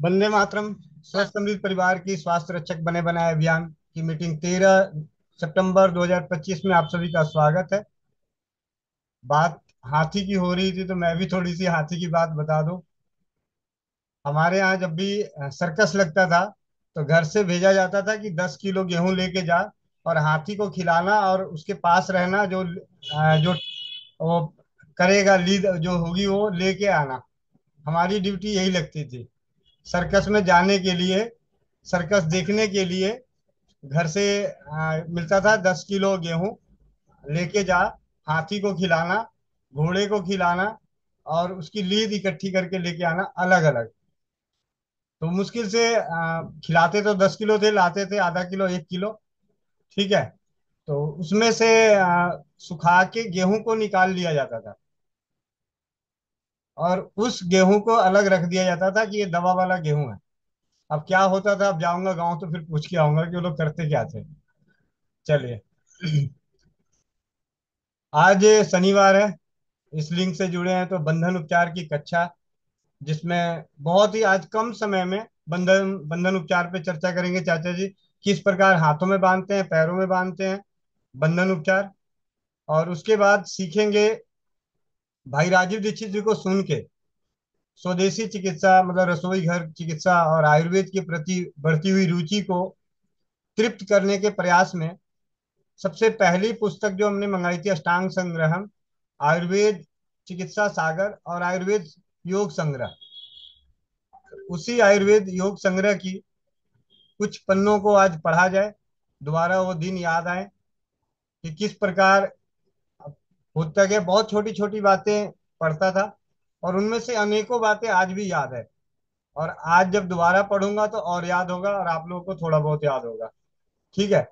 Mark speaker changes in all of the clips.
Speaker 1: वंदे मातरम। स्वस्थ समृद्ध परिवार की स्वास्थ्य रक्षक बने बनाए अभियान की मीटिंग 13 सितंबर 2025 में आप सभी का स्वागत है। बात हाथी की हो रही थी तो मैं भी थोड़ी सी हाथी की बात बता दूं। हमारे यहाँ जब भी सर्कस लगता था तो घर से भेजा जाता था कि 10 किलो गेहूं लेके जा और हाथी को खिलाना और उसके पास रहना। जो वो करेगा, लीड जो होगी वो लेके आना। हमारी ड्यूटी यही लगती थी। सर्कस में जाने के लिए, सर्कस देखने के लिए घर से मिलता था 10 किलो गेहूं लेके जा, हाथी को खिलाना, घोड़े को खिलाना और उसकी लीद इकट्ठी करके लेके आना अलग अलग। तो मुश्किल से खिलाते तो 10 किलो थे, लाते थे आधा किलो 1 किलो। ठीक है। तो उसमें से सुखा के गेहूं को निकाल लिया जाता था और उस गेहूं को अलग रख दिया जाता था कि ये दवा वाला गेहूं है। अब क्या होता था, अब जाऊंगा गाँव तो फिर पूछ के आऊंगा कि वो लोग करते क्या थे। चलिए। आज शनिवार है। इस लिंक से जुड़े हैं तो बंधन उपचार की कक्षा, जिसमें बहुत ही आज कम समय में बंधन बंधन उपचार पे चर्चा करेंगे चाचा जी। किस प्रकार हाथों में बांधते हैं, पैरों में बांधते हैं, बंधन उपचार। और उसके बाद सीखेंगे भाई राजीव दीक्षित जी को सुन के स्वदेशी चिकित्सा मतलब रसोई घर चिकित्सा और आयुर्वेद के प्रति बढ़ती हुई रुचि को तृप्त करने के प्रयास में सबसे पहली पुस्तक जो हमने मंगाई थी, अष्टांग संग्रहम, आयुर्वेद चिकित्सा सागर और आयुर्वेद योग संग्रह, उसी आयुर्वेद योग संग्रह की कुछ पन्नों को आज पढ़ा जाए। दोबारा वो दिन याद आए कि किस प्रकार होता गया। बहुत छोटी छोटी बातें पढ़ता था और उनमें से अनेकों बातें आज भी याद है। और आज जब दोबारा पढ़ूंगा तो और याद होगा और आप लोगों को थोड़ा बहुत याद होगा। ठीक है।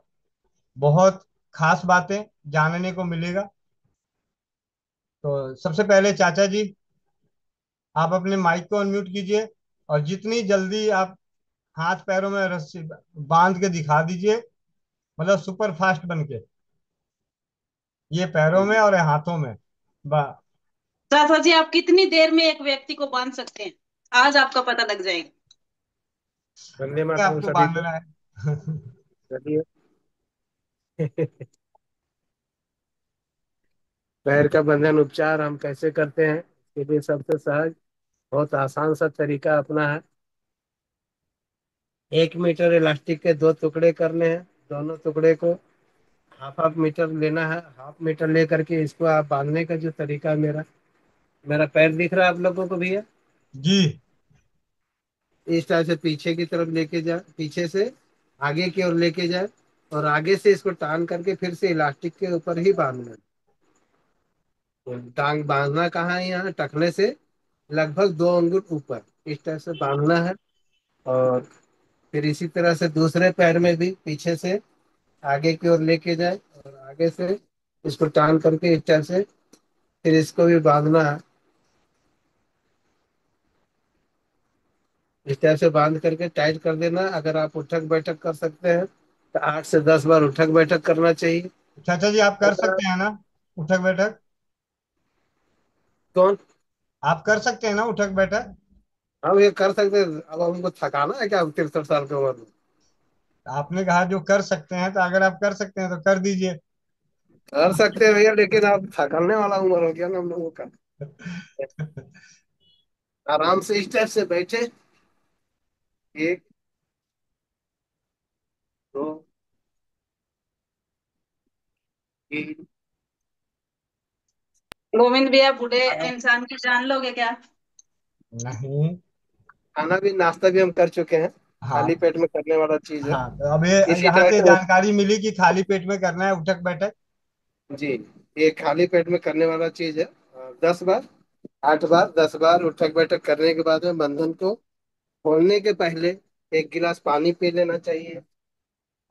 Speaker 1: बहुत खास बातें जानने को मिलेगा। तो सबसे पहले चाचा जी, आप अपने माइक को अनम्यूट कीजिए और जितनी जल्दी आप हाथ पैरों में रस्सी बांध के दिखा दीजिए, मतलब सुपर फास्ट बन के। ये पैरों में और ये हाथों में। बा
Speaker 2: चाचा जी, आप कितनी देर में एक व्यक्ति को बांध सकते हैं? आज आपका पता लग जाएगा।
Speaker 1: कब
Speaker 3: वंदे
Speaker 1: तक
Speaker 3: मातरम
Speaker 1: आपको
Speaker 3: सभी को।
Speaker 1: बांधना है?
Speaker 3: चलिए। पैर का बंधन उपचार हम कैसे करते हैं, इसके लिए सबसे सहज, बहुत आसान सा तरीका अपना है। 1 मीटर इलास्टिक के 2 टुकड़े करने हैं। दोनों टुकड़े को हाफ हाफ मीटर लेना है। हाफ मीटर लेकर के इसको आप बांधने का जो तरीका है, मेरा मेरा पैर दिख रहा है आप लोगों को भैया?
Speaker 1: जी।
Speaker 3: इस टाइप से पीछे की तरफ लेके जाए, पीछे से आगे की ओर लेके जाए और आगे से इसको टान करके फिर से इलास्टिक के ऊपर ही बांधना है। तो टांग बांधना कहाँ है? यहाँ टखने से लगभग 2 अंगुल ऊपर इस तरह से बांधना है। और फिर इसी तरह से दूसरे पैर में भी पीछे से आगे की ओर लेके जाए और आगे से इसको टान करके इस तरह से फिर इसको भी बांधना है। इस तरह से बांध करके टाइट कर देना। अगर आप उठक बैठक कर सकते हैं तो 8 से 10 बार उठक बैठक करना चाहिए।
Speaker 1: चाचा जी, आप कर
Speaker 3: अगर आप
Speaker 1: सकते हैं ना उठक बैठक?
Speaker 3: कौन?
Speaker 1: आप कर सकते हैं ना उठक बैठक?
Speaker 3: हम ये कर सकते हैं। अब हमको थकाना है क्या 63 साल की उम्र में?
Speaker 1: आपने कहा जो कर सकते हैं, तो अगर आप कर सकते हैं तो कर दीजिए।
Speaker 3: कर सकते हैं भैया, लेकिन आप थकाने वाला उम्र हो गया ना हम लोगों का। आराम से इस टाइप से बैठे। एक, दो, तीन।
Speaker 2: गोविंद भैया, बूढ़े इंसान की जान लोगे क्या?
Speaker 1: नहीं।
Speaker 3: खाना भी नाश्ता भी हम कर चुके हैं। खाली
Speaker 1: हाँ।
Speaker 3: पेट में करने वाला चीज है।
Speaker 1: हाँ, तो अभी
Speaker 3: इसी
Speaker 1: यहाँ
Speaker 3: टाइप
Speaker 1: से
Speaker 3: से।
Speaker 1: जानकारी मिली कि खाली पेट में करना है उठक बैठक।
Speaker 3: जी, ये खाली पेट में करने वाला चीज है। 10 बार, 8 बार, 10 बार उठक बैठक करने के बाद में बंधन को खोलने के पहले 1 गिलास पानी पी लेना चाहिए।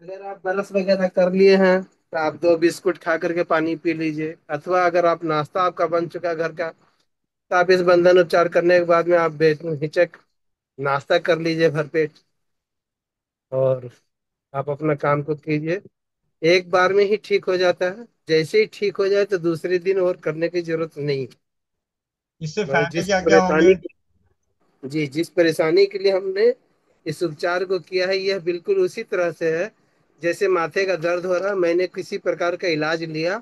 Speaker 3: अगर आप ब्रश वगैरह कर लिए हैं तो आप 2 बिस्कुट खा करके पानी पी लीजिए। अथवा अगर आप नाश्ता आपका बन चुका है घर का, तो आप इस बंधन उपचार करने के बाद में आप बेहिचक नाश्ता कर लीजिए भरपेट। और आप अपना काम को कीजिए। एक बार में ही ठीक हो जाता है। जैसे ही ठीक हो जाए तो दूसरे दिन और करने की जरूरत नहीं।
Speaker 1: इससे
Speaker 3: मतलब
Speaker 1: फायदे
Speaker 3: जिस
Speaker 1: क्या क्या होंगे?
Speaker 3: परेशानी जी, जिस परेशानी के लिए हमने इस उपचार को किया है, यह बिल्कुल उसी तरह से है जैसे माथे का दर्द हो रहा, मैंने किसी प्रकार का इलाज लिया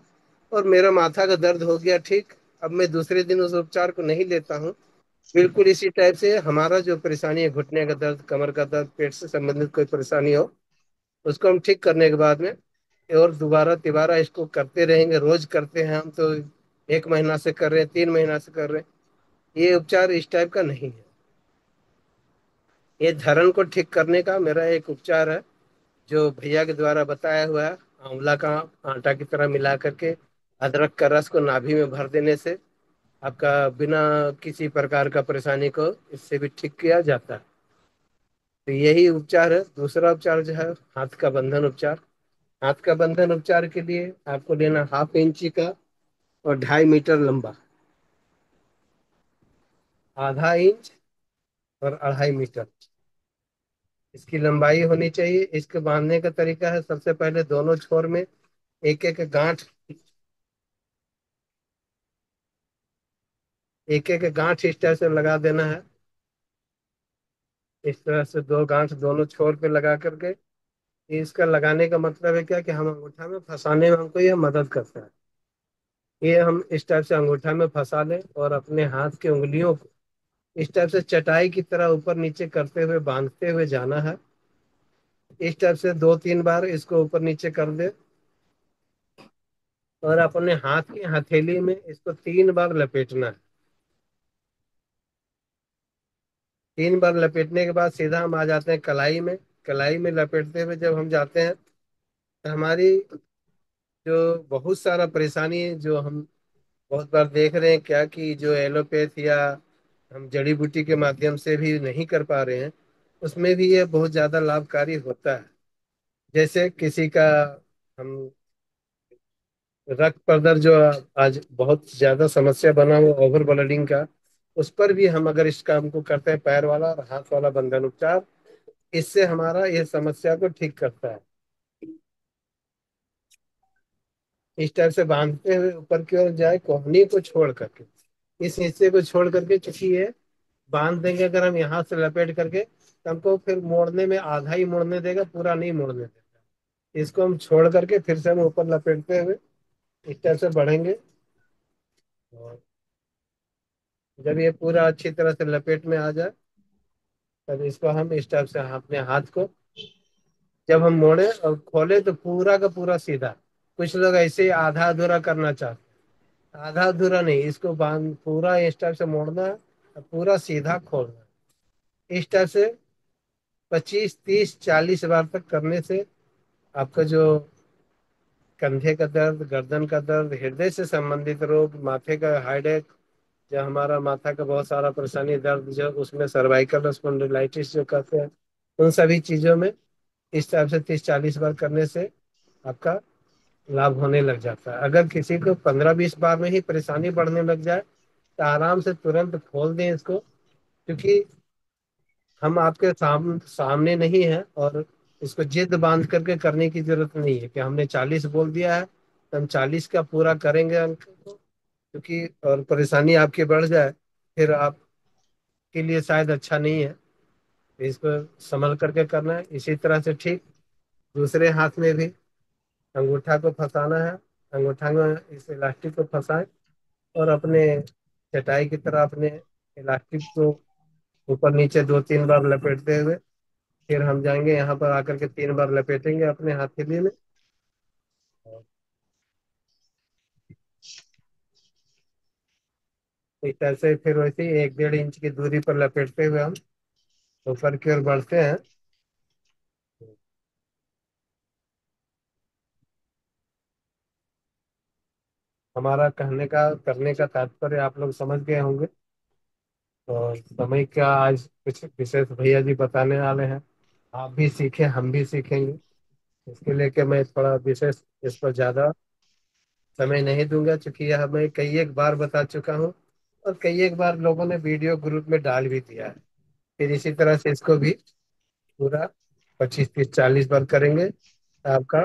Speaker 3: और मेरा माथा का दर्द हो गया ठीक। अब मैं दूसरे दिन उस उपचार को नहीं लेता हूँ। बिल्कुल इसी टाइप से हमारा जो परेशानी है, घुटने का दर्द, कमर का दर्द, पेट से संबंधित कोई परेशानी हो, उसको हम ठीक करने के बाद में और दोबारा तिबारा इसको करते रहेंगे। रोज करते हैं हम तो, 1 महीना से कर रहे हैं, 3 महीना से कर रहे हैं। ये उपचार इस टाइप का नहीं है। ये धरण को ठीक करने का मेरा एक उपचार है, जो भैया के द्वारा बताया हुआ है। आंवला का आटा की तरह मिला करके अदरक का रस को नाभि में भर देने से आपका बिना किसी प्रकार का परेशानी को इससे भी ठीक किया जाता है। तो यही उपचार है। दूसरा उपचार जो है, हाथ का बंधन उपचार। हाथ का बंधन उपचार के लिए आपको लेना 1/2 इंची का और 2.5 मीटर लंबा, 0.5 इंच और 2.5 मीटर इसकी लंबाई होनी चाहिए। इसके बांधने का तरीका है, सबसे पहले दोनों छोर में एक एक गांठ, एक एक गांठ इस तरह से लगा देना है। इस तरह से 2 गांठ दोनों छोर पे लगा करके, इसका लगाने का मतलब है क्या, कि हम अंगूठा में फंसाने में हमको यह मदद करता है। ये हम इस टाइप से अंगूठा में फंसा लें और अपने हाथ की उंगलियों को इस टाइप से चटाई की तरह ऊपर नीचे करते हुए बांधते हुए जाना है। इस टाइप से 2-3 बार इसको ऊपर नीचे कर दे और अपने हाथ की हथेली में इसको 3 बार लपेटना है। 3 बार लपेटने के बाद सीधा हम आ जाते हैं कलाई में। कलाई में लपेटते हुए जब हम जाते हैं तो हमारी जो बहुत सारा परेशानी है, जो हम बहुत बार देख रहे हैं क्या, कि जो एलोपैथ या हम जड़ी बूटी के माध्यम से भी नहीं कर पा रहे हैं, उसमें भी ये बहुत ज्यादा लाभकारी होता है। जैसे किसी का, हम रक्त प्रदर जो आज बहुत ज्यादा समस्या बना हुआ ओवर ब्लडिंग का, उस पर भी हम अगर इस काम को करते हैं, पैर वाला और हाथ वाला बंधन उपचार, इससे हमारा ये समस्या को ठीक करता है। इस टाइप से बांधते हुए ऊपर की ओर जाए, कोहनी को छोड़ करके, इस हिस्से को छोड़ करके, चूंकि ये बांध देंगे अगर हम यहाँ से लपेट करके, तो हमको फिर मोड़ने में आधा ही मोड़ने देगा, पूरा नहीं मोड़ने देगा। इसको हम छोड़ करके फिर से हम ऊपर लपेटते हुए इस टाइप से बढ़ेंगे। और जब ये पूरा अच्छी तरह से लपेट में आ जाए, तब इसको हम इस टाइप से अपने हाथ को जब हम मोड़े और खोले तो पूरा का पूरा सीधा। कुछ लोग ऐसे ही आधा अधूरा करना चाहते हैं, आधा अधूरा नहीं, इसको बांध पूरा इस टाइप से मोड़ना है और पूरा सीधा खोलना है। इस टाइप से 25, 30, 40 बार तक करने से आपका जो कंधे का दर्द, गर्दन का दर्द, हृदय से संबंधित रोग, माथे का हेडेक, जो हमारा माथा का बहुत सारा परेशानी दर्द, जो उसमें सर्वाइकल स्पॉन्डिलाइटिस जो कहते हैं, उन सभी चीजों में इस टाइप से 30, 40 बार करने से आपका लाभ होने लग जाता है। अगर किसी को 15, 20 बार में ही परेशानी बढ़ने लग जाए, तो आराम से तुरंत खोल दें इसको। क्योंकि हम आपके सामने नहीं है, और इसको जिद बांध करके करने की जरूरत नहीं है कि हमने 40 बोल दिया है तो हम 40 का पूरा करेंगे अंक को। क्योंकि और परेशानी आपकी बढ़ जाए, फिर आपके लिए शायद अच्छा नहीं है। तो इसको संभल करके करना है। इसी तरह से ठीक दूसरे हाथ में भी अंगूठा को फंसाना है। अंगूठा में इस इलास्टिक को फंसाएं और अपने चटाई की तरह अपने इलास्टिक को ऊपर नीचे 2-3 बार लपेटते हुए फिर हम जाएंगे यहाँ पर आकर के 3 बार लपेटेंगे अपने हथेली में। इस तरह से फिर वैसे ही 1-1.5 इंच की दूरी पर लपेटते हुए हम ऊपर की ओर बढ़ते हैं। हमारा कहने का करने का तात्पर्य आप लोग समझ गए होंगे। तो समय का आज कुछ विशेष भैया जी बताने वाले हैं, आप भी सीखें, हम भी सीखेंगे। इसके लिए कि मैं थोड़ा विशेष इस पर ज्यादा समय नहीं दूंगा, क्योंकि यह मैं कई एक बार बता चुका हूँ और कई एक बार लोगों ने वीडियो ग्रुप में डाल भी दिया है। फिर इसी तरह से इसको भी पूरा 25, 30, 40 बार करेंगे। आपका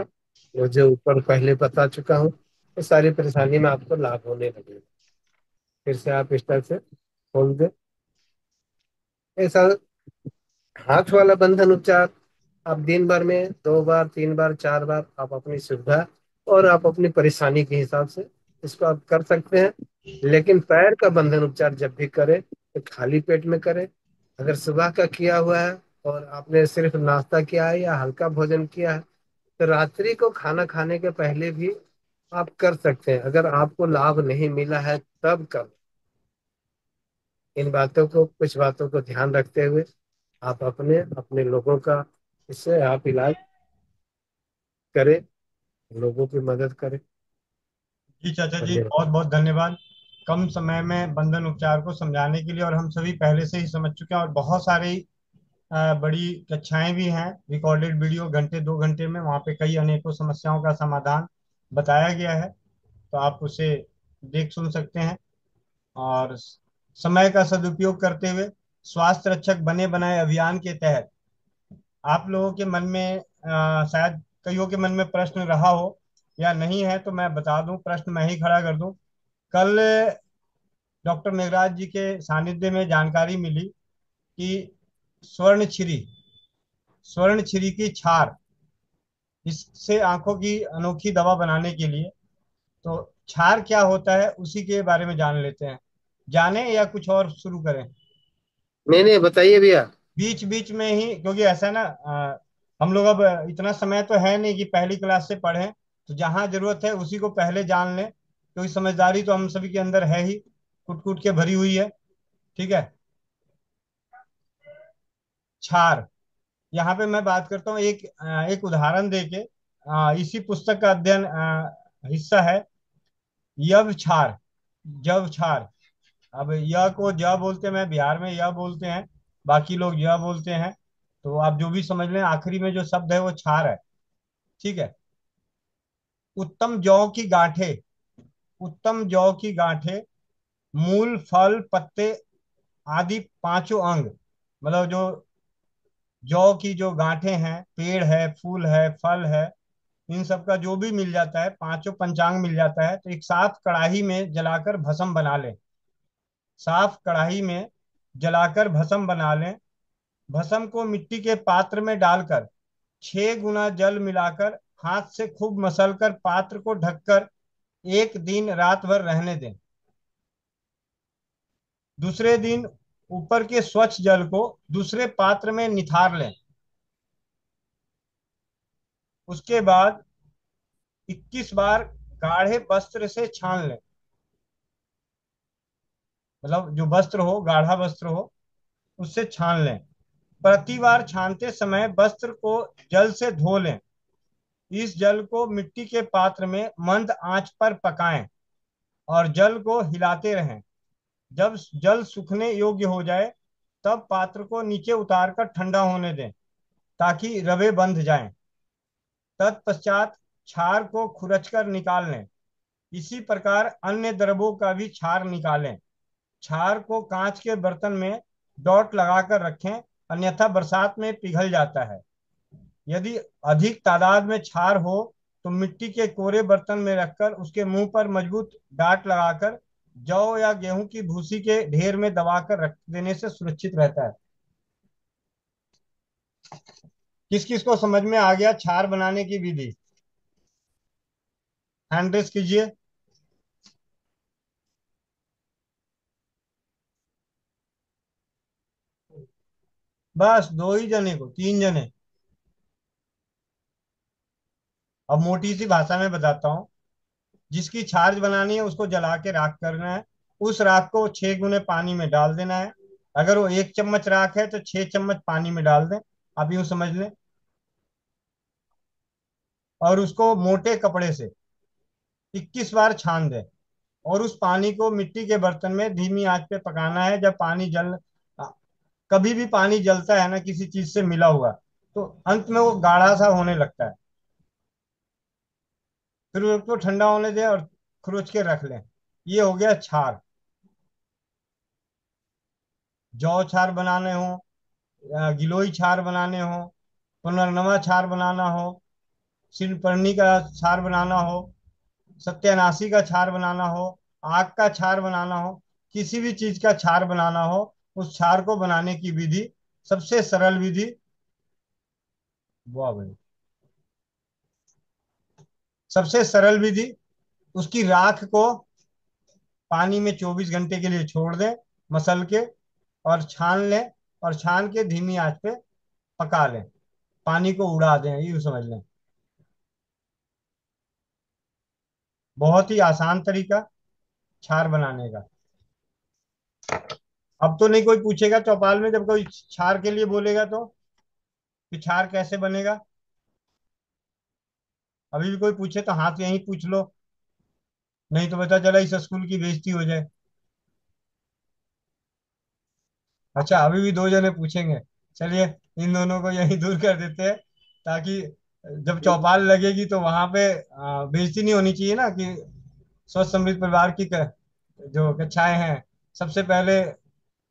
Speaker 3: वो जो ऊपर पहले बता चुका हूँ, वो सारी परेशानी में आपको लाभ होने लगेगा। फिर से आप इस तरह से खोल दें। ऐसा हाथ वाला बंधन उपचार आप दिन भर में 2 बार 3 बार 4 बार आप अपनी सुविधा और आप अपनी परेशानी के हिसाब से इसको आप कर सकते हैं। लेकिन पैर का बंधन उपचार जब भी करें तो खाली पेट में करें। अगर सुबह का किया हुआ है और आपने सिर्फ नाश्ता किया है या हल्का भोजन किया है तो रात्रि को खाना खाने के पहले भी आप कर सकते हैं। अगर आपको लाभ नहीं मिला है तब कर। इन बातों को कुछ बातों को ध्यान रखते हुए आप अपने अपने लोगों का इससे आप इलाज करें, लोगों की मदद करें।
Speaker 1: जी चाचा जी,
Speaker 3: धन्यवाद।
Speaker 1: बहुत बहुत धन्यवाद। कम समय में बंधन उपचार को समझाने के लिए, और हम सभी पहले से ही समझ चुके हैं, और बहुत सारी बड़ी कक्षाएं भी हैं, रिकॉर्डेड वीडियो घंटे 2 घंटे में, वहाँ पे कई अनेकों समस्याओं का समाधान बताया गया है। तो आप उसे देख सुन सकते हैं। और समय का सदुपयोग करते हुए स्वास्थ्य रक्षक बने बनाए अभियान के तहत आप लोगों के मन में शायद कईयों के मन में प्रश्न रहा हो या नहीं है, तो मैं बता दूं, प्रश्न मैं ही खड़ा कर दूं। कल डॉक्टर मेघराज जी के सानिध्य में जानकारी मिली कि स्वर्ण छिरी स्वर्ण छिरी की क्षार, इससे आंखों की अनोखी दवा बनाने के लिए। तो क्षार क्या होता है उसी के बारे में जान लेते हैं। जाने या कुछ और शुरू करें?
Speaker 3: नहीं नहीं, बताइए भैया।
Speaker 1: बीच बीच में ही, क्योंकि ऐसा ना, हम लोग अब इतना समय तो है नहीं कि पहली क्लास से पढ़ें। तो जहां जरूरत है उसी को पहले जान लें, क्योंकि समझदारी तो हम सभी के अंदर है ही, कुट कुट के भरी हुई है। ठीक है। क्षार, यहाँ पे मैं बात करता हूँ एक उदाहरण देके। इसी पुस्तक का अध्ययन हिस्सा है, यव क्षार, जव क्षार। अब यह को ज बोलते हैं, मैं बिहार में यह बोलते हैं, बाकी लोग यह बोलते हैं। तो आप जो भी समझ लें, आखिरी में जो शब्द है वो क्षार है। ठीक है। उत्तम जौ की गांठें, उत्तम जौ की गांठें, मूल फल पत्ते आदि पांचों अंग, मतलब जो जौ की जो गांठें हैं, पेड़ है, फूल है, फल है, इन सब का जो भी मिल जाता है, पांचों पंचांग मिल जाता है, तो एक साफ कढ़ाई में जलाकर भस्म बना लें। साफ कढ़ाई में जलाकर भस्म बना लें। भस्म को मिट्टी के पात्र में डालकर 6 गुना जल मिलाकर हाथ से खूब मसलकर पात्र को ढककर एक दिन रात भर रहने दें। दूसरे दिन ऊपर के स्वच्छ जल को दूसरे पात्र में निथार लें। उसके बाद 21 बार गाढ़े वस्त्र से छान लें, मतलब जो वस्त्र हो, गाढ़ा वस्त्र हो, उससे छान लें। प्रति बार छानते समय वस्त्र को जल से धो लें। इस जल को मिट्टी के पात्र में मंद आंच पर पकाएं और जल को हिलाते रहें। जब जल सूखने योग्य हो जाए तब पात्र को नीचे उतारकर ठंडा होने दें ताकि रवे बंध जाएं। तत्पश्चात क्षार को खुरचकर निकाल लें। इसी प्रकार अन्य द्रवों का भी क्षार निकालें। क्षार को कांच के बर्तन में डॉट लगाकर रखें, अन्यथा बरसात में पिघल जाता है। यदि अधिक तादाद में क्षार हो तो मिट्टी के कोरे बर्तन में रखकर उसके मुंह पर मजबूत डाट लगाकर जौ या गेहूं की भूसी के ढेर में दबाकर रख देने से सुरक्षित रहता है। किस किस को समझ में आ गया क्षार बनाने की विधि? हैंड रेस कीजिए। बस 2 ही जने को, 3 जने। अब मोटी सी भाषा में बताता हूँ। जिसकी छाछ बनानी है उसको जला के राख करना है। उस राख को 6 गुने पानी में डाल देना है। अगर वो 1 चम्मच राख है तो 6 चम्मच पानी में डाल दें। आप यूं समझ लें। और उसको मोटे कपड़े से 21 बार छान दें। और उस पानी को मिट्टी के बर्तन में धीमी आंच पे पकाना है। जब पानी जल कभी भी पानी जलता है ना किसी चीज से मिला हुआ, तो अंत में वो गाढ़ा सा होने लगता है। फिर उसको ठंडा होने दें और खरोच के रख लें। ये हो गया छार। जौ छार बनाने हो, गिलोय छार बनाने हो, पुनर्नवा छार बनाना हो, सिरपर्णी का छार बनाना हो, सत्यानाशी का छार बनाना हो, आग का छार बनाना हो, किसी भी चीज का छार बनाना हो, उस क्षार को बनाने की विधि, सबसे सरल विधि। वाह भाई। सबसे सरल विधि, उसकी राख को पानी में 24 घंटे के लिए छोड़ दें, मसल के, और छान लें, और छान के धीमी आंच पे पका लें, पानी को उड़ा दें, यूं समझ लें। बहुत ही आसान तरीका छार बनाने का। अब तो नहीं कोई पूछेगा चौपाल में, जब कोई छार के लिए बोलेगा तो कि छार कैसे बनेगा। अभी भी कोई पूछे तो हाथ यहीं पूछ लो, नहीं तो पता चला इस स्कूल की बेइज्जती हो जाए। अच्छा, अभी भी दो जने पूछेंगे। चलिए, इन दोनों को यहीं दूर कर देते हैं, ताकि जब चौपाल लगेगी तो वहां पे बेइज्जती नहीं होनी चाहिए ना, कि स्वस्थ समृद्ध परिवार की जो कक्षाएं हैं, सबसे पहले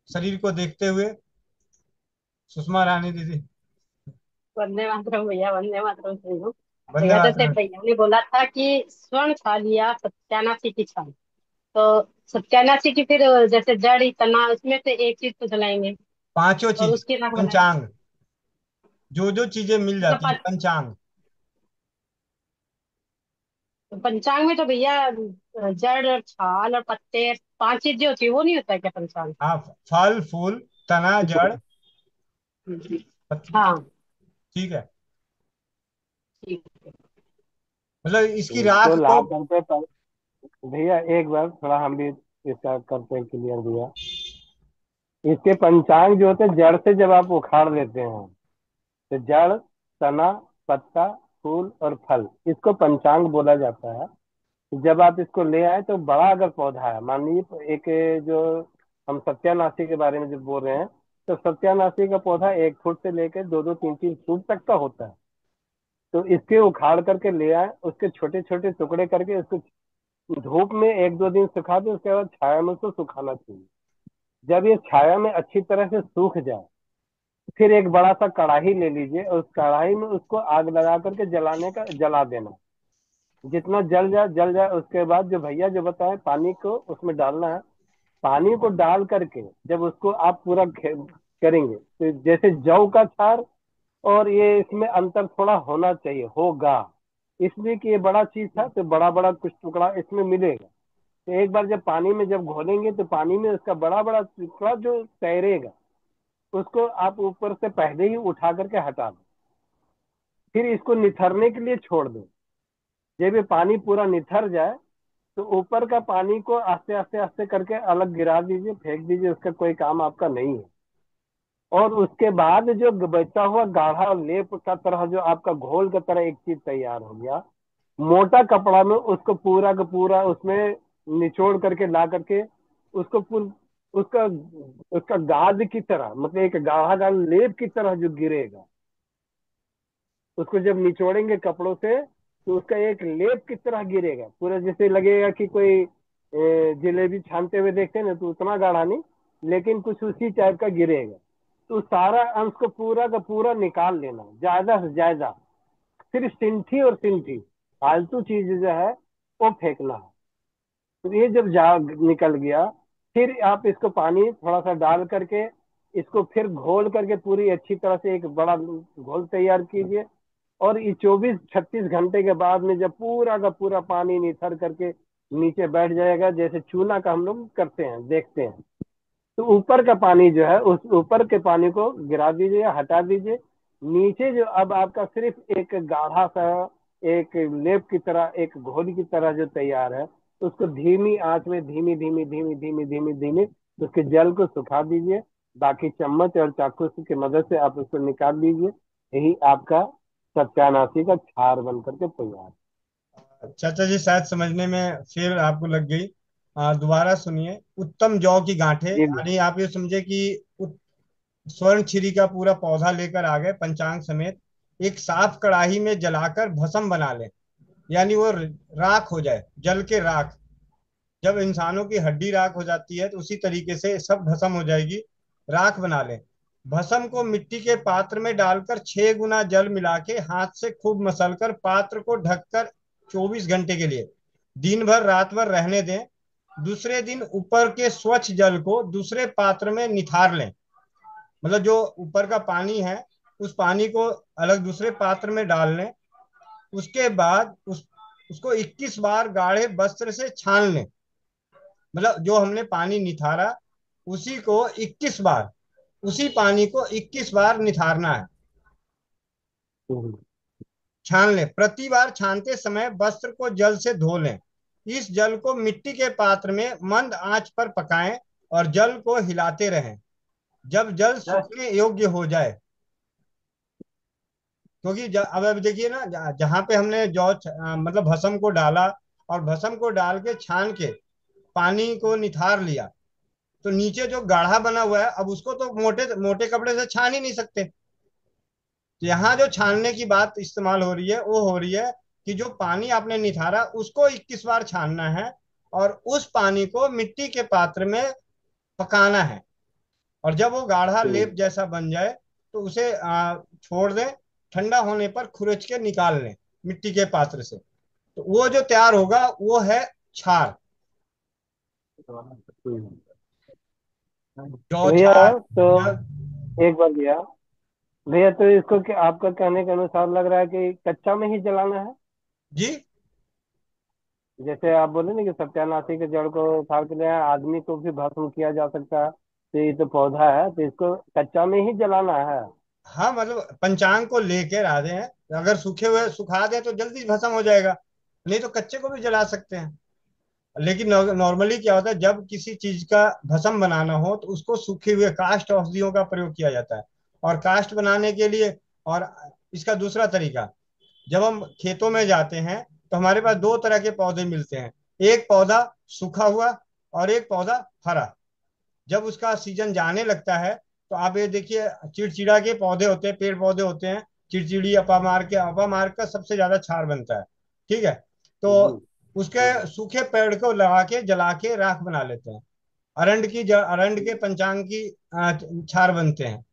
Speaker 1: शरीर को देखते हुए सुषमा रानी दीदी।
Speaker 4: वंदे मातरम भैया, वंदे मातरम सुन लो।
Speaker 1: वंदे
Speaker 4: भैया जैसे
Speaker 1: मातरम।
Speaker 4: भैया ने बोला था कि स्वर्ण छाल या सत्यानाशी की छाल, तो सत्यानाशी की फिर जैसे जड़ तना उसमें से एक चीज तो जलाएंगे
Speaker 1: पांचों
Speaker 4: और
Speaker 1: चीज,
Speaker 4: उसकी राख बनाएंगे।
Speaker 1: पंचांग, जो जो चीजें मिल
Speaker 4: मतलब
Speaker 1: जाती है, पंचांग।
Speaker 4: पंचांग में तो भैया जड़ और छाल और पत्ते, पांच चीजें होती है, वो नहीं होता है क्या पंचांग?
Speaker 1: हाँ, फल फूल, तना, जड़, पत्ती।
Speaker 4: हाँ
Speaker 1: ठीक है।
Speaker 4: ठीक।
Speaker 1: मतलब इसकी
Speaker 3: इसको
Speaker 1: राख
Speaker 3: ला
Speaker 1: को।
Speaker 3: करके भैया एक बार थोड़ा हम भी इसका करते हैं क्लियर भैया। इसके पंचांग जो होते हैं, जड़ से जब आप उखाड़ लेते हैं तो जड़, तना, पत्ता, फूल और फल, इसको पंचांग बोला जाता है। जब आप इसको ले आए तो बड़ा अगर पौधा है, मान लीजिए एक, जो हम सत्यानाशी के बारे में जब बोल रहे हैं, तो सत्यानाशी का पौधा 1 फुट से लेकर 2-2, 3-3 फुट तक का होता है। तो इसके उखाड़ करके ले आए, उसके छोटे छोटे टुकड़े करके उसको धूप में 1-2 दिन सुखा दे, उसके बाद छाया में उसको सुखाना चाहिए। जब ये छाया में अच्छी तरह से सूख जाए, फिर एक बड़ा सा कढ़ाई ले लीजिए और उस कढ़ाई में उसको आग लगा करके जला देना। जितना जल जाए, उसके बाद जो भैया जो बताए पानी को उसमें डालना है। पानी को डाल करके जब उसको आप पूरा करेंगे, तो जैसे जौ का छार और ये इसमें अंतर थोड़ा होना चाहिए, होगा, इसलिए कि ये बड़ा चीज था तो बड़ा बड़ा कुछ टुकड़ा इसमें मिलेगा। तो एक बार जब पानी में जब घोलेंगे तो पानी में उसका बड़ा बड़ा टुकड़ा जो तैरेगा, उसको आप ऊपर से पहले ही उठा करके हटा दो। फिर इसको निथरने के लिए छोड़ दो। जब ये पानी पूरा निथर जाए तो ऊपर का पानी को आस्ते आस्ते आस्ते करके अलग गिरा दीजिए, फेंक दीजिए, उसका कोई काम आपका नहीं है। और उसके बाद जो बचा हुआ गाढ़ा लेप का तरह जो आपका घोल की तरह एक चीज तैयार हो गया, मोटा कपड़ा में उसको पूरा का पूरा उसमें निचोड़ करके ला करके उसको उसका उसका गाद की तरह, मतलब एक गाढ़ा गाढ़ा लेप की तरह जो गिरेगा, उसको जब निचोड़ेंगे कपड़ों से तो उसका एक लेप की तरह गिरेगा पूरा, जैसे लगेगा कि कोई जलेबी छानते हुए देखते हैं ना, तो उतना गाढ़ा नहीं, लेकिन कुछ उसी टाइप का गिरेगा। तो सारा अंश को पूरा का पूरा निकाल लेना, ज्यादा से ज्यादा, सिर्फ सिंठी और सिंठी, फालतू चीज जो है वो फेंकना है। तो ये जब जा निकल गया, फिर आप इसको पानी थोड़ा सा डाल करके इसको फिर घोल करके पूरी अच्छी तरह से एक बड़ा घोल तैयार कीजिए। और ये 24-36 घंटे के बाद में जब पूरा का पूरा पानी निथर करके नीचे बैठ जाएगा, जैसे चूना का हम लोग करते हैं देखते हैं, तो ऊपर का पानी जो है उस ऊपर के पानी को गिरा दीजिए या हटा दीजिए। नीचे जो अब आपका सिर्फ एक गाढ़ा सा एक लेप की तरह, एक घोल की तरह जो तैयार है, उसको धीमी आंच में धीमी धीमी धीमी धीमी धीमी धीमी उसके जल को सुखा दीजिए। बाकी चम्मच और चाकू की मदद से आप उसको निकाल लीजिए। यही आपका सत्यानाशी का छार बन करके तैयार।
Speaker 1: चाचा जी, शायद समझने में फिर आपको लग गई। दोबारा सुनिए। उत्तम जौ की गांठें,
Speaker 3: जी
Speaker 1: यानी आप ये समझे कि स्वर्ण छिरी का पूरा पौधा लेकर आ गए पंचांग समेत, एक साफ कड़ाही में जलाकर भस्म बना ले, यानी वो राख हो जाए, जल के राख। जब इंसानों की हड्डी राख हो जाती है तो उसी तरीके से सब भस्म हो जाएगी, राख बना ले। भस्म को मिट्टी के पात्र में डालकर 6 गुना जल मिला के हाथ से खूब मसलकर पात्र को ढककर 24 घंटे के लिए दिन भर रात भर रहने दें। दूसरे दिन ऊपर के स्वच्छ जल को दूसरे पात्र में निथार लें। मतलब जो ऊपर का पानी है उस पानी को अलग दूसरे पात्र में डाल लें। उसके बाद उसको 21 बार गाढ़े वस्त्र से छान लें। मतलब जो हमने पानी निथारा उसी को 21 बार, उसी पानी को 21 बार निथारना है,
Speaker 3: हम्म,
Speaker 1: छान लें। प्रति बार छानते समय वस्त्र को जल से धो लें। इस जल को मिट्टी के पात्र में मंद आंच पर पकाएं और जल को हिलाते रहें जब जल सूखने योग्य हो जाए। क्योंकि अब देखिए ना, जहां पे हमने मतलब भस्म को डाला और भस्म को डाल के छान के पानी को निथार लिया, तो नीचे जो गाढ़ा बना हुआ है अब उसको तो मोटे मोटे कपड़े से छान ही नहीं सकते। तो यहाँ जो छानने की बात इस्तेमाल हो रही है वो हो रही है कि जो पानी आपने निथारा उसको 21 बार छानना है और उस पानी को मिट्टी के पात्र में पकाना है। और जब वो गाढ़ा लेप
Speaker 3: हम्म,
Speaker 1: जैसा बन जाए तो उसे छोड़ दें। ठंडा होने पर खुरच के निकाल लें मिट्टी के पात्र से। तो वो जो तैयार होगा वो है छार।
Speaker 3: हम्म।
Speaker 1: जौ
Speaker 3: भैया
Speaker 1: छार
Speaker 3: तो
Speaker 1: या।
Speaker 3: एक बार भैया, भैया तो इसको आपका कहने के अनुसार लग रहा है कि कच्चा में ही जलाना है।
Speaker 1: जी।
Speaker 3: जैसे आप बोले ना कि सत्यानाशी के जड़ को उखाड़ के ले आए, आदमी को भी भस्म किया जा सकता है, तो ये तो पौधा है तो इसको कच्चा में ही जलाना है।
Speaker 1: हाँ, मतलब पंचांग को लेके आ रहे हैं, अगर सूखे हुए सुखा दें तो जल्दी भस्म हो जाएगा, नहीं तो कच्चे को भी जला सकते हैं। लेकिन नॉर्मली क्या होता है, जब किसी चीज का भस्म बनाना हो तो उसको सूखे हुए काष्ठ औषधियों का प्रयोग किया जाता है। और काष्ठ बनाने के लिए, और इसका दूसरा तरीका, जब हम खेतों में जाते हैं तो हमारे पास दो तरह के पौधे मिलते हैं। एक पौधा सूखा हुआ और एक पौधा हरा। जब उसका सीजन जाने लगता है तो आप ये देखिए, चिड़चिड़ा के पौधे होते हैं, पेड़ पौधे होते हैं, चिड़चिड़ी, अपामार का सबसे ज्यादा क्षार बनता है। ठीक है। तो
Speaker 3: जी।
Speaker 1: उसके सूखे पेड़ को लगा के जला के राख बना लेते हैं। अरंड के पंचांग की क्षार बनते हैं।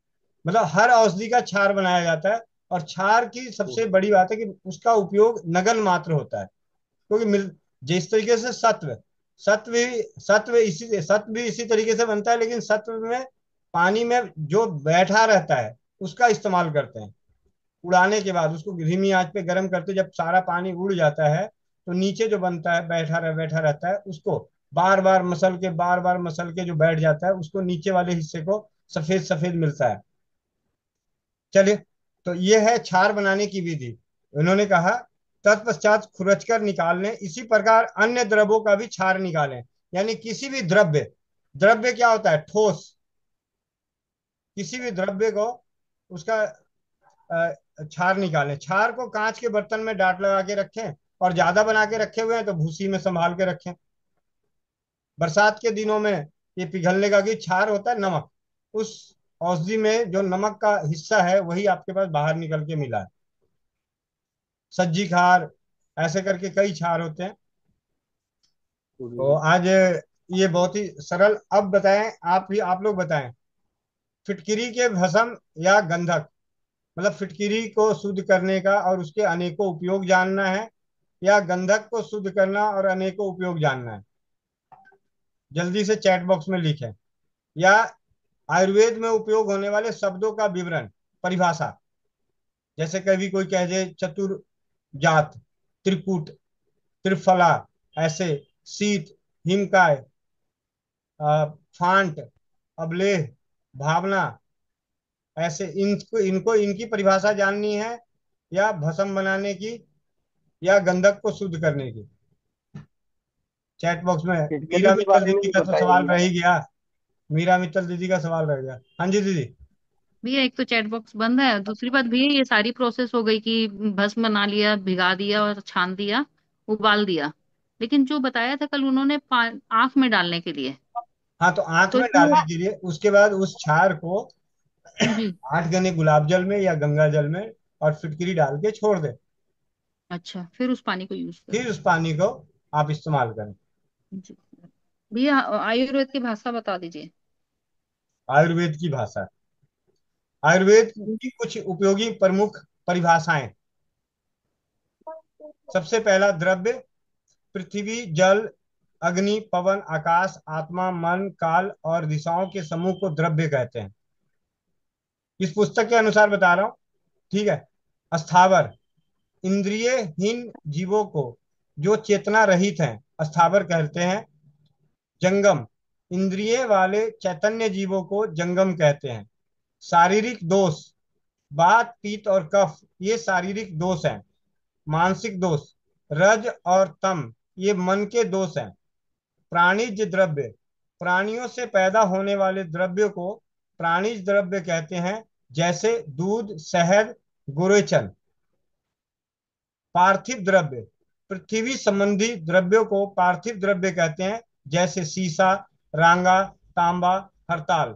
Speaker 1: मतलब हर औषधि का क्षार बनाया जाता है। और क्षार की सबसे बड़ी बात है कि उसका उपयोग नगन मात्र होता है। क्योंकि जिस तरीके से सत्व भी इसी तरीके से बनता है, लेकिन सत्व में पानी में जो बैठा रहता है उसका इस्तेमाल करते हैं। उड़ाने के बाद उसको धीमी आंच पे गर्म करते, जब सारा पानी उड़ जाता है तो नीचे जो बनता है बैठा रहता है, उसको बार बार मसल के जो बैठ जाता है उसको नीचे वाले हिस्से को सफेद सफेद मिलता है। चलिए, तो ये है क्षार बनाने की विधि। उन्होंने कहा तत्पश्चात खुरच कर निकाल लें, इसी प्रकार अन्य द्रव्यों का भी क्षार निकालें। यानी किसी भी द्रव्य, द्रव्य क्या होता है, ठोस, किसी भी द्रव्य को उसका क्षार निकालें। क्षार को कांच के बर्तन में डाट लगा के रखें, और ज्यादा बना के रखे हुए हैं तो भूसी में संभाल के रखें। बरसात के दिनों में ये पिघलने का कि क्षार होता है नमक, उस औषधि में जो नमक का हिस्सा है वही आपके पास बाहर निकल के मिला है। सज्जी खार, ऐसे करके कई क्षार होते हैं। तो आज ये बहुत ही सरल। अब बताएं, आप लोग बताएं, फिटकिरी के भस्म या गंधक, मतलब फिटकिरी को शुद्ध करने का और उसके अनेकों उपयोग जानना है, या गंधक को शुद्ध करना और अनेकों उपयोग जानना है? जल्दी से चैट बॉक्स में लिखें। या आयुर्वेद में उपयोग होने वाले शब्दों का विवरण, परिभाषा, जैसे कभी कोई कह दे चतुर जात, त्रिपुट, त्रिफला, ऐसे, शीत, हिमकाय, फांट, अवलेह, भावना, ऐसे, इनको इनको इनकी परिभाषा जाननी है, या भस्म बनाने की, या गंधक को शुद्ध करने की? चैट बॉक्स में
Speaker 3: फिटकरी
Speaker 1: मीरा
Speaker 3: के
Speaker 1: मित्तल
Speaker 3: बारे में
Speaker 1: दीदी
Speaker 3: भी
Speaker 1: का तो
Speaker 3: बताइए
Speaker 1: सवाल
Speaker 3: भैया।
Speaker 1: रह ही गया। मीरा मित्तल दीदी का सवाल रह गया। हाँ जी दीदी।
Speaker 2: भैया एक तो चैट बॉक्स बंद है, दूसरी बात भैया ये सारी प्रोसेस हो गई कि भस्म बना लिया, भिगा दिया और छान दिया, उबाल दिया। लेकिन जो बताया था कल उन्होंने आंख में डालने के लिए,
Speaker 1: हाँ, तो आंख
Speaker 2: तो
Speaker 1: में
Speaker 2: इसमें
Speaker 1: डालने के लिए उसके बाद उस क्षार को
Speaker 2: जी।
Speaker 1: 8 गने गुलाब जल में या गंगा जल में और फिटकरी डाल के छोड़ दे।
Speaker 2: अच्छा, फिर उस पानी को यूज करें।
Speaker 1: फिर उस पानी को आप इस्तेमाल करें।
Speaker 2: जी भैया, आयुर्वेद की भाषा बता दीजिए।
Speaker 1: आयुर्वेद की भाषा, आयुर्वेद की कुछ उपयोगी प्रमुख परिभाषाएं। सबसे पहला, द्रव्य, पृथ्वी, जल, अग्नि, पवन, आकाश, आत्मा, मन, काल और दिशाओं के समूह को द्रव्य कहते हैं। इस पुस्तक के अनुसार बता रहा हूं, ठीक है। अस्थावर, इंद्रियहीन जीवों को जो चेतना रहित हैं अस्थावर कहते हैं। जंगम, इंद्रिय वाले चैतन्य जीवों को जंगम कहते हैं। शारीरिक दोष, वात, पित्त और कफ ये शारीरिक दोष हैं। मानसिक दोष, रज और तम ये मन के दोष हैं। प्राणिज द्रव्य, प्राणियों से पैदा होने वाले द्रव्य को प्राणिज द्रव्य कहते हैं, जैसे दूध, शहद, गुरेचन। पार्थिव द्रव्य, पृथ्वी संबंधी द्रव्यों को पार्थिव द्रव्य कहते हैं, जैसे सीसा, रांगा, तांबा, हरताल।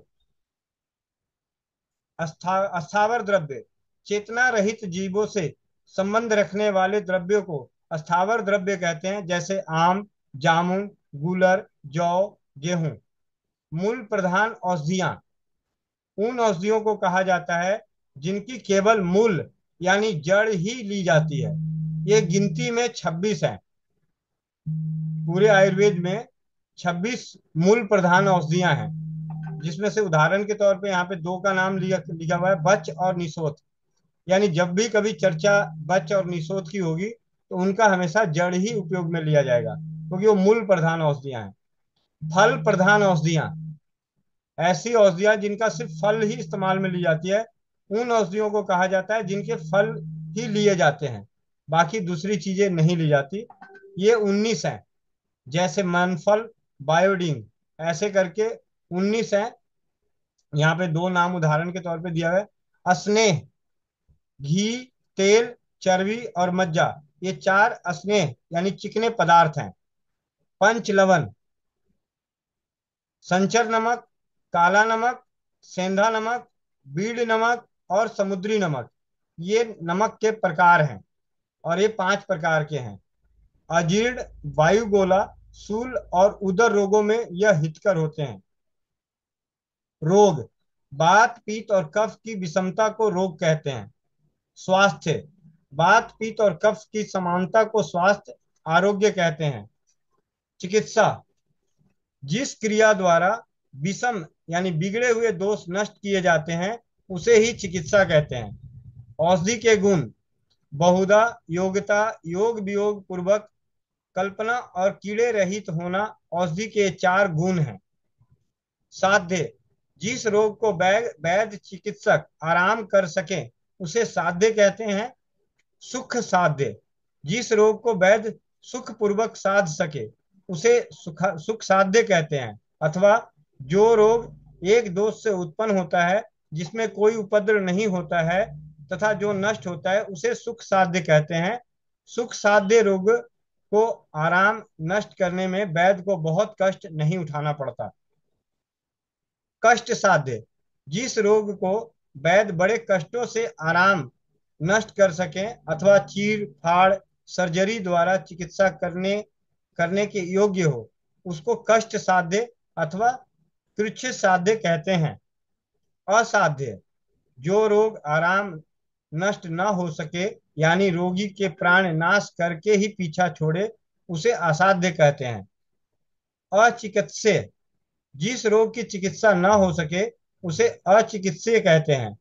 Speaker 1: अस्थावर द्रव्य, चेतना रहित जीवों से संबंध रखने वाले द्रव्यों को अस्थावर द्रव्य कहते हैं, जैसे आम, जामुन, गूलर, जौ, गेहूं। मूल प्रधान औषधियां, उन औषधियों को कहा जाता है जिनकी केवल मूल यानी जड़ ही ली जाती है। ये गिनती में 26 है। पूरे आयुर्वेद में 26 मूल प्रधान औषधियां हैं, जिसमें से उदाहरण के तौर पे यहाँ पे दो का नाम लिखा हुआ है, बच और निशोथ। यानी जब भी कभी चर्चा बच और निशोथ की होगी तो उनका हमेशा जड़ ही उपयोग में लिया जाएगा, क्योंकि वो मूल प्रधान औषधियां हैं। फल प्रधान औषधियां, ऐसी औषधियां जिनका सिर्फ फल ही इस्तेमाल में ली जाती है, उन औषधियों को कहा जाता है जिनके फल ही लिए जाते हैं, बाकी दूसरी चीजें नहीं ली जाती। ये 19 हैं, जैसे मनफल, बायोडीन, ऐसे करके 19 हैं। यहाँ पे दो नाम उदाहरण के तौर पे दिया हुआ है। स्नेह, घी, तेल, चर्बी और मज्जा ये 4 स्नेह यानी चिकने पदार्थ हैं। पंच लवण, संचर नमक, काला नमक, सेंधा नमक, बीड़ नमक और समुद्री नमक ये नमक के प्रकार हैं, और ये 5 प्रकार के हैं। अजीर्ण, वायुगोला, शूल और उदर रोगों में यह हितकर होते हैं। रोग, वात, पित्त और कफ की विषमता को रोग कहते हैं। स्वास्थ्य, वात, पित्त और कफ की समानता को स्वास्थ्य, आरोग्य कहते हैं। चिकित्सा, जिस क्रिया द्वारा विषम यानी बिगड़े हुए दोष नष्ट किए जाते हैं उसे ही चिकित्सा कहते हैं। औषधि के गुण, बहुधा, योग्यता, योग वियोग पूर्वक, कल्पना और कीड़े रहित होना औषधि के 4 गुण हैं। साध्य, जिस रोग को वैद्य चिकित्सक आराम कर सके उसे साध्य कहते हैं। सुख साध्य, जिस रोग को वैद्य सुख पूर्वक साध सके उसे सुख साध्य कहते हैं। अथवा जो रोग एक दोष से उत्पन्न होता है जिसमें कोई उपद्रव नहीं होता है तथा जो नष्ट होता है उसे सुख साध्य कहते हैं। सुख साध्य रोग को आराम नष्ट करने में वैद्य को बहुत कष्ट नहीं उठाना पड़ता। कष्ट साध्य, जिस रोग को वैद्य बड़े कष्टों से आराम नष्ट कर सके अथवा चीर फाड़ सर्जरी द्वारा चिकित्सा करने के योग्य हो उसको कष्ट साध्य अथवा कृच्छ साध्य कहते हैं। असाध्य, जो रोग आराम नष्ट न हो सके यानी रोगी के प्राण नाश करके ही पीछा छोड़े उसे असाध्य कहते हैं। अचिकित्सीय, जिस रोग की चिकित्सा न हो सके उसे अचिकित्सीय कहते हैं।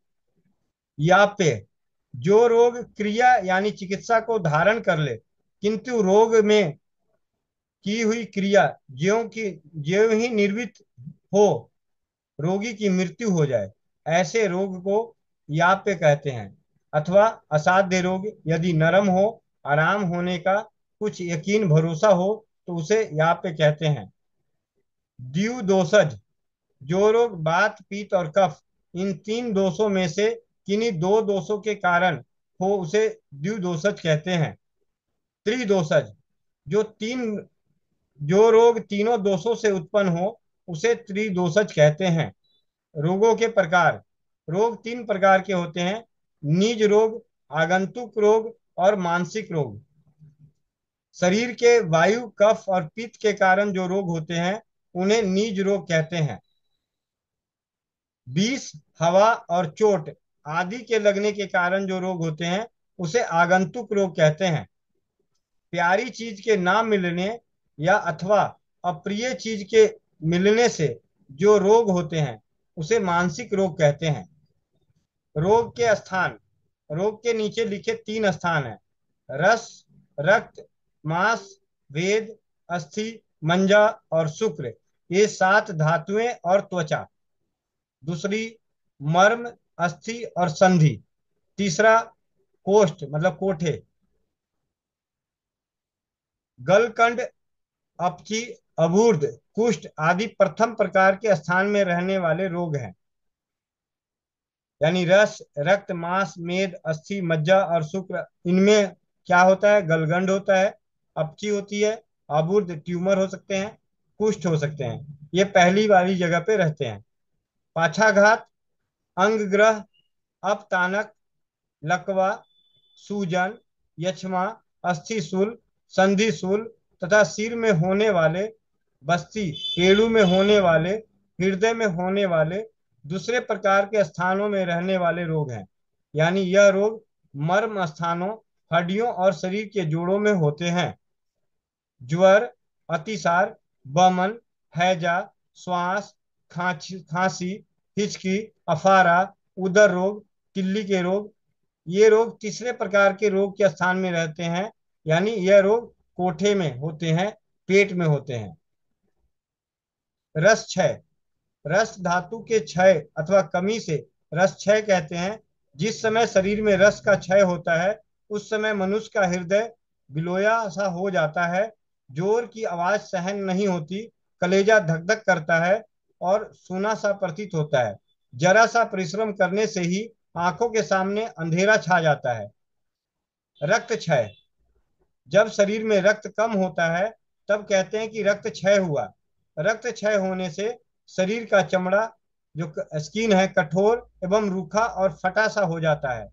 Speaker 1: याप्य, जो रोग क्रिया यानी चिकित्सा को धारण कर ले किंतु रोग में की हुई क्रिया ज्यों ही निर्वित हो रोगी की मृत्यु हो जाए ऐसे रोग को याप्य कहते हैं। अथवा असाध्य रोग, यदि नरम हो आराम होने का कुछ यकीन भरोसा हो तो उसे याप्य कहते हैं। द्युदोषज, जो रोग वात, पित्त और कफ इन 3 दोषों में से किन्हीं 2 दोषों के कारण हो उसे द्युदोषज कहते हैं। त्रिदोषज, जो रोग तीनों दोषों से उत्पन्न हो उसे त्रिदोषज कहते हैं। रोगों के प्रकार, रोग 3 प्रकार के होते हैं। निज रोग, आगंतुक रोग और मानसिक रोग। शरीर के वायु, कफ और पित्त के कारण जो रोग होते हैं उन्हें निज रोग कहते हैं। विष, हवा और चोट आदि के लगने के कारण जो रोग होते हैं उसे आगंतुक रोग कहते हैं। प्यारी चीज के ना मिलने या अथवा अप्रिय चीज के मिलने से जो रोग होते हैं उसे मानसिक रोग कहते हैं। रोग के स्थान, रोग के नीचे लिखे 3 स्थान हैं: रस, रक्त, मांस, वेद, अस्थि, मंजा और शुक्र, ये 7 धातुएं और त्वचा। दूसरी, मर्म, अस्थि और संधि। तीसरा, कोष्ठ मतलब कोठे, गलकंड, अपची, अबूर्द, कुष्ठ आदि प्रथम प्रकार के स्थान में रहने वाले रोग हैं। यानी रस, रक्त, मांस, मेद, अस्थि, मज्जा और शुक्र, इनमें क्या होता है? गलगंड होता है, अपची होती है, अबूर्द ट्यूमर हो सकते हैं, कुष्ठ हो सकते हैं। ये पहली वाली जगह पे रहते हैं। पाछाघात, अंग ग्रह, अपतानक, लकवा, सूजन, यक्ष्मा, अस्थिशूल, संधिशूल तथा सिर में होने वाले, बस्ती, पेड़ू में होने वाले, हृदय में होने वाले, दूसरे प्रकार के स्थानों में रहने वाले रोग हैं। यानी यह रोग मर्म स्थानों, हड्डियों और शरीर के जोड़ों में होते हैं। ज्वर, अतिसार, बमन, हैजा, श्वास, खांसी, हिचकी, अफारा, उदर रोग, तिल्ली के रोग, ये रोग तीसरे प्रकार के रोग के स्थान में रहते हैं। यानी यह रोग कोठे में होते हैं, पेट में होते हैं। रस क्षय, रस धातु के क्षय अथवा कमी से रस क्षय कहते हैं। जिस समय शरीर में रस का क्षय होता है उस समय मनुष्य का हृदय बिलोया सा हो जाता है, जोर की आवाज सहन नहीं होती, कलेजा धक धक करता है और सूना सा प्रतीत होता है। जरा सा परिश्रम करने से ही आंखों के सामने अंधेरा छा जाता है। रक्त क्षय, जब शरीर में रक्त कम होता है तब कहते हैं कि रक्त क्षय हुआ। रक्त क्षय होने से शरीर का चमड़ा, जो स्किन है, कठोर एवं रूखा और फटा सा हो जाता है।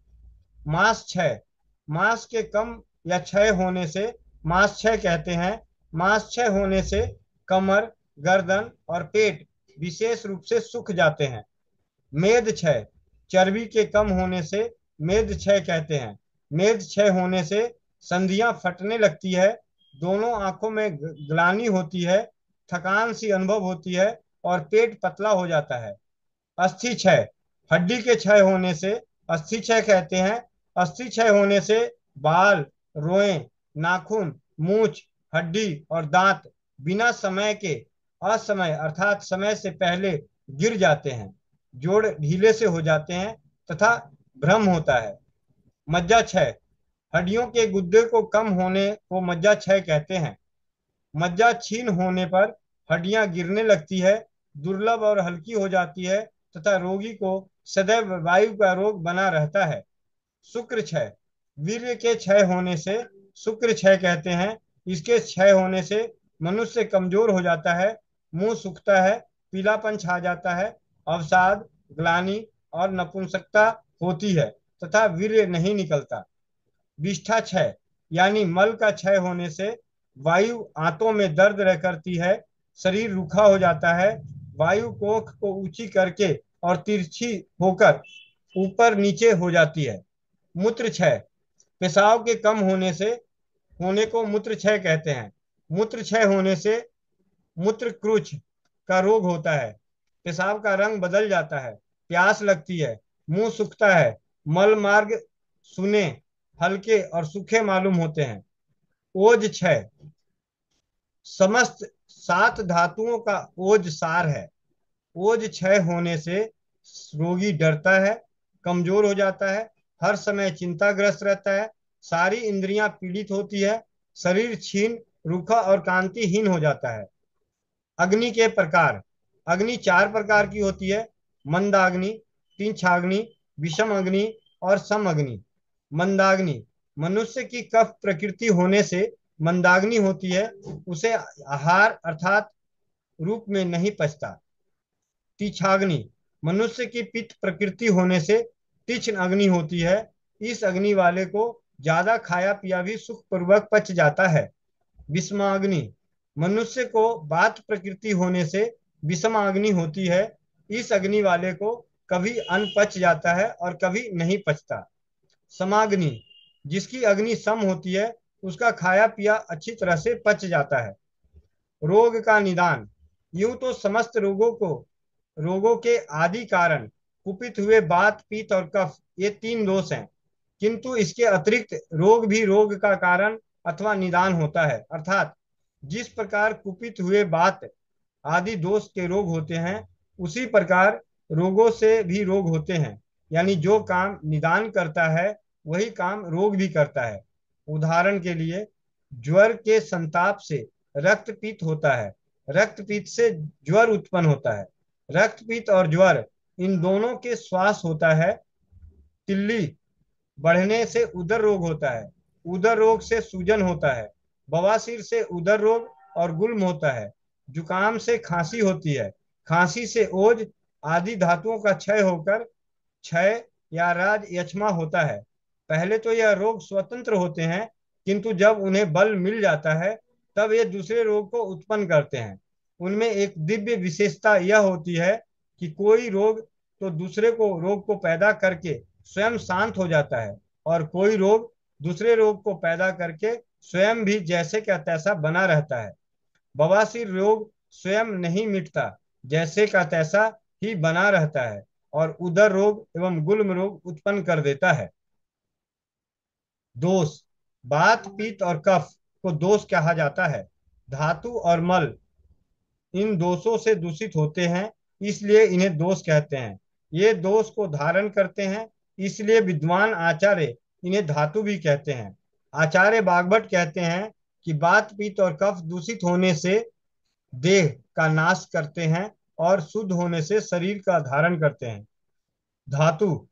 Speaker 1: मांस क्षय, मांस के कम या क्षय होने से मांस क्षय कहते हैं। मांस क्षय होने से कमर, गर्दन और पेट विशेष रूप से सूख जाते हैं। मेद क्षय, चर्बी के कम होने से मेद क्षय कहते हैं। मेद क्षय होने से संधियां फटने लगती है, दोनों आंखों में ग्लानि होती है, थकान सी अनुभव होती है और पेट पतला हो जाता है। अस्थि क्षय, हड्डी के क्षय होने से अस्थि क्षय कहते हैं। अस्थि क्षय होने से बाल, रोएं, नाखून, मूछ, हड्डी और दांत बिना समय के असमय अर्थात समय से पहले गिर जाते हैं, जोड़ ढीले से हो जाते हैं तथा भ्रम होता है। मज्जा क्षय, हड्डियों के गुर्दे को कम होने को मज्जा क्षय कहते हैं। मज्जा क्षीण होने पर हड्डियां गिरने लगती है, दुर्लभ और हल्की हो जाती है तथा रोगी को सदैव वायु का रोग बना रहता है। शुक्र क्षय, वीर्य के क्षय होने से शुक्र क्षय कहते हैं। इसके क्षय होने से मनुष्य कमजोर हो जाता है, मुंह सूखता है, पीलापन छा जाता है, अवसाद, ग्लानि और नपुंसकता होती है तथा वीर्य नहीं निकलता। विष्ठा क्षय, यानी मल का क्षय होने से वायु आंतों में दर्द रह करती है, शरीर रूखा हो जाता है, वायु कोख को ऊंची करके और तिरछी होकर ऊपर नीचे हो जाती है। मूत्र क्षय, पेशाब के कम होने से होने को मूत्र क्षय कहते हैं। मूत्र क्षय होने से मूत्र क्रुच का रोग होता है, पेशाब का रंग बदल जाता है, प्यास लगती है, मुंह सूखता है, मल मार्ग सुने, हल्के और सूखे मालूम होते हैं। ओज क्षय, समस्त 7 धातुओं का ओज सार है। ओज क्षय होने से रोगी डरता है, कमजोर हो जाता है, हर समय चिंताग्रस्त रहता है, सारी इंद्रियां पीड़ित होती है, शरीर क्षीण, रूखा और कांतिहीन हो जाता है। अग्नि के प्रकार, अग्नि 4 प्रकार की होती है: मंदाग्नि, तीक्षाग्नि, विषम अग्नि और सम अग्नि। मंदाग्नि, मनुष्य की कफ प्रकृति होने से मंदाग्नि होती है, उसे आहार अर्थात रूप में नहीं पचता। तीक्षाग्नि, मनुष्य की पित्त प्रकृति होने से तीक्ष्ण अग्नि होती है, इस अग्नि वाले को ज्यादा खाया पिया भी सुख पूर्वक पच जाता है। विषमाग्नि, मनुष्य को वात प्रकृति होने से विषमाग्नि होती है, इस अग्नि वाले को कभी अन्न पच जाता है और कभी नहीं पचता। समाग्नि, जिसकी अग्नि सम होती है उसका खाया पिया अच्छी तरह से पच जाता है। रोग का निदान। यूं तो समस्त रोगों के आदि कारण कुपित हुए बात, पित्त और कफ, ये तीन दोष हैं। किंतु इसके अतिरिक्त रोग भी रोग का कारण अथवा निदान होता है। अर्थात जिस प्रकार कुपित हुए बात आदि दोष के रोग होते हैं, उसी प्रकार रोगों से भी रोग होते हैं। यानी जो काम निदान करता है वही काम रोग भी करता है। उदाहरण के लिए, ज्वर के संताप से रक्तपीत होता है, रक्तपीत से ज्वर उत्पन्न होता है। रक्तपीत और ज्वर, इन दोनों के श्वास होता है। तिल्ली बढ़ने से उदर रोग होता है, उदर रोग से सूजन होता है। बवासीर से उदर रोग और गुल्म होता है। जुकाम से खांसी होती है, खांसी से ओज आदि धातुओं का क्षय होकर क्षय या राज यक्ष्मा होता है। पहले तो यह रोग स्वतंत्र होते हैं, किंतु जब उन्हें बल मिल जाता है तब ये दूसरे रोग को उत्पन्न करते हैं। उनमें एक दिव्य विशेषता यह होती है कि कोई रोग तो दूसरे को रोग को पैदा करके स्वयं शांत हो जाता है, और कोई रोग दूसरे रोग को पैदा करके स्वयं भी जैसे का तैसा बना रहता है। बवासीर रोग स्वयं नहीं मिटता, जैसे का तैसा ही बना रहता है, और उदर रोग एवं गुल्म रोग उत्पन्न कर देता है। दोष। बात, पित्त और कफ को दोष कहा जाता है। धातु और मल इन दोषों से दूषित होते हैं, इसलिए इन्हें दोष कहते हैं। ये दोष को धारण करते हैं, इसलिए विद्वान आचार्य इन्हें धातु भी कहते हैं। आचार्य बागभट्ट कहते हैं कि बात, पित्त और कफ दूषित होने से देह का नाश करते हैं और शुद्ध होने से शरीर का धारण करते हैं। धातु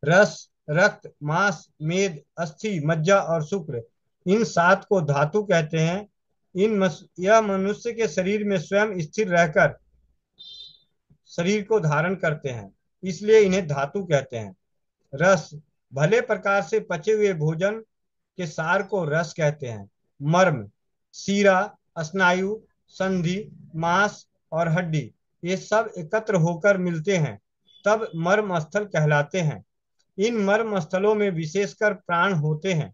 Speaker 1: रस, रक्त, मांस, मेद, अस्थि, मज्जा और शुक्र, इन सात को धातु कहते हैं। यह मनुष्य के शरीर में स्वयं स्थिर रहकर शरीर को धारण करते हैं, इसलिए इन्हें धातु कहते हैं। रस, भले प्रकार से पचे हुए भोजन के सार को रस कहते हैं। मर्म, सीरा, स्नायु, संधि, मांस और हड्डी, ये सब एकत्र होकर मिलते हैं तब मर्म स्थल कहलाते हैं। इन मर्म स्थलों में विशेषकर प्राण होते हैं।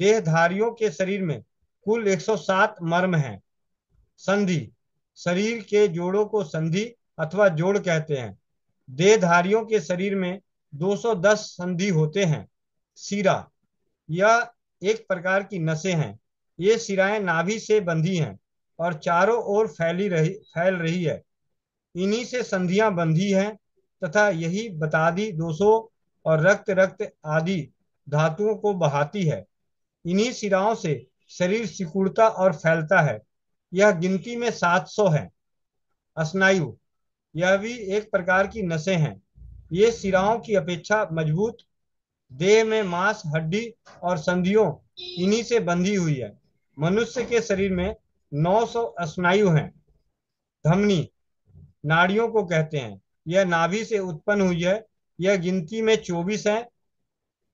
Speaker 1: देहधारियों के शरीर में कुल 107 मर्म हैं। संधि, शरीर के जोड़ों को संधि अथवा जोड़ कहते हैं। देहधारियों के शरीर में 210 संधि होते हैं। शिरा, यह एक प्रकार की नसें हैं। ये शिराएं नाभि से बंधी हैं और चारों ओर फैल रही है। इन्हीं से संधियां बंधी हैं तथा यही बतादी दोषों और रक्त रक्त आदि धातुओं को बहाती है। इन्हीं शिराओं से शरीर सिकुड़ता और फैलता है। यह गिनती में 700 है। स्नायु, यह भी एक प्रकार की नसें हैं। ये शिराओं की अपेक्षा मजबूत, देह में मांस, हड्डी और संधियों इन्हीं से बंधी हुई है। मनुष्य के शरीर में 900 स्नायु हैं। धमनी, नाड़ियों को कहते हैं। यह नाभि से उत्पन्न हुई है। यह गिनती में 24 है।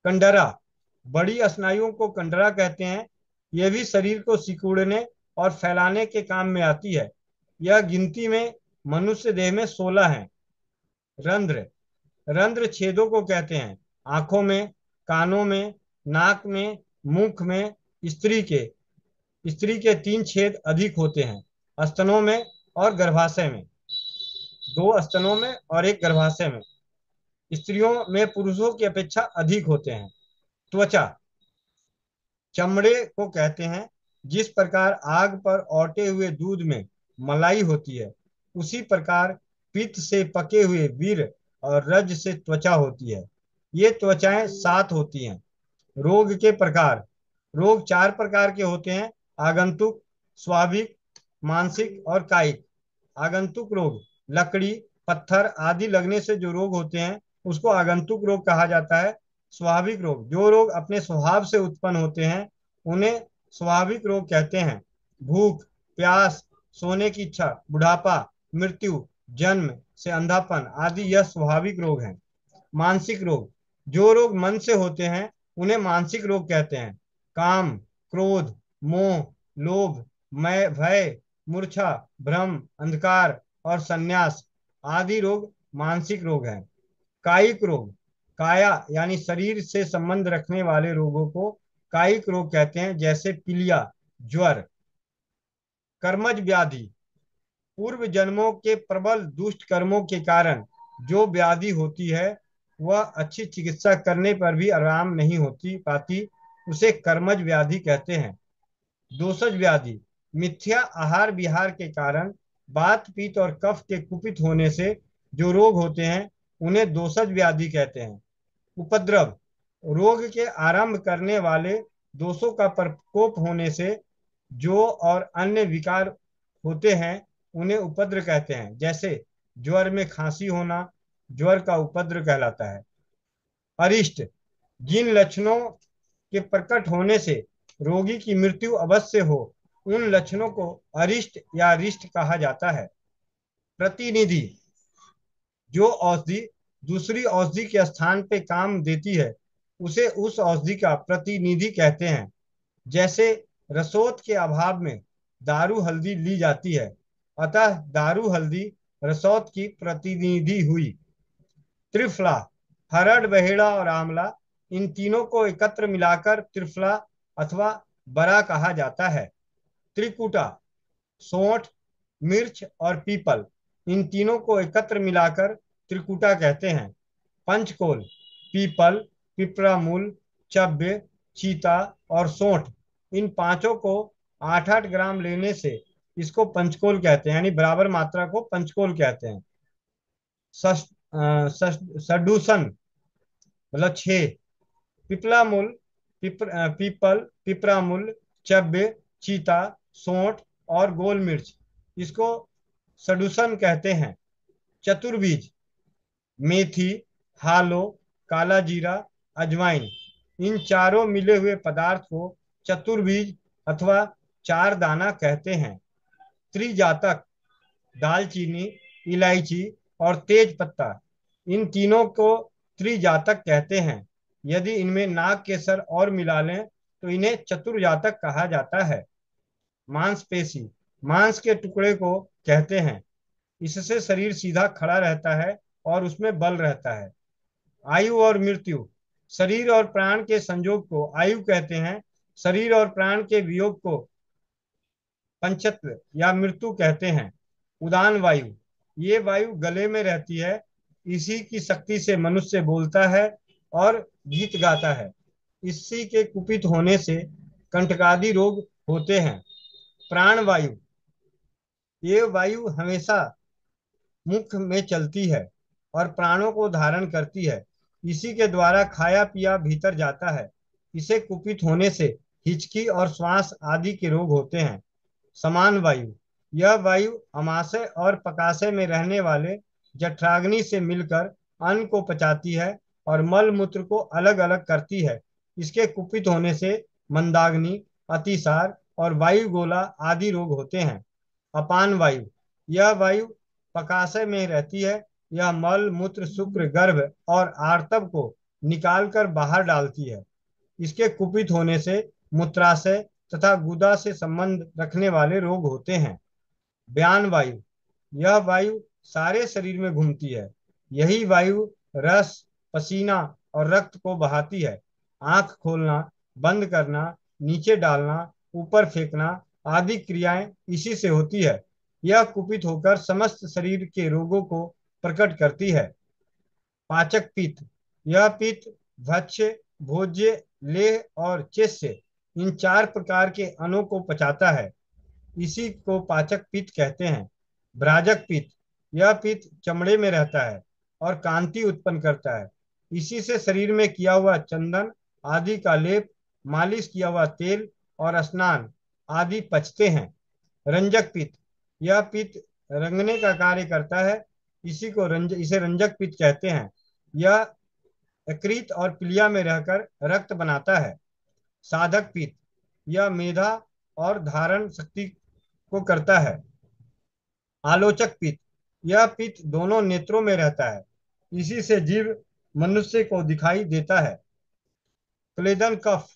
Speaker 1: कंडरा, बड़ी स्नायुओं को कंडरा कहते हैं। यह भी शरीर को सिकुड़ने और फैलाने के काम में आती है। यह गिनती में मनुष्य देह में 16 है। रंध्र, रंध्र छेदों को कहते हैं। आंखों में, कानों में, नाक में, मुख में स्त्री के 3 छेद अधिक होते हैं, स्तनों में और गर्भाशय में। 2 स्तनों में और 1 गर्भाशय में। स्त्रियों में पुरुषों की अपेक्षा अधिक होते हैं। त्वचा, चमड़े को कहते हैं। जिस प्रकार आग पर औटे हुए दूध में मलाई होती है, उसी प्रकार पित्त से पके हुए वीर और रज से त्वचा होती है। ये त्वचाएं 7 होती हैं। रोग के प्रकार। रोग 4 प्रकार के होते हैं: आगंतुक, स्वाभाविक, मानसिक और कायिक। आगंतुक रोग, लकड़ी, पत्थर आदि लगने से जो रोग होते हैं उसको आगंतुक रोग कहा जाता है। स्वाभाविक रोग, जो रोग अपने स्वभाव से उत्पन्न होते हैं उन्हें स्वाभाविक रोग कहते हैं। भूख, प्यास, सोने की इच्छा, बुढ़ापा, मृत्यु, जन्म से अंधापन आदि यह स्वाभाविक रोग हैं। मानसिक रोग, जो रोग मन से होते हैं उन्हें मानसिक रोग कहते हैं। काम, क्रोध, मोह, लोभ, भय, मूर्छा, भ्रम, अंधकार और संन्यास आदि रोग मानसिक रोग हैं। कायिक रोग, काया यानी शरीर से संबंध रखने वाले रोगों को कायिक रोग कहते हैं, जैसे पीलिया, ज्वर। कर्मज व्याधि, पूर्व जन्मों के प्रबल दुष्ट कर्मों के कारण जो व्याधि होती है वह अच्छी चिकित्सा करने पर भी आराम नहीं होती पाती, उसे कर्मज व्याधि कहते हैं। दोषज व्याधि, मिथ्या आहार विहार के कारण वात पित्त और कफ के कुपित होने से जो रोग होते हैं उन्हें दोषज व्याधि कहते हैं। उपद्रव, रोग के आरंभ करने वाले दोषों का प्रकोप होने से जो और अन्य विकार होते हैं उन्हें उपद्र कहते हैं। जैसे ज्वर में खांसी होना ज्वर का उपद्र कहलाता है। अरिष्ट, जिन लक्षणों के प्रकट होने से रोगी की मृत्यु अवश्य हो उन लक्षणों को अरिष्ट या अरिष्ट कहा जाता है। प्रतिनिधि, जो औषधि दूसरी औषधि के स्थान पे काम देती है उसे उस औषधि का प्रतिनिधि कहते हैं। जैसे रसोत के अभाव में दारू हल्दी ली जाती है, अतः दारू हल्दी रसौत की प्रतिनिधि हुई। त्रिफला, हरड़ बहेड़ा और आंवला, इन तीनों को एकत्र मिलाकर त्रिफला अथवा बरा कहा जाता है। त्रिकुटा, सोंठ मिर्च और पीपल, इन तीनों को एकत्र मिलाकर त्रिकुटा कहते हैं। पंचकोल, पीपल, पिपरामूल, चब्बे, चीता और सोंठ, इन पांचों को 8-8 ग्राम लेने से इसको पंचकोल कहते हैं, यानी बराबर मात्रा को पंचकोल कहते हैं। सडूसन मतलब 6, पिपलामूल, पीपल, पिपरामूल, चब्बे, चीता, सोंठ और गोल मिर्च, इसको सडूसन कहते हैं। चतुर्बीज, मेथी, हालो, काला जीरा, अजवाइन, इन चारों मिले हुए पदार्थ को चतुर्बीज अथवा चार दाना कहते हैं। त्रिजातक, दालचीनी, इलायची और तेज पत्ता, इन तीनों को त्रिजातक कहते हैं। यदि इनमें नाग केसर और मिला लें तो इन्हें चतुर्जातक कहा जाता है। मांसपेशी, मांस के टुकड़े को कहते हैं, इससे शरीर सीधा खड़ा रहता है और उसमें बल रहता है। आयु और मृत्यु, शरीर और प्राण के संयोग को आयु कहते हैं, शरीर और प्राण के वियोग को पंचत्व या मृत्यु कहते हैं। उदान वायु, ये वायु गले में रहती है, इसी की शक्ति से मनुष्य बोलता है और गीत गाता है। इसी के कुपित होने से कंटकादि रोग होते हैं। प्राण वायु, ये वायु हमेशा मुख में चलती है और प्राणों को धारण करती है, इसी के द्वारा खाया पिया भीतर जाता है। इसे कुपित होने से हिचकी और श्वास आदि के रोग होते हैं। समान वायु, यह वायु अमाशय और पकाशय में रहने वाले जठराग्नि से मिलकर अन्न को पचाती है और मल मूत्र को अलग अलग करती है। इसके कुपित होने से मंदाग्नि, अतिसार और वायु गोला आदि रोग होते हैं। अपान वायु, यह वायु पकाशय में रहती है, यह मल मूत्र शुक्र गर्भ और आर्तव को निकालकर बाहर डालती है। इसके कुपित होने से मूत्राशय तथा गुदा से संबंध रखने वाले रोग होते हैं। व्यान वायु, यह वायु सारे शरीर में घूमती है, यही वायु रस, पसीना और रक्त को बहाती है। आंख खोलना, बंद करना, नीचे डालना, ऊपर फेंकना आदि क्रियाएं इसी से होती है। यह कुपित होकर समस्त शरीर के रोगों को प्रकट करती है। पाचक पित्त, यह पित्त भक्ष्य, भोज्य, लेह और चेष्य, इन 4 प्रकार के अन्नों को पचाता है, इसी को पाचक पित्त कहते हैं। भ्राजक पित्त, यह पित्त चमड़े में रहता है और कांति उत्पन्न करता है, इसी से शरीर में किया हुआ चंदन आदि का लेप, मालिश किया हुआ तेल और स्नान आदि पचते हैं। रंजक पित्त, यह पित्त रंगने का कार्य करता है, इसे रंजक पित्त कहते हैं। यह यकृत और प्लिया में रहकर रक्त बनाता है। साधक पित्त, यह मेधा और धारण शक्ति को करता है। आलोचक पित्त, यह पित्त दोनों नेत्रों में रहता है, इसी से जीव मनुष्य को दिखाई देता है। क्लेदन कफ,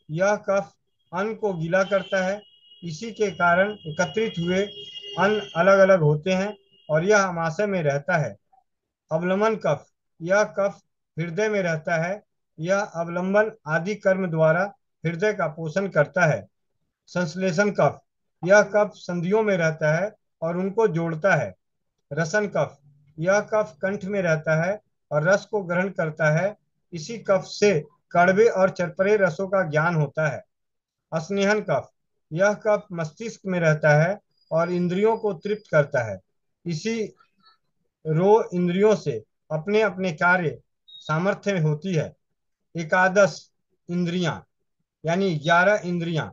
Speaker 1: यह कफ अन्न को गीला करता है, इसी के कारण एकत्रित हुए अन्न अलग अलग होते हैं और यह आमाशय में रहता है। अवलंबन कफ, यह कफ हृदय में रहता है, यह अवलंबन आदि कर्म द्वारा हृदय का पोषण करता है। संश्लेषण कफ, यह कफ संधियों में रहता है और उनको जोड़ता है। रसन कफ, यह कफ कंठ में रहता है और रस को ग्रहण करता है। इसी कफ से कड़वे और चरपरे रसों का ज्ञान होता है। स्नेहन कफ, यह कफ मस्तिष्क में रहता है और इंद्रियों को तृप्त करता है। इसी रो इंद्रियों से अपने अपने कार्य सामर्थ्य होती है। एकादश इंद्रियां, यानी 11 इंद्रियां,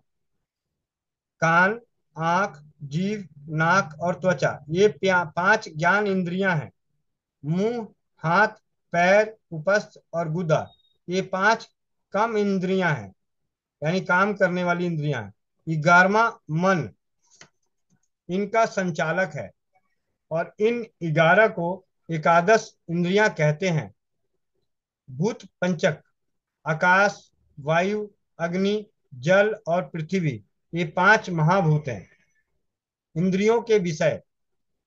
Speaker 1: कान, आंख, जीभ, नाक और त्वचा, ये 5 ज्ञान इंद्रियां हैं। मुंह, हाथ, पैर, उपस्थ और गुदा, ये 5 कम इंद्रियां हैं, यानी काम करने वाली इंद्रियां हैं। 11वां मन इनका संचालक है और इन 11 को एकादश इंद्रियां कहते हैं। भूत पंचक, आकाश, वायु, अग्नि, जल और पृथ्वी, ये 5 महाभूत हैं। इंद्रियों के विषय,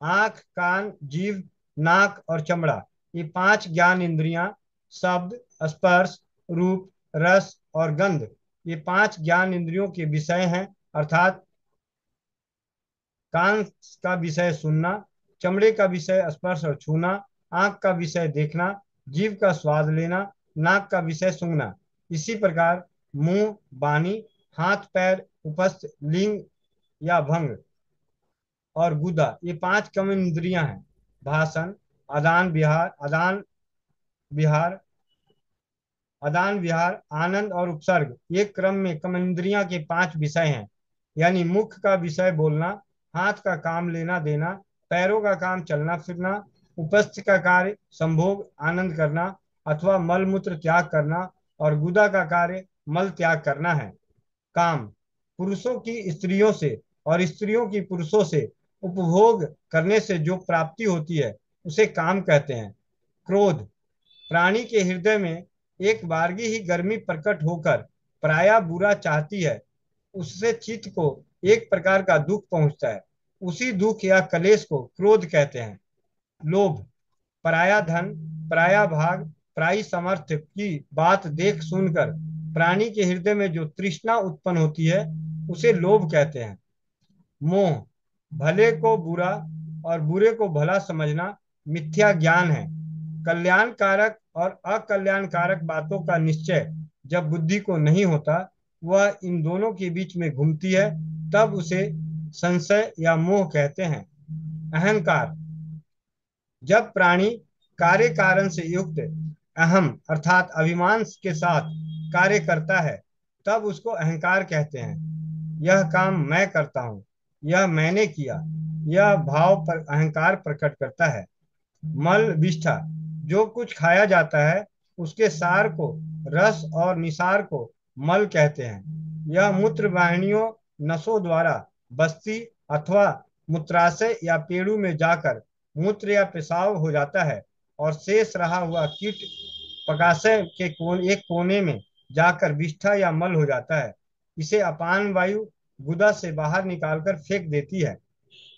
Speaker 1: आंख, कान, जीभ, नाक और चमड़ा, ये 5 ज्ञान इंद्रियां। शब्द, स्पर्श, रूप, रस और गंध, ये 5 ज्ञान इंद्रियों के विषय हैं। अर्थात कान का विषय सुनना, चमड़े का विषय स्पर्श और छूना, आंख का विषय देखना, जीभ का स्वाद लेना, नाक का विषय सूंघना। इसी प्रकार मुंह, वाणी, हाथ, पैर, उपस्थ, लिंग या भंग और गुदा, ये 5 कम इंद्रियां हैं। भाषण, आदान विहार आदान विहार आदान विहार, आनंद और उपसर्ग, ये क्रम में कर्मेंद्रियां के 5 विषय हैं। यानी मुख का विषय बोलना, हाथ का काम लेना देना, पैरों का काम चलना फिरना, उपस्थ का कार्य संभोग आनंद करना अथवा मल मूत्र त्याग करना, और गुदा का कार्य मल त्याग करना है। काम, पुरुषों की स्त्रियों से और स्त्रियों की पुरुषों से उपभोग करने से जो प्राप्ति होती है उसे काम कहते हैं। क्रोध, प्राणी के हृदय में एक बारगी ही गर्मी प्रकट होकर प्रायः बुरा चाहती है, उससे चित्त को एक प्रकार का दुख पहुंचता है। उसी दुख या कलेश को क्रोध कहते हैं। लोभ, पराया धन, पराया भाग, पराई समर्थ की बात देख सुनकर प्राणी के हृदय में जो तृष्णा उत्पन्न होती है उसे लोभ कहते हैं। मोह, भले को बुरा और बुरे को भला समझना मिथ्या ज्ञान है। कल्याणकारक और अकल्याणकारक बातों का निश्चय जब बुद्धि को नहीं होता, वह इन दोनों के बीच में घूमती है, तब उसे संशय या मोह कहते हैं। अहंकार, जब प्राणी कार्य कारण से युक्त अहम अर्थात अभिमान के साथ कार्य करता है, तब उसको अहंकार कहते हैं। यह काम मैं करता हूँ, यह मैंने किया, यह भाव पर अहंकार प्रकट करता है। मल विष्ठा, जो कुछ खाया जाता है उसके सार को रस और निसार को मल कहते हैं। यह मूत्र वाहिनियों नसों द्वारा बस्ती अथवा मूत्राशय या पेड़ू में जाकर मूत्र या पेशाब हो जाता है और शेष रहा हुआ कीट पकाशय के एक कोने में जाकर विष्ठा या मल हो जाता है। इसे अपान वायु गुदा से बाहर निकालकर फेंक देती है।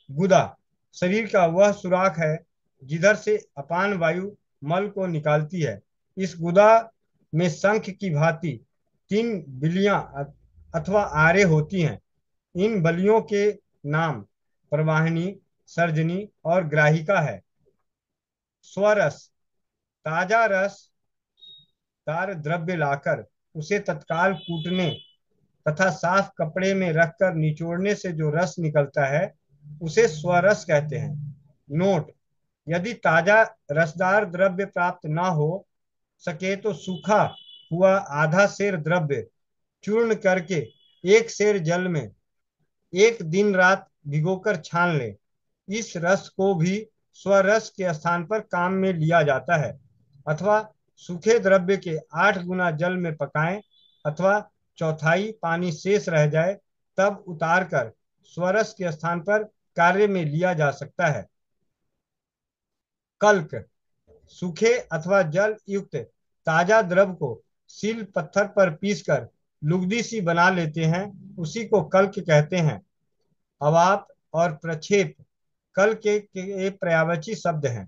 Speaker 1: गुदा शरीर का वह सुराख है जिधर से अपान वायु मल को निकालती है। इस गुदा में शंख की भांति 3 बिलियां अथवा आरे होती हैं। इन बलियों के नाम प्रवाहिनी, सर्जनी और ग्राहिका है। स्वरस, ताजा रस दार द्रव्य लाकर उसे तत्काल कूटने तथा साफ कपड़े में रखकर निचोड़ने से जो रस निकलता है उसे स्वरस कहते हैं। नोट, यदि ताजा रसदार द्रव्य प्राप्त ना हो सके तो सूखा हुआ आधा सेर द्रव्य चूर्ण करके 1 सेर जल में 1 दिन रात भिगोकर छान ले। इस रस को भी स्वरस के स्थान पर काम में लिया जाता है। अथवा सूखे द्रव्य के 8 गुना जल में पकाएं अथवा चौथाई पानी शेष रह जाए तब उतार कर स्वरस के स्थान पर कार्य में लिया जा सकता है। कल्क, सूखे अथवा जल युक्त ताजा द्रव को सील पत्थर पर पीसकर लुगदी सी बना लेते हैं, उसी को कल्क कहते हैं। अवाप और प्रक्षेप कल के पर्यायवाची शब्द हैं।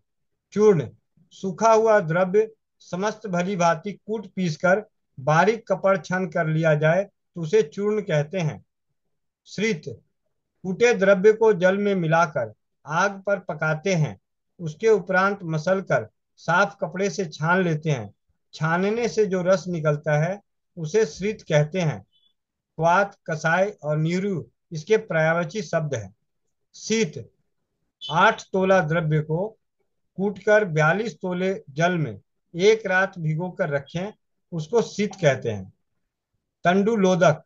Speaker 1: चूर्ण, सूखा हुआ द्रव्य समस्त भली भांति कूट पीसकर बारीक कपड़ छन कर लिया जाए तो उसे चूर्ण कहते हैं। श्रित, कूटे द्रव्य को जल में मिलाकर आग पर पकाते हैं। उसके उपरांत मसल कर साफ कपड़े से छान लेते हैं। छानने से जो रस निकलता है उसे श्रित कहते हैं। क्वाथ, कसाय और नीरू इसके पर्यायवाची शब्द हैं। शीत, 8 तोला द्रव्य को कूटकर 42 तोले जल में एक रात भिगोकर रखें, उसको शीत कहते हैं। तंडुलोदक,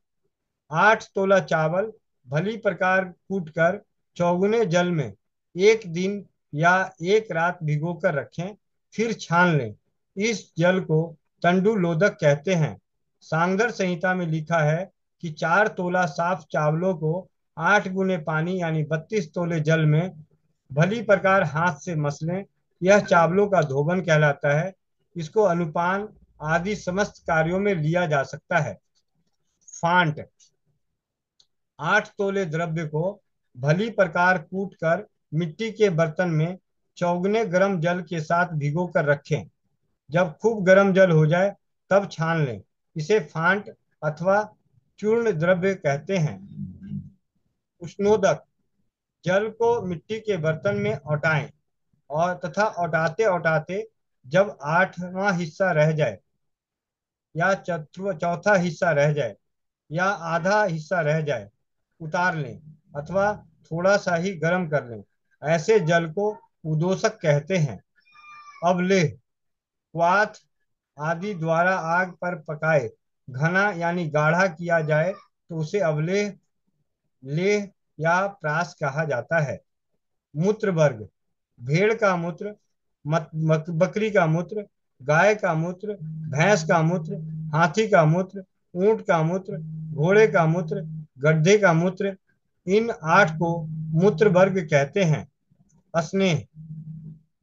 Speaker 1: 8 तोला चावल भली प्रकार कूटकर चौगुने जल में एक दिन या एक रात भिगोकर रखें, फिर छान लें। इस जल को तंडुलोदक कहते हैं। सांगर संहिता में लिखा है कि 4 तोला साफ चावलों को 8 गुने पानी यानी 32 तोले जल में भली प्रकार हाथ से मसलें। यह चावलों का धोबन कहलाता है। इसको अनुपान आदि समस्त कार्यों में लिया जा सकता है। फांट, 8 तोले द्रव्य को भली प्रकार कूट कर मिट्टी के बर्तन में चौगुने गर्म जल के साथ भिगो कर रखें। जब खूब गर्म जल हो जाए तब छान लें। इसे फांट अथवा चूर्ण द्रव्य कहते हैं। उष्णोदक, जल को मिट्टी के बर्तन में औटाएं और तथा औटाते औटाते जब 8वां हिस्सा रह जाए या चौथा हिस्सा रह जाए या आधा हिस्सा रह जाए, उतार लें अथवा थोड़ा सा ही गर्म कर लें। ऐसे जल को उदोषक कहते हैं। अवलेह, क्वाथ आदि द्वारा आग पर पकाए घना यानी गाढ़ा किया जाए तो उसे अवलेह, लेह या प्रास कहा जाता है। मूत्र वर्ग, भेड़ का मूत्र, बकरी का मूत्र, गाय का मूत्र, भैंस का मूत्र, हाथी का मूत्र, ऊंट का मूत्र, घोड़े का मूत्र, गड्ढे का मूत्र, इन 8 को मूत्र वर्ग कहते हैं। स्नेह,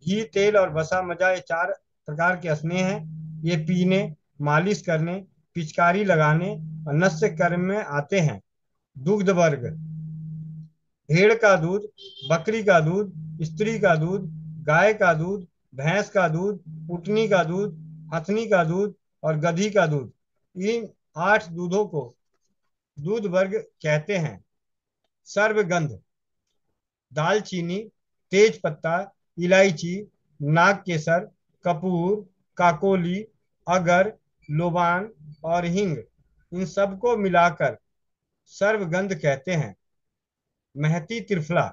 Speaker 1: घी, तेल और वसा मजा, ये 4 प्रकार के स्नेह हैं। ये पीने, मालिश करने, पिचकारी लगाने और नस्य कर्म में आते हैं। दुग्ध वर्ग, भेड़ का दूध, बकरी का दूध, स्त्री का दूध, गाय का दूध, भैंस का दूध, ऊँटनी का दूध, हथनी का दूध और गधी का दूध, इन 8 दूधों को दूध वर्ग कहते हैं। सर्वगंध, दालचीनी, तेज पत्ता, इलायची, नाग केसर, कपूर, काकोली, अगर, लोबान और हिंग, इन सबको मिलाकर सर्वगंध कहते हैं। महती त्रिफला,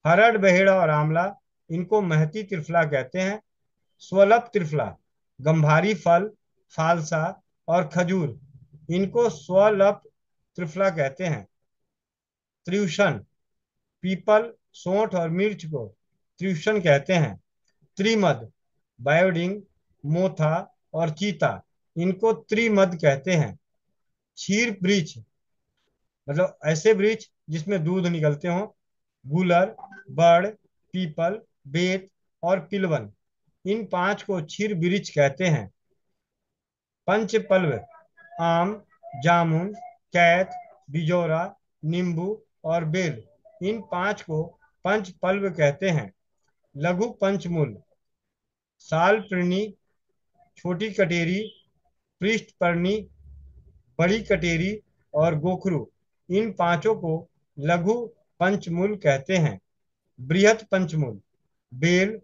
Speaker 1: हरड़, बहेड़ा और आंवला, इनको महती त्रिफला कहते हैं। स्वलप त्रिफला, गंभारी फल, फालसा और खजूर, इनको स्वलप त्रिफला कहते हैं। त्रिउशन, पीपल, सोंठ और मिर्च को त्रिउशन कहते हैं। त्रिमद, बायोडिन, मोथा और चीता, इनको त्रिमद कहते हैं। क्षीर वृक्ष, मतलब ऐसे वृक्ष जिसमें दूध निकलते हों, गुलर, बड़, पीपल, बेत और पिलवन, इन 5 को क्षीर वृक्ष कहते हैं। पंचपल्व, आम, जामुन, कैथ, बिजौरा, नींबू और बेल, इन 5 को पंचपल्व कहते हैं। लघु पंचमूल, सालपर्णी, छोटी कटेरी, पृष्ठपर्णी, बड़ी कटेरी और गोखरू, इन 5 को लघु पंचमूल कहते हैं। बृहत पंचमूल, बेल,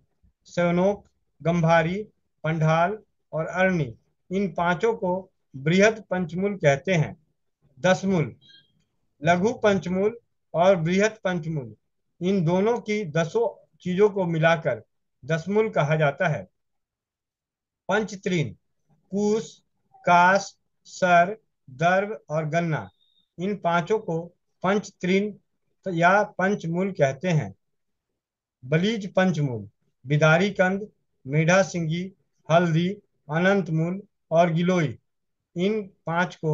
Speaker 1: सवनोक, गंभारी, पंडाल और अरणी, इन 5 को बृहत पंचमूल कहते हैं। दशमूल, लघु पंचमूल और बृहत पंचमूल, इन दोनों की 10 चीजों को मिलाकर दशमूल कहा जाता है। पंचत्रीन, कूश, काश, सर, दर्भ और गन्ना, इन 5 को पंचत्रीन या पंचमूल कहते हैं। बलीज पंचमूल, बिदारी कंद, मेढा सिंगी, हल्दी, अनंत मूल और गिलोई, इन 5 को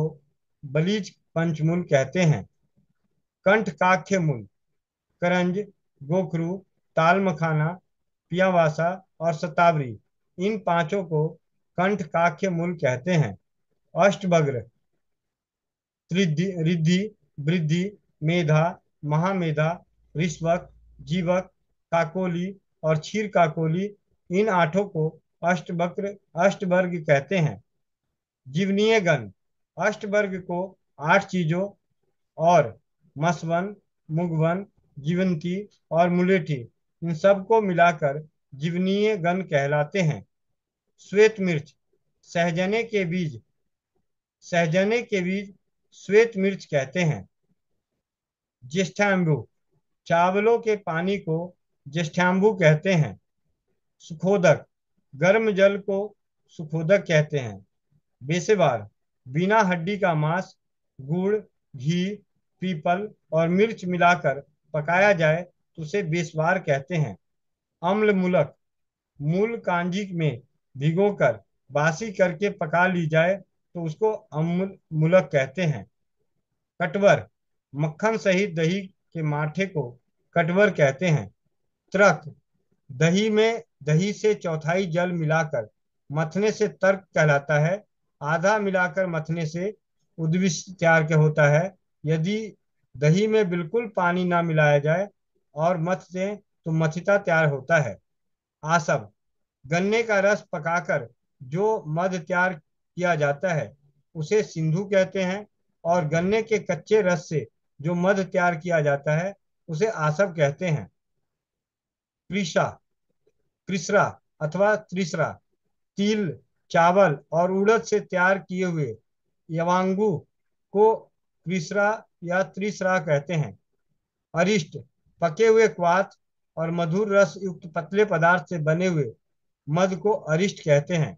Speaker 1: बलीज पंचमूल कहते हैं। कंठकाख्य मूल, करंज, गोखरू, ताल मखाना, पियावासा और शतावरी, इन 5 को कंठकाख्य मूल कहते हैं। अष्टबग्र, रिद्धि, वृद्धि, मेधा, महामेधा, ऋष्वक, जीवक, काकोली और क्षीर काकोली, इन 8 को अष्टवर्ग कहते हैं। जीवनीय गण, अष्टवर्ग को 8 चीजों और मसवन, मुगवन, जीवंती और मुलेठी, इन सब को मिलाकर जीवनीय गण कहलाते हैं। श्वेत मिर्च, सहजने के बीज, सहजने के बीज श्वेत मिर्च कहते हैं। ज्येष्ठांबु, चावलों के पानी को ज्येष्ठांबु कहते हैं। सुखोदक, गर्म जल को सुखोदक कहते हैं। बेसेबार, बिना हड्डी का मांस, गुड़, घी, पीपल और मिर्च मिलाकर पकाया जाए तो उसे बेसवार कहते हैं। अम्ल मूलक, मूल कांजी में भिगोकर बासी करके पका ली जाए तो उसको अम्ल मूलक कहते हैं। कटवर, मक्खन सहित दही के माठे को कटवर कहते हैं। तर्क, दही में दही से चौथाई जल मिलाकर मथने से तर्क कहलाता है। आधा मिलाकर मथने से उद्विष्ट तैयार होता है। यदि दही में बिल्कुल पानी ना मिलाया जाए और मथ दें तो मथिता तैयार होता है। आसव, गन्ने का रस पकाकर जो मध तैयार किया जाता है उसे सिंधु कहते हैं, और गन्ने के कच्चे रस से जो मध तैयार किया जाता है उसे आसव कहते हैं। कृषा, कृसरा अथवा त्रिसरा, तिल, चावल और उड़द से तैयार किए हुए यवांगू को कृसरा या त्रिसरा कहते हैं। अरिष्ट, पके हुए क्वाथ और मधुर रस युक्त पतले पदार्थ से बने हुए मद को अरिष्ट कहते हैं।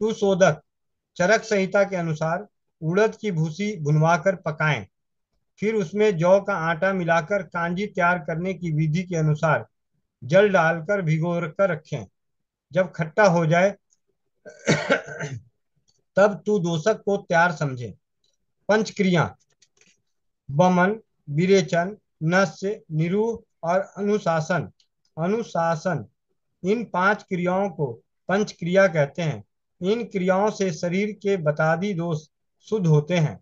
Speaker 1: सुशोधक, चरक संहिता के अनुसार उड़द की भूसी भुनवाकर पकाएं, फिर उसमें जौ का आटा मिलाकर कांजी तैयार करने की विधि के अनुसार जल डालकर भिगोकर रखें। जब खट्टा हो जाए तब तू दोषक को तैयार समझे। पंचक्रिया, वमन, विरेचन, नस्य, निरूह और अनुशासन, अनुशासन, इन 5 क्रियाओं को पंचक्रिया कहते हैं। इन क्रियाओं से शरीर के बतादी दोष शुद्ध होते हैं।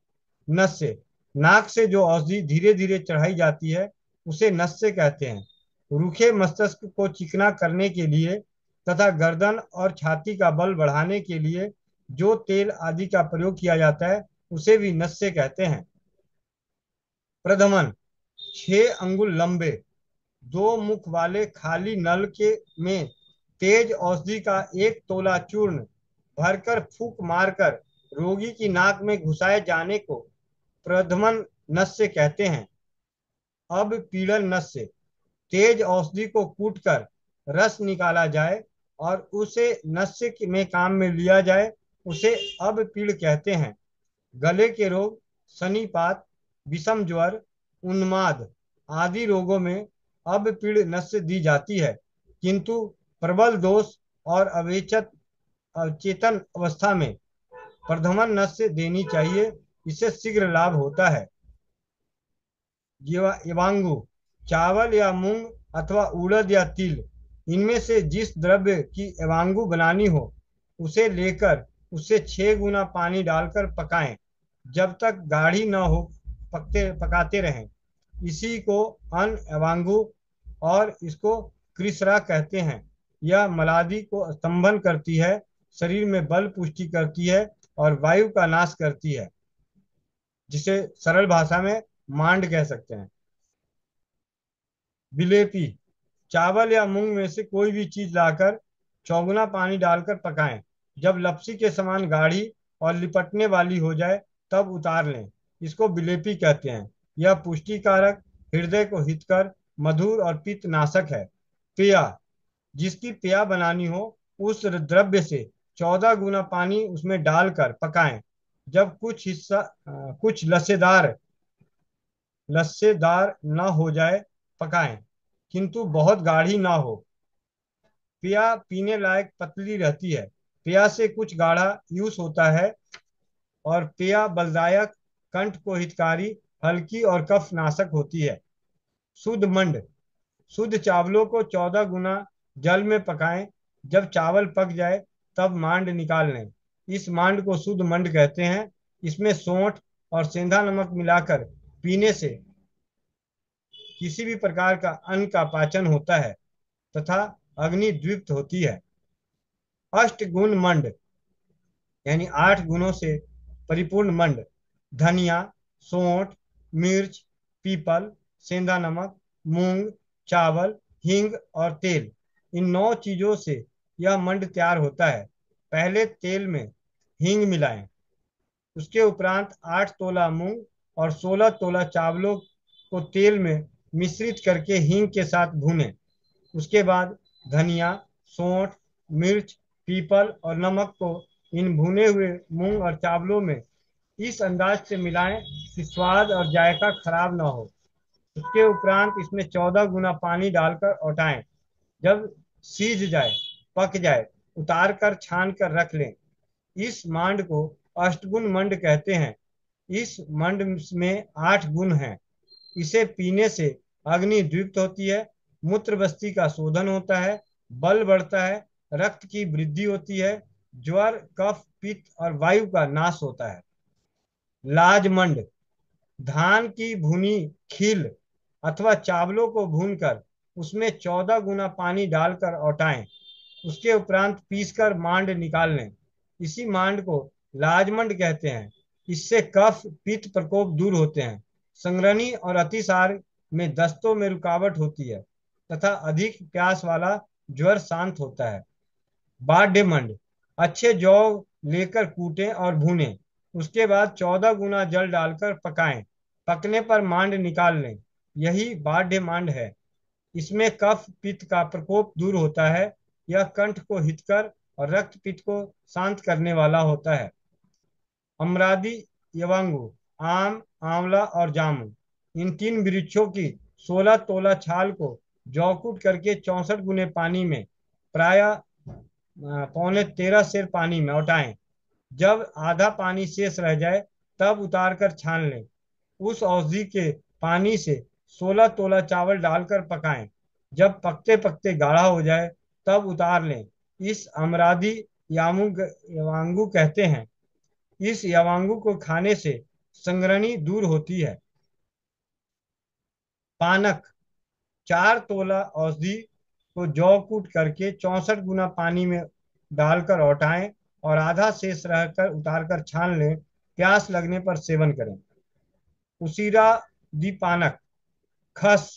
Speaker 1: नस्य, नाक से जो औषधि धीरे धीरे चढ़ाई जाती है उसे नस्य कहते हैं। रूखे मस्तिष्क को चिकना करने के लिए तथा गर्दन और छाती का बल बढ़ाने के लिए जो तेल आदि का प्रयोग किया जाता है उसे भी नस्य कहते हैं। प्रधमन, 6 अंगुल लंबे, 2 मुख वाले खाली नल के में तेज औषधि का 1 तोला चूर्ण भरकर फूंक मारकर रोगी की नाक में घुसाए जाने को प्रधमन नस्य कहते हैं। अब पीड़न नस्य, तेज औषधि को कूटकर रस निकाला जाए और उसे नस्य में काम में लिया जाए उसे अब पीड़ कहते हैं। गले के रोग, सनीपात, विषम ज्वर, उन्माद आदि रोगों में अब पीड़ नस्य दी जाती है, किंतु प्रबल दोष और अचेतन अवस्था में प्रधमन नस्य देनी चाहिए, इससे शीघ्र लाभ होता है। यवांगु, चावल या मूंग अथवा उड़द या तिल, इनमें से जिस द्रव्य की यवांगु बनानी हो उसे लेकर उससे 6 गुना पानी डालकर पकाएं, जब तक गाढ़ी न हो पकाते रहें। इसी को अन यवांगु और इसको कृसरा कहते हैं। यह मलादि को स्तंभन करती है, शरीर में बल पुष्टि करती है और वायु का नाश करती है, जिसे सरल भाषा में मांड कह सकते हैं। बिलेपी, चावल या मूंग में से कोई भी चीज लाकर चौगुना पानी डालकर पकाएं, जब लपसी के समान गाढ़ी और लिपटने वाली हो जाए तब उतार लें, इसको बिलेपी कहते हैं। यह पुष्टिकारक, हृदय को हितकर, मधुर और पित्त नाशक है। पेया, जिसकी पेया बनानी हो उस द्रव्य से 14 गुना पानी उसमें डालकर पकाएं, जब कुछ लस्सेदार न हो जाए पकाएं, किंतु बहुत गाढ़ी ना हो। पेया पीने लायक पतली रहती है। पेया से कुछ गाढ़ा यूज होता है और पेया बलदायक, कंठ को हितकारी, हल्की और कफ नाशक होती है। शुद्ध मंड, शुद्ध चावलों को 14 गुना जल में पकाएं, जब चावल पक जाए तब मांड निकाल लें, इस मांड को शुद्ध मंड कहते हैं। इसमें सौंठ और सेंधा नमक मिलाकर पीने से किसी भी प्रकार का अन्न का पाचन होता है तथा अग्नि द्विप्त होती है। अष्ट गुण मंड, यानी 8 गुणों से परिपूर्ण मंड, धनिया, सौंठ, मिर्च, पीपल, सेंधा नमक, मूंग, चावल, हींग और तेल। इन 9 चीजों से यह मंड तैयार होता है। पहले तेल में हींग मिलाएं। उसके उपरांत 8 तोला मूंग और 16 तोला चावलों को तेल में मिश्रित करके हींग के साथ भूनें। उसके बाद धनिया, सौंठ, मिर्च, पीपल और नमक को इन भुने हुए मूंग और चावलों में इस अंदाज से मिलाएं कि स्वाद और जायका खराब ना हो। उसके उपरांत इसमें 14 गुना पानी डालकर औटाएं। जब सीज जाए, पक जाए, उतार कर छान कर रख लें। इस मांड को अष्टगुण मंड कहते हैं। इस मंड में 8 गुण हैं। इसे पीने से अग्नि दीप्त होती है, मूत्र बस्ती का शोधन होता है, बल बढ़ता है, रक्त की वृद्धि होती है, ज्वर, कफ, पित्त और वायु का नाश होता है। लाजमंड, धान की भुनी खील अथवा चावलों को भूनकर उसमें 14 गुना पानी डालकर औटाएं। उसके उपरांत पीसकर मांड निकाल लें। इसी मांड को लाजमंड कहते हैं। इससे कफ पित्त प्रकोप दूर होते हैं। संग्रहणी और अतिसार में दस्तों में रुकावट होती है तथा अधिक प्यास वाला ज्वर शांत होता है। बाढ़ मंड, अच्छे जौ लेकर कूटें और भूनें। उसके बाद 14 गुना जल डालकर पकाएं। पकने पर मांड निकाल लें। यही बाढ़ मांड है। इसमें कफ पित्त का प्रकोप दूर होता है। यह कंठ को हितकर और रक्त पित्त को शांत करने वाला होता है। अमरादि यवांगु, आम, आंवला और जामुन, इन 3 वृक्षों की 16 तोला छाल को जौ कूट करके 64 गुने पानी में, प्राय पौने 13 सेर पानी में औटाएं। जब आधा पानी शेष रह जाए तब उतार कर छान लें। उस औषधि के पानी से 16 तोला चावल डालकर पकाएं। जब पकते पकते गाढ़ा हो जाए तब उतार लें। इस अमरादि यवांगु कहते हैं। इस यवांगु को खाने से संग्रहणी दूर होती है। पानक, 4 तोला औषधि को जौ कूट करके 64 गुना पानी में डालकर औटाएं और आधा शेष रहकर उतारकर छान लें। प्यास लगने पर सेवन करें। उसीरा दी पानक, खस,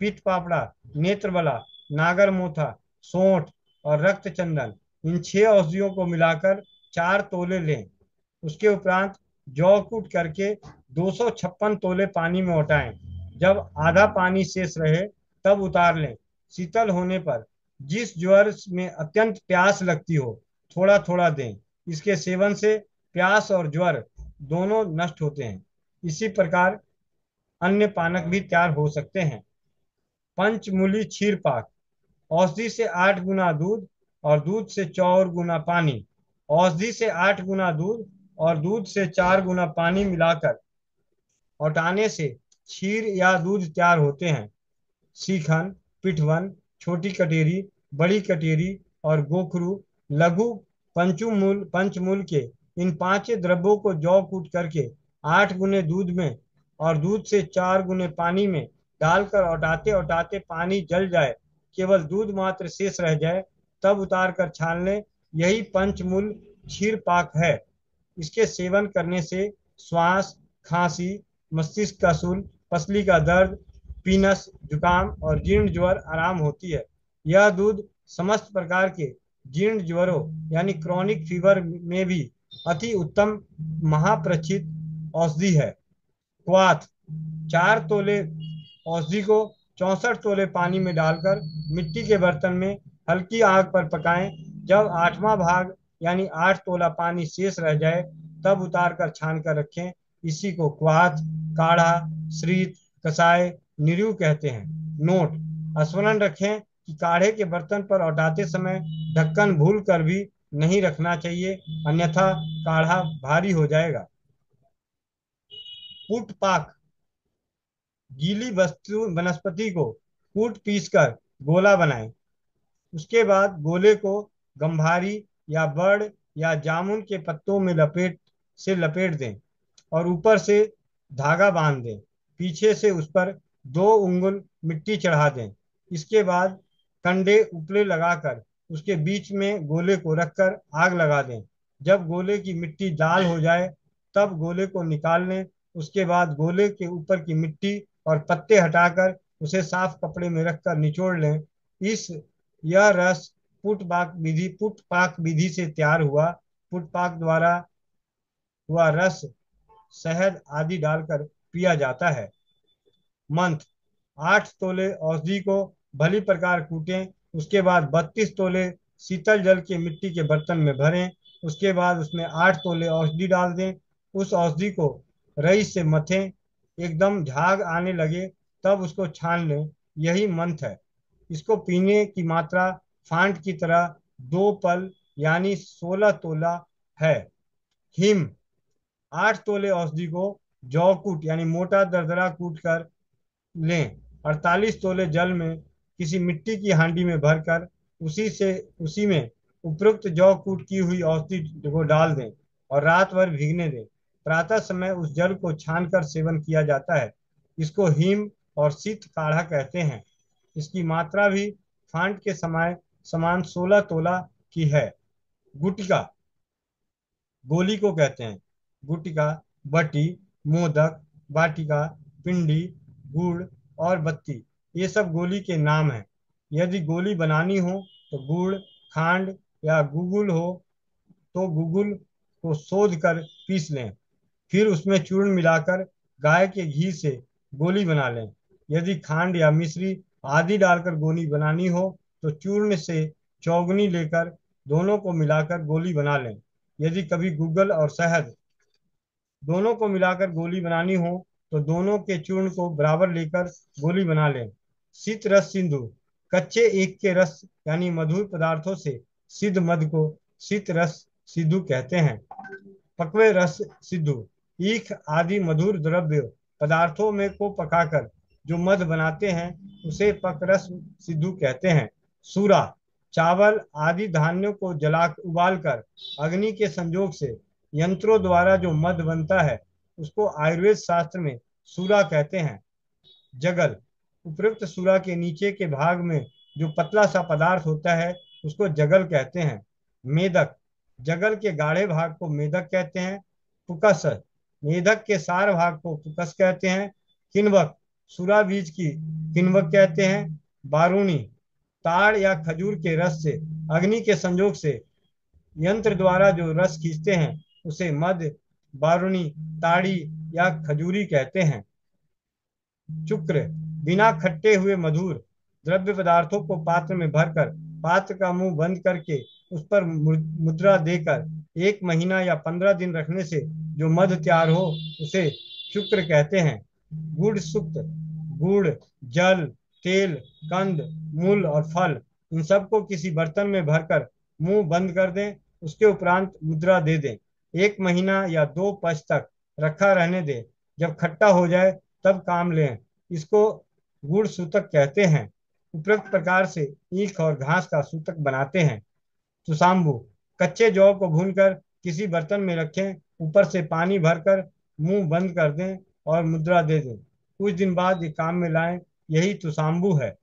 Speaker 1: पीत पापड़ा, नेत्रबला, नागरमोथा, सोंठ और रक्त चंदन, इन 6 औषधियों को मिलाकर 4 तोले लें। उसके उपरांत जौ कूट करके 256 तोले पानी में उठाएं। जब आधा पानी शेष रहे तब उतार लें। शीतल होने पर जिस ज्वर में अत्यंत प्यास लगती हो थोड़ा थोड़ा दें। इसके सेवन से प्यास और ज्वर दोनों नष्ट होते हैं। इसी प्रकार अन्य पानक भी तैयार हो सकते हैं। पंचमूली क्षीर पाक, औषधि से 8 गुना दूध और दूध से 4 गुना पानी, औषधि से 8 गुना दूध और दूध से 4 गुना पानी मिलाकर औटाने से क्षीर या दूध तैयार होते हैं। सीखन, पिठवन, छोटी कटेरी, बड़ी कटेरी और गोखरू, लघु पंचमूल पंचमूल के इन 5 द्रव्यों को जौ कूट करके 8 गुने दूध में और दूध से 4 गुने पानी में डालकर औटाते औटाते पानी जल जाए, केवल दूध मात्र शेष रह जाए, तब उतार कर छान लें। यही पंचमूल क्षीर पाक है। इसके सेवन करने से श्वास, खांसी, मस्तिष्क का शूल, पसली का दर्द, पीनस, जुकाम और जीर्ण ज्वर आराम होती है। यह दूध समस्त प्रकार के जीर्ण ज्वरों यानी क्रॉनिक फीवर में भी अति उत्तम महाप्रचित औषधि है। क्वाथ, 4 तोले औषधि को 64 तोले पानी में डालकर मिट्टी के बर्तन में हल्की आग पर पकाएं। जब 8वां भाग यानी 8 तोला पानी शेष रह जाए तब उतार कर छान कर रखें। इसी को क्वाथ, काढ़ा, श्रीत, कसाय, निरयु कहते हैं। नोट: स्मरण रखें कि काढ़े के बर्तन पर औटाते समय ढक्कन भूल कर भी नहीं रखना चाहिए, अन्यथा काढ़ा भारी हो जाएगा। कूट पाक, गीली वस्तु वनस्पति को कूट पीसकर गोला बनाएं। उसके बाद गोले को गंभारी या बड़ या जामुन के पत्तों में लपेट दें और ऊपर से धागा बांध दें। पीछे से उस पर 2 उंगल मिट्टी चढ़ा दें। इसके बाद कंडे उपले लगाकर उसके बीच में गोले को रखकर आग लगा दें। जब गोले की मिट्टी लाल हो जाए तब गोले को निकाल लें। उसके बाद गोले के ऊपर की मिट्टी और पत्ते हटाकर उसे साफ कपड़े में रखकर निचोड़ लें। इस यह रस पुट पाक विधि से तैयार हुआ। पुट पाक द्वारा हुआ रस शहद आदि डालकर पिया जाता है। मंथ 8 तोले औषधि को भली प्रकार कूटें। उसके बाद 32 तोले शीतल जल के मिट्टी के बर्तन में भरें। उसके बाद उसमें 8 तोले औषधि डाल दें। उस औषधि को रई से मथें। एकदम झाग आने लगे तब उसको छान लें। यही मंथ है। इसको पीने की मात्रा फांट की तरह 2 पल यानी 16 तोला है। हिम 8 तोले औषधि को जौ कूट यानी मोटा दरदरा कूट कर लें। 48 तोले जल में किसी मिट्टी की हांडी में भरकर उसी में उपरोक्त जौ कूट की हुई औषधि को डाल दें और रात भर भीगने दें। प्रातः समय उस जल को छानकर सेवन किया जाता है। इसको हिम और शीत काढ़ा कहते हैं। इसकी मात्रा भी फांट के समय समान 16 तोला की है। गुटका गोली को कहते हैं। गुटिका, बटी, मोदक, बाटिका, पिंडी, गुड़ और बत्ती ये सब गोली के नाम हैं। यदि गोली बनानी हो तो गुड़, खांड या गुगुल हो तो गुगुल को सोध कर पीस लें। फिर उसमें चूर्ण मिलाकर गाय के घी से गोली बना लें। यदि खांड या मिश्री आदि डालकर गोली बनानी हो तो चूर्ण से चौगनी लेकर दोनों को मिलाकर गोली बना लें। यदि कभी गूगल और शहद दोनों को मिलाकर गोली बनानी हो तो दोनों के चूर्ण को बराबर लेकर गोली बना लें। शीत रस सिंधु कच्चे ईख के रस यानी मधुर पदार्थों से सिद्ध मध को शीत रस सिंधु कहते हैं। पकवे रस सिद्धू ईख आदि मधुर द्रव्य पदार्थों में को पकाकर जो मध बनाते हैं उसे पकरस सिद्धू कहते हैं। सूरा चावल आदि धान्यों को जला उबाल कर अग्नि के संयोग से यंत्रों द्वारा जो मध बनता है उसको आयुर्वेद शास्त्र में सूरा कहते हैं। जगल उपयुक्त सूरा के नीचे के भाग में जो पतला सा पदार्थ होता है उसको जगल कहते हैं। मेदक जगल के गाढ़े भाग को मेदक कहते हैं। पुकस मेदक के सार भाग को पुकस कहते हैं। किन्वक सूरा बीज की किन्वक कहते हैं। बारूणी ताड़ या खजूर के रस से अग्नि के संयोग से यंत्र द्वारा जो रस खींचते हैं उसे मद, बारूणी, ताड़ी या खजूरी कहते हैं। शुक्र बिना खट्टे हुए मधुर द्रव्य पदार्थों को पात्र में भरकर पात्र का मुंह बंद करके उस पर मुद्रा देकर 1 महीना या 15 दिन रखने से जो मध तैयार हो उसे शुक्र कहते हैं। गुड़ सुक्त गुड़, जल, तेल, कंद, मूल और फल इन सबको किसी बर्तन में भरकर मुंह बंद कर दें। उसके उपरांत मुद्रा दे दें। 1 महीना या 2 पच तक रखा रहने दें। जब खट्टा हो जाए तब काम लें। इसको गुड़ सूतक कहते हैं। उपयुक्त प्रकार से ईख और घास का सूतक बनाते हैं। सुसाम्बू कच्चे जौ को भूनकर किसी बर्तन में रखें। ऊपर से पानी भरकर मुंह बंद कर दें और मुद्रा दे दें। कुछ दिन बाद ये काम में लाएं। यही तुसाम्बू है।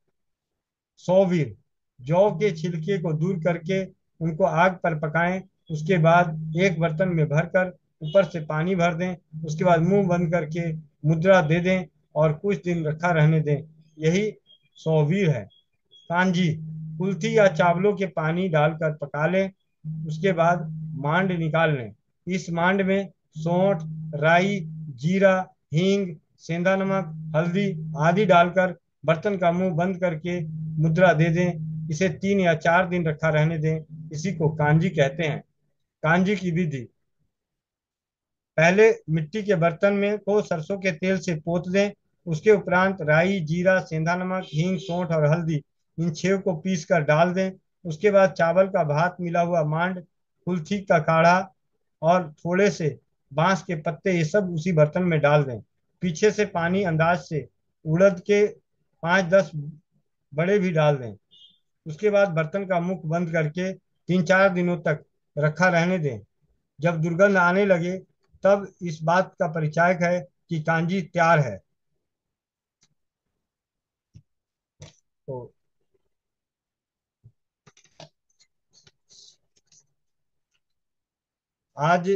Speaker 1: सौवीर जौ के छिलके को दूर करके उनको आग पर पकाएं। उसके बाद एक बर्तन में भरकर ऊपर से पानी भर दें। उसके बाद मुंह बंद करके मुद्रा दे दें और कुछ दिन रखा रहने दें। यही सौवीर है। कांजी कुल्थी या चावलों के पानी डालकर पका लें। उसके बाद मांड निकाल लें। इस मांड में सौंठ, राई, जीरा, हींग, सेंधा नमक, हल्दी आदि डालकर बर्तन का मुंह बंद करके मुद्रा दे दें। इसे 3 या 4 दिन रखा रहने दें। इसी को कांजी कहते हैं। कांजी की विधि पहले मिट्टी के बर्तन में को सरसों के तेल से पोत दें। उसके उपरांत राई, जीरा, सेंधा नमक, हींग, सौंठ और हल्दी इन 6 को पीस कर डाल दें। उसके बाद चावल का भात मिला हुआ मांड, कुल्थी का काढ़ा और थोड़े से बांस के पत्ते ये सब उसी बर्तन में डाल दें। पीछे से पानी अंदाज से उड़द के 5-10 बड़े भी डाल दें। उसके बाद बर्तन का मुख बंद करके 3-4 दिनों तक रखा रहने दें। जब दुर्गंध आने लगे तब इस बात का परिचायक है कि कांजी तैयार है। तो आज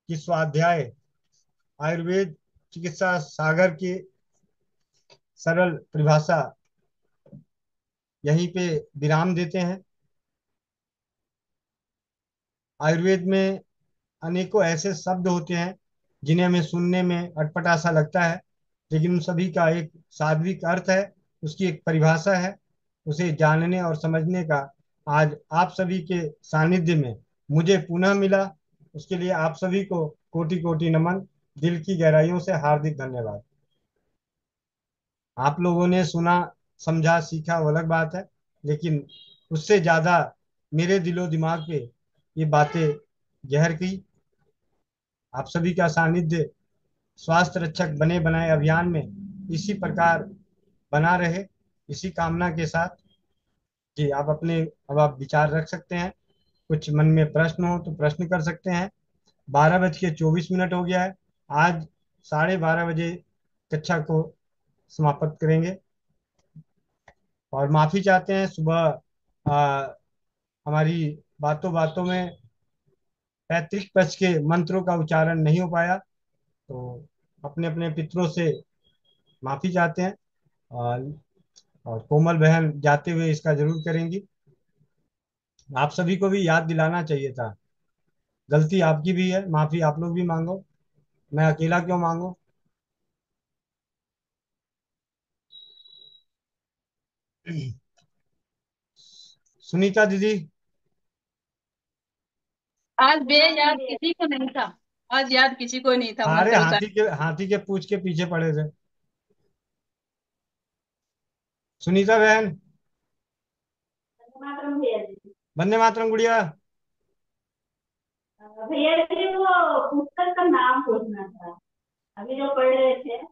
Speaker 1: की स्वाध्याय आयुर्वेद चिकित्सा सागर के सरल परिभाषा यहीं पे विराम देते हैं। आयुर्वेद में अनेकों ऐसे शब्द होते हैं जिन्हें हमें सुनने में अटपटा सा लगता है, लेकिन उन सभी का एक सात्विक अर्थ है, उसकी एक परिभाषा है। उसे जानने और समझने का आज आप सभी के सानिध्य में मुझे पुनः मिला। उसके लिए आप सभी को कोटि कोटि नमन, दिल की गहराइयों से हार्दिक धन्यवाद। आप लोगों ने सुना, समझा, सीखा वो अलग बात है, लेकिन उससे ज्यादा मेरे दिलो दिमाग पे ये बातें जहर की। आप सभी का सानिध्य स्वास्थ्य रक्षक बने बनाए अभियान में इसी प्रकार बना रहे, इसी कामना के साथ। जी, आप अपने अब आप विचार रख सकते हैं। कुछ मन में प्रश्न हो तो प्रश्न कर सकते हैं। 12:24 हो गया है। आज 12:30 बजे कक्षा को समाप्त करेंगे। और माफी चाहते हैं, सुबह हमारी बातों बातों में पैतृक पक्ष के मंत्रों का उच्चारण नहीं हो पाया, तो अपने अपने पितरों से माफी चाहते हैं। और, और कोमल बहन जाते हुए इसका जरूर करेंगी। आप सभी को भी याद दिलाना चाहिए था, गलती आपकी भी है, माफी आप लोग भी मांगो, मैं अकेला क्यों मांगो। सुनीता दीदी।
Speaker 5: आज बे याद किसी को नहीं था। आज याद किसी को नहीं था
Speaker 1: अरे
Speaker 5: मंत्रों का।
Speaker 1: हाथी के पूछ के पीछे पड़े थे। सुनीता बहन।
Speaker 6: मातरम भैया जी।
Speaker 1: वंदे मातरम गुड़िया।
Speaker 6: भैया जी वो पुस्तक का नाम पूछना था, अभी जो पढ़ रहे थे।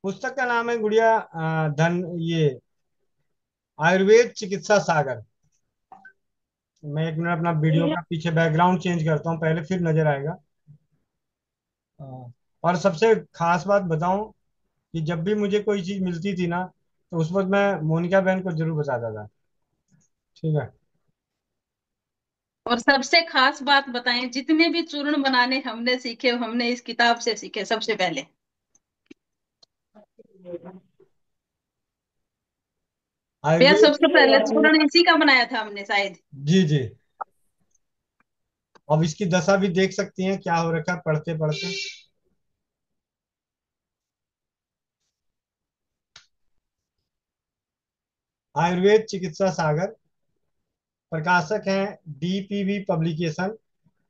Speaker 1: पुस्तक का नाम है गुड़िया ये आयुर्वेद चिकित्सा सागर। मैं एक मिनट अपना वीडियो
Speaker 6: ठीक
Speaker 1: का पीछे बैकग्राउंड चेंज करता हूँ, पहले फिर नजर आएगा। अ, और सबसे खास बात बताऊं कि जब भी मुझे कोई चीज मिलती थी ना, तो उस वक्त मैं मोनिका बहन को जरूर बताता था। ठीक है।
Speaker 5: और सबसे खास बात बताएं, जितने भी चूर्ण बनाने हमने सीखे हमने इस किताब से सीखे सबसे पहले।
Speaker 6: है।
Speaker 5: भैया
Speaker 1: आयुर्वेद।
Speaker 5: सबसे पहले चूर्ण इसी का बनाया था हमने शायद।
Speaker 1: जी जी। अब इसकी दशा भी देख सकती हैं क्या हो रखा है पढ़ते पढ़ते। आयुर्वेद चिकित्सा सागर, प्रकाशक हैं डीपीवी पब्लिकेशन,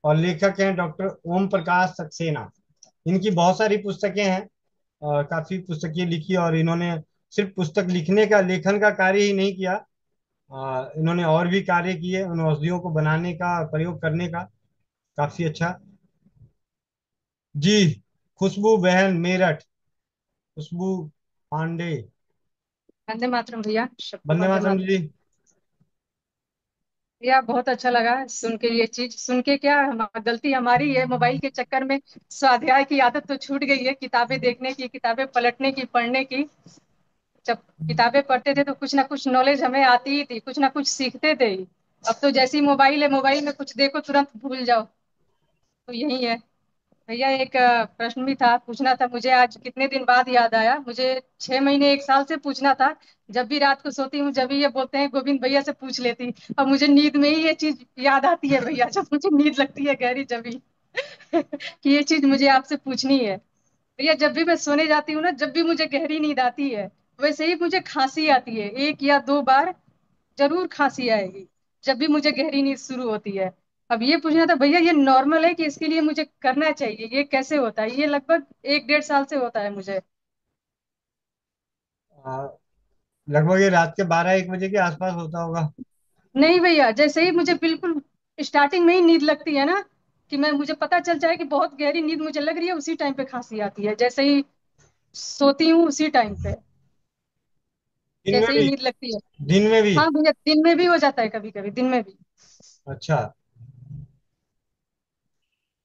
Speaker 1: और लेखक हैं डॉक्टर ओम प्रकाश सक्सेना। इनकी बहुत सारी पुस्तकें हैं, काफी पुस्तकें लिखी, और इन्होंने सिर्फ पुस्तक लिखने का, लेखन का कार्य ही नहीं किया, इन्होंने और भी कार्य किए उन औषधियों को बनाने का, प्रयोग करने का। काफी अच्छा। जी। खुशबू बहन मेरठ, खुशबू पांडे।
Speaker 7: वंदे मातरम भैया, सबको
Speaker 1: वंदे
Speaker 7: वंदे
Speaker 1: मातरम
Speaker 7: मातरम।
Speaker 1: जी।
Speaker 7: भैया बहुत अच्छा लगा सुन के, ये चीज सुन के। क्या गलती हमारी है, मोबाइल के चक्कर में स्वाध्याय की आदत तो छूट गई है, किताबें देखने की, किताबें पलटने की, पढ़ने की। जब किताबें पढ़ते थे तो कुछ ना कुछ नॉलेज हमें आती ही थी, कुछ ना कुछ सीखते थे ही। अब तो जैसी मोबाइल है, मोबाइल में कुछ देखो तुरंत भूल जाओ। तो यही है। भैया एक प्रश्न भी था, पूछना था मुझे, आज कितने दिन बाद याद आया मुझे। 6 महीने 1 साल से पूछना था। जब भी रात को सोती हूँ, जब भी ये बोलते हैं गोविंद भैया से पूछ लेती। अब मुझे नींद में ही ये चीज याद आती है भैया, जब मुझे नींद लगती है गहरी, जब भी कि ये चीज मुझे आपसे पूछनी है। भैया जब भी मैं सोने जाती हूँ ना, जब भी मुझे गहरी नींद आती है, वैसे ही मुझे खांसी आती है, 1 या 2 बार जरूर खांसी आएगी जब भी मुझे गहरी नींद शुरू होती है। अब ये पूछना था भैया, ये नॉर्मल है कि इसके लिए मुझे करना चाहिए, ये कैसे होता है? ये लगभग 1 1.5 साल से होता है मुझे।
Speaker 1: आ, लगभग ये रात के 12-1 बजे के आसपास होता होगा।
Speaker 7: नहीं भैया, जैसे ही मुझे बिल्कुल स्टार्टिंग में ही नींद लगती है ना, कि मैं मुझे पता चल जाए कि बहुत गहरी नींद मुझे लग रही है, उसी टाइम पे खांसी आती है, जैसे ही सोती हूँ उसी टाइम पे,
Speaker 1: दिन में
Speaker 7: जैसे ही
Speaker 1: भी?
Speaker 7: नींद लगती है।
Speaker 1: दिन में भी?
Speaker 7: हाँ भैया, दिन में भी हो जाता है, कभी कभी दिन में भी।
Speaker 1: अच्छा।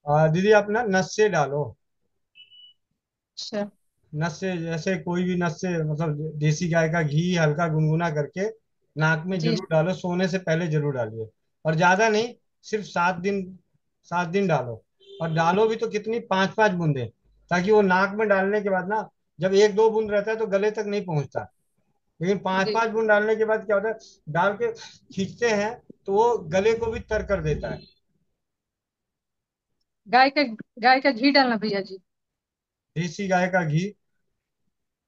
Speaker 1: दीदी आप ना नस से डालो।
Speaker 7: अच्छा।
Speaker 1: नस से, जैसे कोई भी नस से, मतलब देसी गाय का घी हल्का गुनगुना करके नाक में
Speaker 7: जी।
Speaker 1: जरूर डालो, सोने से पहले जरूर डालिए। और ज्यादा नहीं, सिर्फ 7 दिन, 7 दिन डालो। और डालो भी तो कितनी, 5-5 बूंदे, ताकि वो नाक में डालने के बाद ना जब एक दो बूंद रहता है तो गले तक नहीं पहुंचता, लेकिन पांच
Speaker 7: जी।
Speaker 1: पांच बूंद डालने के बाद क्या होता है, डाल के खींचते हैं तो वो गले को भी तर कर देता है।
Speaker 7: गाय का गाय का घी डालना भैया जी।
Speaker 1: देसी गाय का घी।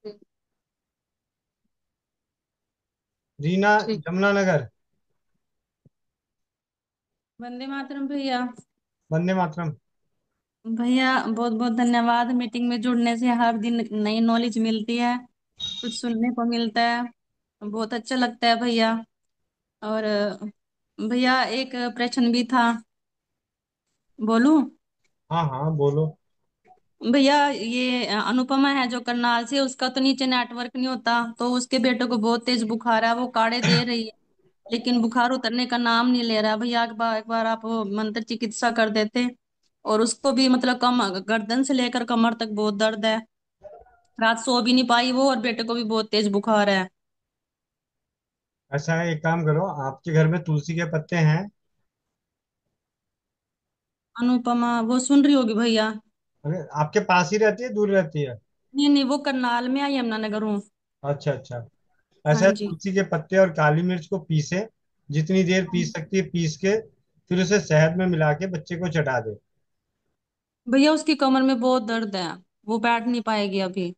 Speaker 7: जी,
Speaker 1: रीना,
Speaker 7: ठीक।
Speaker 1: जमुनानगर।
Speaker 8: वंदे मातरम भैया।
Speaker 1: वंदे मातरम।
Speaker 8: भैया बहुत बहुत धन्यवाद, मीटिंग में जुड़ने से हर दिन नई नॉलेज मिलती है, कुछ सुनने को मिलता है, बहुत अच्छा लगता है भैया। और भैया एक प्रश्न भी था, बोलूं?
Speaker 1: हाँ हाँ बोलो।
Speaker 8: भैया ये अनुपमा है जो करनाल से, उसका तो नीचे नेटवर्क नहीं होता, तो उसके बेटे को बहुत तेज बुखार है, वो काढ़े दे रही है लेकिन बुखार उतरने का नाम नहीं ले रहा। भैया एक बार आप मंत्र चिकित्सा कर देते। और उसको भी मतलब कम गर्दन से लेकर कमर तक बहुत दर्द है, रात सो भी नहीं पाई वो, और बेटे को भी बहुत तेज बुखार है।
Speaker 1: अच्छा है, एक काम करो, आपके घर में तुलसी के पत्ते हैं?
Speaker 8: अनुपमा वो सुन रही होगी भैया।
Speaker 1: अरे आपके पास ही रहती है, दूर रहती है?
Speaker 8: नहीं नहीं, वो करनाल में आई, यमुनानगर हूँ।
Speaker 1: अच्छा अच्छा।
Speaker 8: हाँ
Speaker 1: ऐसा है,
Speaker 8: जी।
Speaker 1: तुलसी के पत्ते और काली मिर्च को पीसे, जितनी देर पीस सकती है पीस के, फिर उसे शहद में मिला के बच्चे को चटा दे।
Speaker 8: भैया उसकी कमर में बहुत दर्द है, वो बैठ नहीं पाएगी अभी।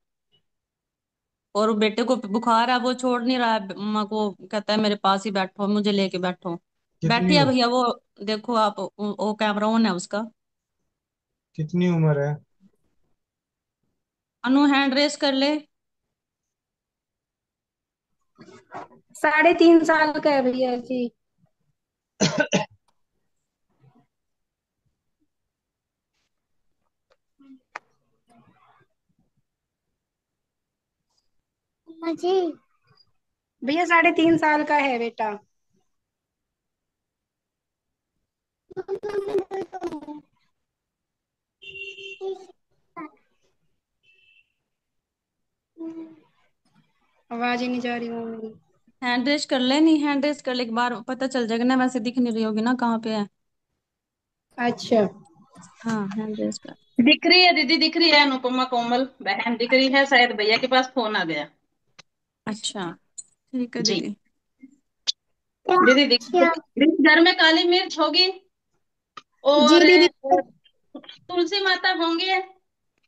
Speaker 8: और बेटे को बुखार है, वो छोड़ नहीं रहा है, अम्मा को कहता है मेरे पास ही बैठो, मुझे लेके बैठो। बैठी
Speaker 1: कितनी
Speaker 8: है भैया वो, देखो आप, वो कैमरा ऑन है उसका।
Speaker 1: कितनी उम्र है?
Speaker 8: अनु हैंड रेस कर ले।
Speaker 9: 3.5 साल का है भैया जी। अम्मा जी, भैया 3.5 साल का है बेटा। आवाज ही नहीं जा रही मम्मी।
Speaker 8: हैंड रेस कर ले, नहीं हैंड रेस कर ले, एक बार पता चल जाएगा ना, वैसे दिख नहीं रही होगी ना कहाँ पे है।
Speaker 9: अच्छा।
Speaker 8: हाँ हैंड रेस कर।
Speaker 5: दिख रही है दीदी, दिख रही है, अनुपमा कोमल बहन दिख रही है, शायद भैया के पास फोन आ गया।
Speaker 8: अच्छा ठीक है
Speaker 5: जी
Speaker 8: दीदी।
Speaker 5: दीदी दिख
Speaker 9: अच्छा।
Speaker 5: दीदी, घर में काली मिर्च होगी
Speaker 9: जी
Speaker 5: और
Speaker 9: दीदी।
Speaker 5: तुलसी माता होंगे।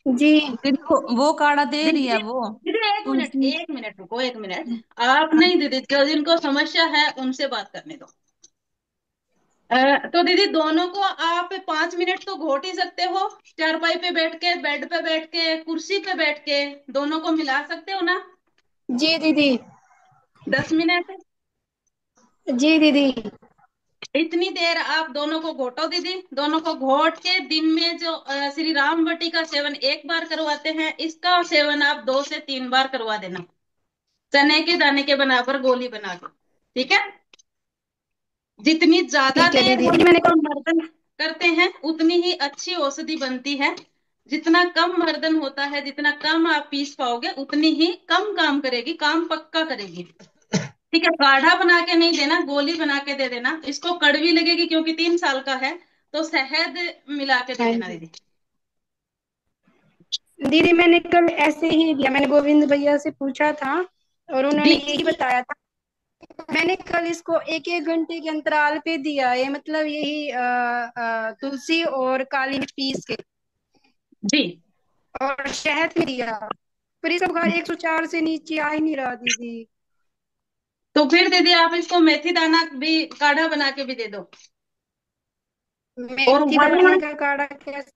Speaker 9: जी।
Speaker 8: दीदी वो काढ़ा दे रही है
Speaker 5: दीदी
Speaker 8: वो।
Speaker 5: दीदी एक मिनट,
Speaker 8: तुलसी।
Speaker 5: एक मिनट रुको, एक मिनट। आप नहीं दीदी, जो जिनको समस्या है उनसे बात करने दो। तो दीदी दोनों को आप 5 मिनट तो घोट ही सकते हो, चारपाई पे बैठ के, बेड पे बैठ के, कुर्सी पे बैठ के, दोनों को मिला सकते हो ना?
Speaker 9: जी दीदी।
Speaker 5: 10 मिनट।
Speaker 9: जी दीदी।
Speaker 5: इतनी देर आप दोनों को घोटो दीदी, दोनों को घोट के दिन में जो श्री राम बटी का सेवन एक बार करवाते हैं, इसका सेवन आप 2 से 3 बार करवा देना, चने के दाने के बराबर गोली बना के। ठीक है? जितनी ज्यादा
Speaker 9: ठीक है
Speaker 5: देर
Speaker 9: दीदी।
Speaker 5: हम
Speaker 9: दीदी मैंने
Speaker 5: इसको मर्दन करते हैं उतनी ही अच्छी औषधि बनती है। जितना कम मर्दन होता है, जितना कम आप पीस पाओगे, उतनी ही कम काम करेगी, काम पक्का करेगी। ठीक है? काढ़ा बना के नहीं देना, गोली बना के दे देना। इसको कड़वी लगेगी क्योंकि 3 साल का है, तो शहद मिला के दे
Speaker 9: हाँ
Speaker 5: देना
Speaker 9: जी।
Speaker 5: दीदी।
Speaker 9: दीदी मैंने कल ऐसे ही दिया, मैंने गोविंद भैया से पूछा था और उन्होंने
Speaker 5: जी
Speaker 9: यही बताया था। मैंने कल इसको 1-1 घंटे के अंतराल पे दिया है, मतलब यही तुलसी और काली मिर्च पीस के
Speaker 5: जी।
Speaker 9: और शहद में दिया, पर इसका बुखार 104 से नीचे आ ही नहीं रहा दीदी।
Speaker 5: तो फिर दीदी आप इसको मेथी दाना भी काढ़ा बना के भी दे दो। और
Speaker 9: मेथी दाने
Speaker 5: वरुण,
Speaker 9: का काढ़ा कैसे?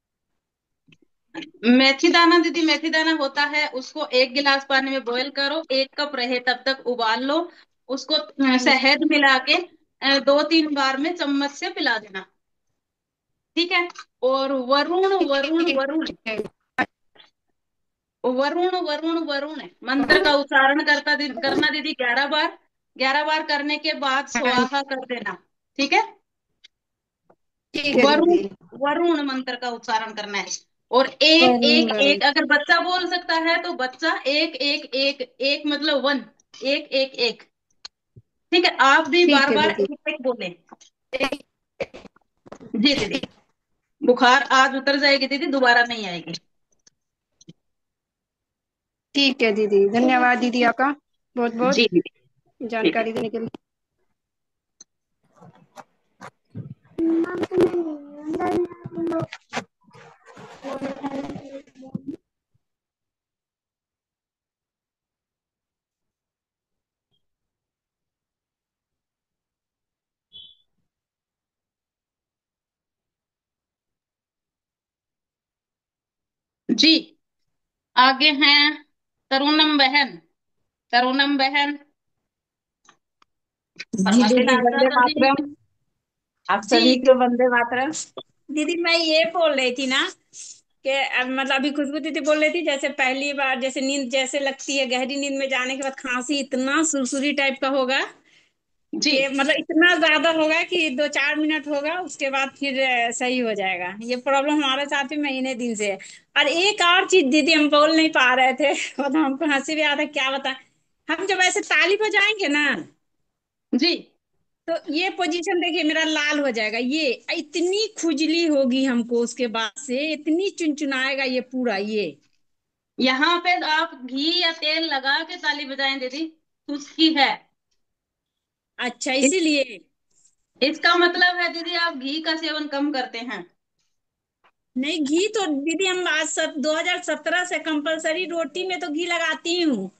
Speaker 5: मेथी दाना दीदी, मेथी दाना होता है, उसको 1 गिलास पानी में बॉईल करो, 1 कप रहे तब तक उबाल लो, उसको
Speaker 9: हाँ जी।
Speaker 5: शहद मिला के 2-3 बार में चम्मच से पिला देना। ठीक है? और वरुण वरुण वरुण,
Speaker 9: ठीक
Speaker 5: वरुण वरुण वरुण मंत्र का उच्चारण करना दीदी 11 बार। 11 बार करने के बाद
Speaker 9: है। हाँ
Speaker 5: स्वाहा कर देना। ठीक है?
Speaker 9: ठीक है
Speaker 5: वरुण,
Speaker 9: दीदी।
Speaker 5: वरुण मंत्र का उच्चारण करना है। और एक
Speaker 9: वरुण
Speaker 5: एक
Speaker 9: वरुण।
Speaker 5: एक, अगर बच्चा बोल सकता है तो बच्चा एक एक एक एक, मतलब 1, एक एक एक। ठीक है? आप भी
Speaker 9: ठीक
Speaker 5: बार
Speaker 9: है
Speaker 5: बार
Speaker 9: दीदी।
Speaker 5: एक एक बोलें। जी दीदी, बुखार आज उतर जाएगी दीदी, दोबारा नहीं आएगी।
Speaker 9: ठीक है दीदी, धन्यवाद दीदी आपका बहुत बहुत
Speaker 5: जी दीदी, ठीक है।
Speaker 9: जानकारी देने के लिए।
Speaker 5: जी, आगे हैं तरुणम बहन। तरुणम बहन,
Speaker 6: जी
Speaker 5: फरमाते
Speaker 6: दीदी,
Speaker 5: लाल
Speaker 6: वंदे
Speaker 5: चाचा जी।
Speaker 6: मातरम। आप
Speaker 5: जी
Speaker 6: सभी को वंदे मातरम। दीदी मैं ये बोल रही थी ना कि मतलब अभी खुशबू दीदी बोल रही थी, जैसे पहली बार जैसे नींद जैसे लगती है, गहरी नींद में जाने के बाद खांसी इतना सुरसुरी टाइप का होगा
Speaker 5: जी।
Speaker 6: कि मतलब इतना ज्यादा होगा कि 2-4 मिनट होगा, उसके बाद फिर सही हो जाएगा। ये प्रॉब्लम हमारे साथ भी महीने दिन से है। और एक और चीज दीदी हम बोल नहीं पा रहे थे मतलब हमको हंसी भी आ रहा है, क्या बता। हम जब ऐसे ताली बजाएंगे ना,
Speaker 5: जी,
Speaker 6: तो ये पोजीशन देखिए मेरा लाल हो जाएगा, ये इतनी खुजली होगी हमको, उसके बाद से इतनी चुनचुनाएगा ये पूरा ये।
Speaker 5: यहाँ पे आप घी या तेल लगा के ताली बजाएं दीदी, उसकी है।
Speaker 6: अच्छा,
Speaker 5: इस,
Speaker 6: इसीलिए।
Speaker 5: इसका मतलब है दीदी आप घी का सेवन कम करते हैं।
Speaker 6: नहीं, घी तो दीदी हम आज 2017 से कंपलसरी रोटी में तो घी लगाती हूँ।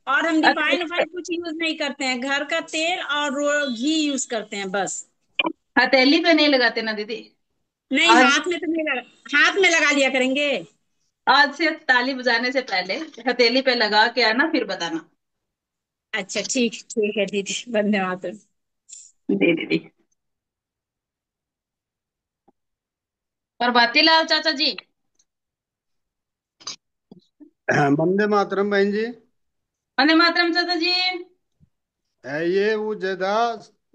Speaker 6: और हम रिफाइन
Speaker 5: अच्छा,
Speaker 6: उफाइन कुछ यूज नहीं करते हैं, घर का तेल और घी यूज करते हैं बस।
Speaker 5: हथेली पे नहीं लगाते ना दीदी?
Speaker 6: नहीं,
Speaker 5: आज
Speaker 6: हाथ में तो नहीं लगा, हाथ में लगा लिया करेंगे।
Speaker 5: आज से ताली बजाने से पहले हथेली पे लगा के आना, फिर बताना।
Speaker 6: अच्छा, ठीक ठीक है दीदी, धन्यवाद।
Speaker 5: जी दीदी। और बातीलाल चाचा जी।
Speaker 1: वंदे मातरम बहन जी।
Speaker 5: वंदे मातरम चाचा जी।
Speaker 1: ये वो जदा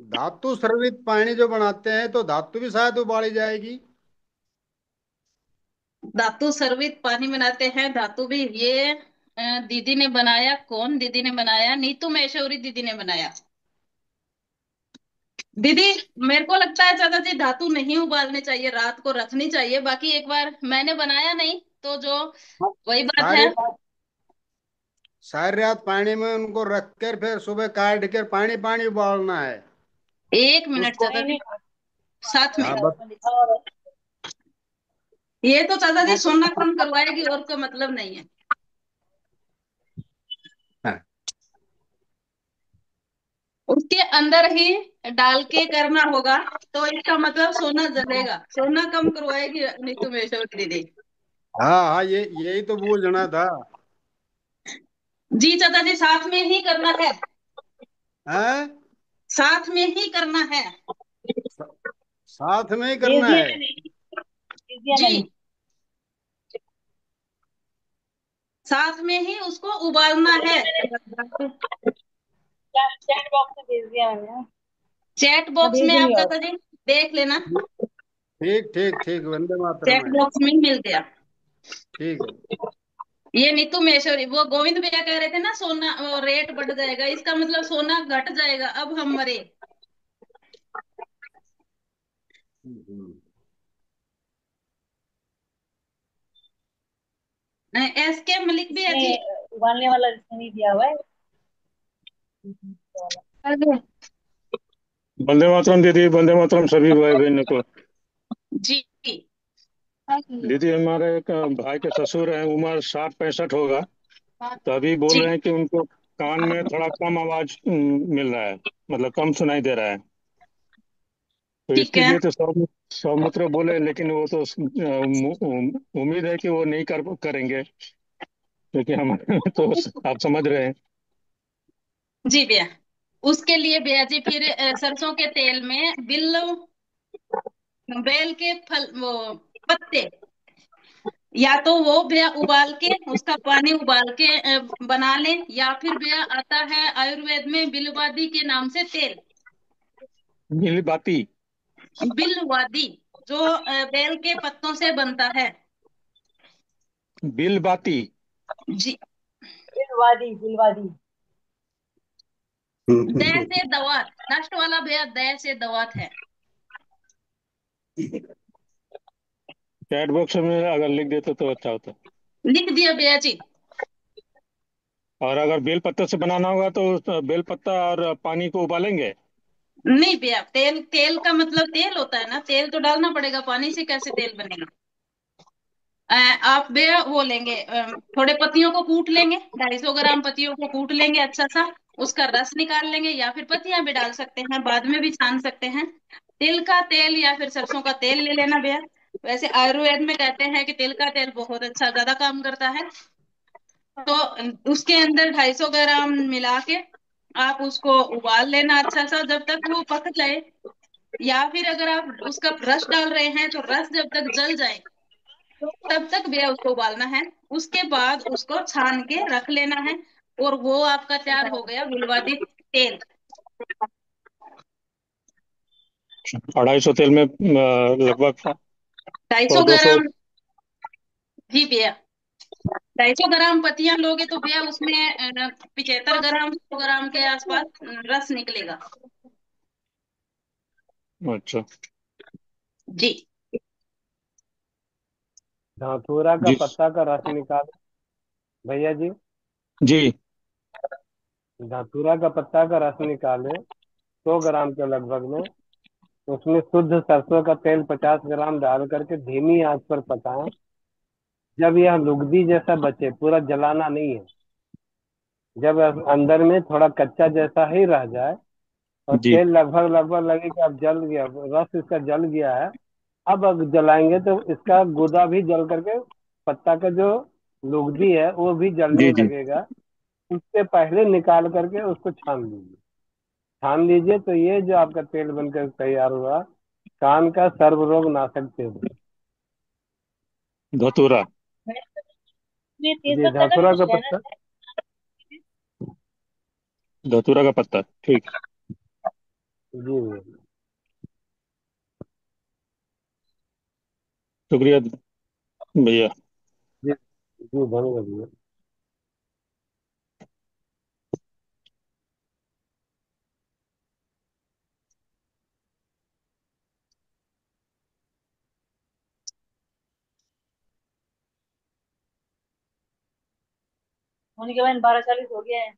Speaker 1: धातु स्रवित पानी जो बनाते हैं तो धातु भी शायद उबाली जाएगी।
Speaker 5: धातु सर्वित पानी बनाते हैं, धातु भी ये दीदी ने बनाया। कौन दीदी ने बनाया? नीतू महेश्वरी दीदी ने बनाया। दीदी, मेरे को लगता है चाचा जी धातु नहीं उबालने चाहिए, रात को रखनी चाहिए। बाकी एक बार मैंने बनाया नहीं तो जो वही बात है।
Speaker 1: सारी रात सारी रात पानी में उनको रख कर फिर सुबह काट कर पानी पानी उबालना है
Speaker 5: 1 मिनट
Speaker 1: उसको।
Speaker 5: चाचा जी, साथ में।
Speaker 1: हाँ
Speaker 5: ये तो चाचा जी सोना कम करवाएगी, और कोई मतलब नहीं है।
Speaker 1: हाँ।
Speaker 5: उसके अंदर ही डाल के करना होगा, तो इसका मतलब सोना जलेगा। सोना कम करवाएगी नीतू महेश्वरी दीदी।
Speaker 1: हाँ, ये यही तो बूझना था।
Speaker 5: जी चाचा जी, साथ में ही करना है।
Speaker 1: हैं?
Speaker 5: साथ में ही करना है।
Speaker 1: स- साथ में ही
Speaker 6: भेज
Speaker 1: करना
Speaker 6: दिया
Speaker 1: है।
Speaker 6: मैंने, भेज दिया
Speaker 5: जी,
Speaker 6: मैंने।
Speaker 5: साथ में ही उसको उबालना है।
Speaker 6: चैट बॉक्स में भेज दिया मैंने।
Speaker 5: चैट
Speaker 6: मैं
Speaker 5: बॉक्स
Speaker 6: भेज
Speaker 5: में आप
Speaker 6: रही हूँ।
Speaker 5: चाचा जी देख लेना।
Speaker 1: ठीक ठीक ठीक, वंदे मातरम
Speaker 5: चैट
Speaker 1: है।
Speaker 5: बॉक्स में ही मिल गया।
Speaker 1: ठीक है।
Speaker 5: ये नीतू महेश्वरी, वो गोविंद भैया कह रहे थे ना सोना रेट बढ़ जाएगा, इसका मतलब सोना घट जाएगा अब हम मरे।
Speaker 1: हम्म।
Speaker 5: एस के मलिक भी है जी।
Speaker 6: इसमें उबालने वाला इसमें नहीं दिया हुआ है।
Speaker 5: अरे,
Speaker 10: वंदे मातरम दीदी, वंदे मातरम सभी भाई बहनों को।
Speaker 5: जी।
Speaker 10: दीदी, हमारे एक भाई के ससुर हैं, उम्र 60-65 होगा। तो अभी बोल
Speaker 5: जी,
Speaker 10: रहे हैं कि उनको कान में थोड़ा कम आवाज मिल रहा है, मतलब कम सुनाई दे रहा है। तो
Speaker 5: ठीक
Speaker 10: इसके
Speaker 5: है।
Speaker 10: लिए तो सौमित्र बोले, लेकिन वो तो उम्मीद है कि वो नहीं करेंगे, क्योंकि हम तो आप समझ रहे हैं।
Speaker 5: जी भैया, उसके लिए भैया जी फिर सरसों के तेल में बेल के फल, वो पत्ते, या तो वो भैया उबाल के उसका पानी उबाल के बना लें, या फिर भैया आता है आयुर्वेद में बिलवादी के नाम से तेल।
Speaker 10: नीली बाती।
Speaker 5: बिलवादी, जो बेल के पत्तों से बनता है।
Speaker 10: बिल बाती।
Speaker 5: जी।
Speaker 6: दिलवादी दिलवादी।
Speaker 5: दय से दवात, लास्ट वाला भैया दय से दवात है।
Speaker 10: चैट बॉक्स में अगर लिख देते तो अच्छा होता।
Speaker 5: लिख दिया भैया जी।
Speaker 10: और अगर बेल पत्ते से बनाना होगा तो बेल पत्ता और पानी को उबालेंगे?
Speaker 5: नहीं भैया, तेल तेल का मतलब तेल होता है ना, तेल तो डालना पड़ेगा, पानी से कैसे तेल बनेगा। आप भैया वो लेंगे, थोड़े पत्तियों को कूट लेंगे, 250 ग्राम पत्तियों को कूट लेंगे अच्छा सा, उसका रस निकाल लेंगे, या फिर पत्तियां भी डाल सकते हैं, बाद में भी छान सकते हैं। तिल का तेल या फिर सरसों का तेल ले लेना भैया। वैसे आयुर्वेद में कहते हैं कि तिल का तेल बहुत अच्छा, ज्यादा काम करता है। तो उसके अंदर 250 ग्राम मिला के आप उसको उबाल लेना अच्छा सा, जब तक वो पक जाए। या फिर अगर आप उसका रस डाल रहे हैं तो रस जब तक जल जाए तब तक भैया उसको उबालना है। उसके बाद उसको छान के रख लेना है, और वो आपका तैयार हो गया विलवादी तेल।
Speaker 10: 250 तेल में लगभग
Speaker 5: ढाई
Speaker 10: सौ
Speaker 5: सौ
Speaker 10: दो सौ
Speaker 5: ग्राम जी भैया, 250 ग्राम पत्तियां लोगे तो भैया उसमें 75 ग्राम 100 ग्राम के आसपास रस निकलेगा।
Speaker 10: अच्छा
Speaker 5: जी।
Speaker 3: धतूरा का
Speaker 10: जी
Speaker 3: पत्ता का रस निकाल भैया जी।
Speaker 10: जी।
Speaker 3: धतूरा का पत्ता का रस निकाले 100 ग्राम के लगभग में, उसमें शुद्ध सरसों का तेल 50 ग्राम डाल करके धीमी आंच पर पकाएं। जब यह लुगदी जैसा बचे, पूरा जलाना नहीं है, जब अंदर में थोड़ा कच्चा जैसा ही रह जाए और
Speaker 10: जी
Speaker 3: तेल लगभग लगभग लगे कि अब जल गया, रस इसका जल गया है, अब अगर जलाएंगे तो इसका गुदा भी जल करके पत्ता का जो लुगदी है वो भी जलने
Speaker 10: जी जी।
Speaker 3: लगेगा। उससे पहले निकाल करके उसको छान लीजिए। छान लीजिए तो ये जो आपका तेल बनकर तैयार हुआ, कान का सर्व रोग नाशक तेल है।
Speaker 10: धतूरा।
Speaker 3: जी, धतूरा का पत्ता।
Speaker 10: धतूरा का पत्ता, ठीक।
Speaker 3: जी
Speaker 10: शुक्रिया भैया।
Speaker 3: जी जी, धन्यवाद भैया।
Speaker 11: होने के बाद 12:40 हो गया है।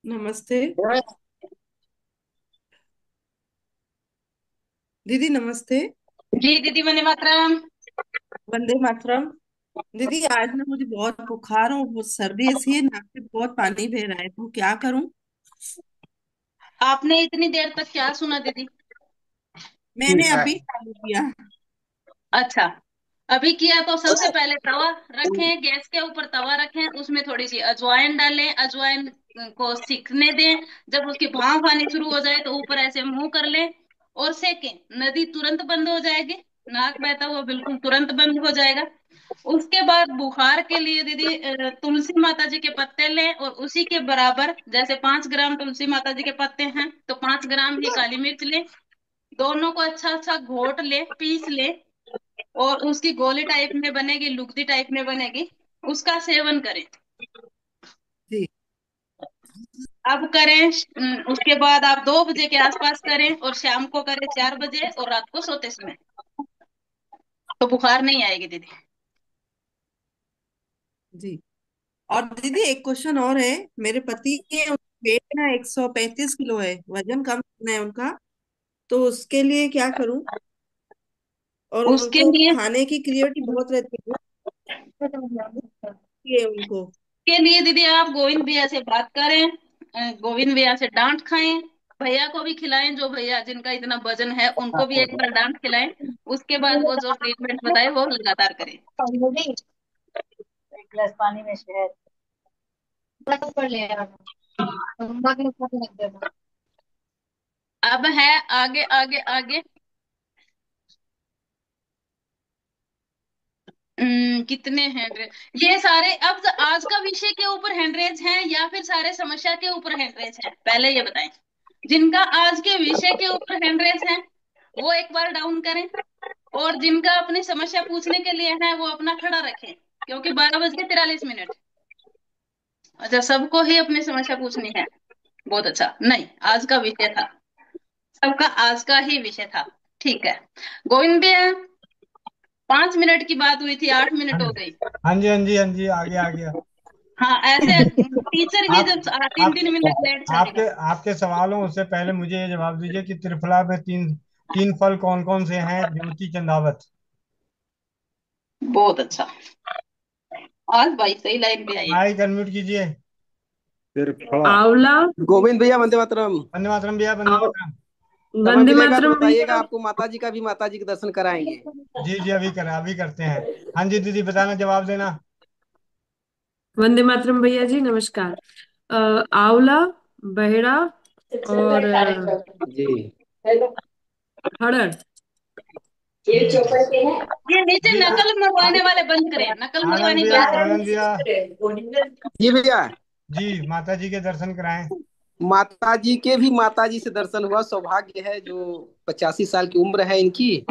Speaker 12: नमस्ते दीदी, नमस्ते।
Speaker 5: जी दीदी, वंदे मातरम।
Speaker 12: वंदे मातरम। दीदी, आज ना मुझे बहुत बुखार और बहुत सर्दी ऐसी है, नाक से बहुत पानी बह रहा है, तो क्या करूं?
Speaker 5: आपने इतनी देर तक क्या सुना दीदी?
Speaker 12: मैंने अभी चालू किया।
Speaker 5: अच्छा, अभी किया तो सबसे पहले तवा रखें, गैस के ऊपर तवा रखें, उसमें थोड़ी सी अजवाइन डालें, अजवाइन को सिकने दें। जब उसकी भाप आनी शुरू हो जाए तो ऊपर ऐसे मुंह कर लें और सेकें। नदी तुरंत बंद हो जाएगी, नाक बहता हुआ बिल्कुल तुरंत बंद हो जाएगा। उसके बाद बुखार के लिए दीदी तुलसी माता जी के पत्ते लें, और उसी के बराबर, जैसे 5 ग्राम तुलसी माता जी के पत्ते हैं तो 5 ग्राम ही काली मिर्च लें। दोनों को अच्छा अच्छा घोट ले, पीस ले, और उसकी गोली टाइप में बनेगी, लुगदी टाइप में बनेगी, उसका सेवन करें।
Speaker 12: जी।
Speaker 5: अब करें उसके बाद आप 2 बजे के आसपास करें, और शाम को करें 4 बजे, और रात को सोते समय, तो बुखार नहीं आएगी दीदी।
Speaker 12: जी। और दीदी, एक क्वेश्चन और है। मेरे पति के वेट ना 135 किलो है, वजन कम करना है उनका, तो उसके लिए क्या करूं? और
Speaker 5: उसके
Speaker 12: उनको
Speaker 5: लिए
Speaker 12: खाने की क्रिएटिव बहुत रहती है, ये उनको।
Speaker 5: दीदी आप गोविंद भैया से बात करें, गोविंद भैया से डांट खाएं, भैया को भी खिलाएं, जो भैया जिनका इतना वजन है उनको भी एक बार डांट खिलाएं। उसके बाद वो जो ट्रीटमेंट बताए वो लगातार करें।
Speaker 11: एक गिलास पानी में शहद कर ले यार, दिमाग में फूक लग देना।
Speaker 5: अब है आगे आगे आगे। कितने हैंड्रेज ये सारे? अब आज का विषय के ऊपर हैंड्रेज हैं या फिर सारे समस्या के ऊपर हैंड्रेज हैं, पहले ये बताएं। जिनका आज के विषय के ऊपर हैंड्रेज हैं वो एक बार डाउन करें, और जिनका अपनी समस्या पूछने के लिए है वो अपना खड़ा रखें, क्योंकि 12:43। अच्छा, सबको ही अपनी समस्या पूछनी है? बहुत अच्छा। नहीं, आज का विषय था, सबका आज का ही विषय था। ठीक है गोविंद भैया, 5 मिनट की बात हुई थी, 8 मिनट हो गई।
Speaker 1: हाँ जी हाँ जी हाँ जी, आ गया आ गया।
Speaker 5: हाँ ऐसे टीचर ही
Speaker 1: आप
Speaker 5: जब तीन
Speaker 1: आप
Speaker 5: 3 मिनट लेट चलेगा।
Speaker 1: आपके आपके सवालों उससे पहले मुझे ये जवाब दीजिए कि त्रिफला में तीन तीन फल कौन कौन से हैं, ज्योति चंदावत।
Speaker 5: बहुत अच्छा, आज भाई सही लाइन पे आई है।
Speaker 1: माइक अनम्यूट कीजिए।
Speaker 13: फिर फड़ा।
Speaker 14: आंवला।
Speaker 3: गोविंद भैया वंदे मातरम।
Speaker 1: वंदे मातरम भैया, वंदे
Speaker 14: आव-
Speaker 1: मातरम।
Speaker 3: समय
Speaker 14: वंदे
Speaker 3: मिलेगा तो
Speaker 14: मातरम
Speaker 3: बताइएगा,
Speaker 14: भैया।
Speaker 3: आपको माता जी का भी, माता जी के दर्शन कराएंगे।
Speaker 1: जी जी, अभी करते हैं। हाँ जी दीदी, बताना, जवाब देना।
Speaker 14: वंदे मातरम भैया जी, नमस्कार। आंवला, बहेड़ा और
Speaker 3: जी।
Speaker 14: हरड़।
Speaker 1: ठीक है
Speaker 5: ये नीचे
Speaker 1: जी।
Speaker 5: नकल मरवाने वाले बंद करें, नकल
Speaker 1: आनंद
Speaker 5: मरवानी
Speaker 1: भैया,
Speaker 5: बंद करें।
Speaker 1: आनंद भैया।
Speaker 3: जी भैया।
Speaker 1: जी, माता जी के दर्शन कराएं।
Speaker 3: माता जी के भी माता जी से दर्शन हुआ, सौभाग्य है जो 85 साल की उम्र है इनकी,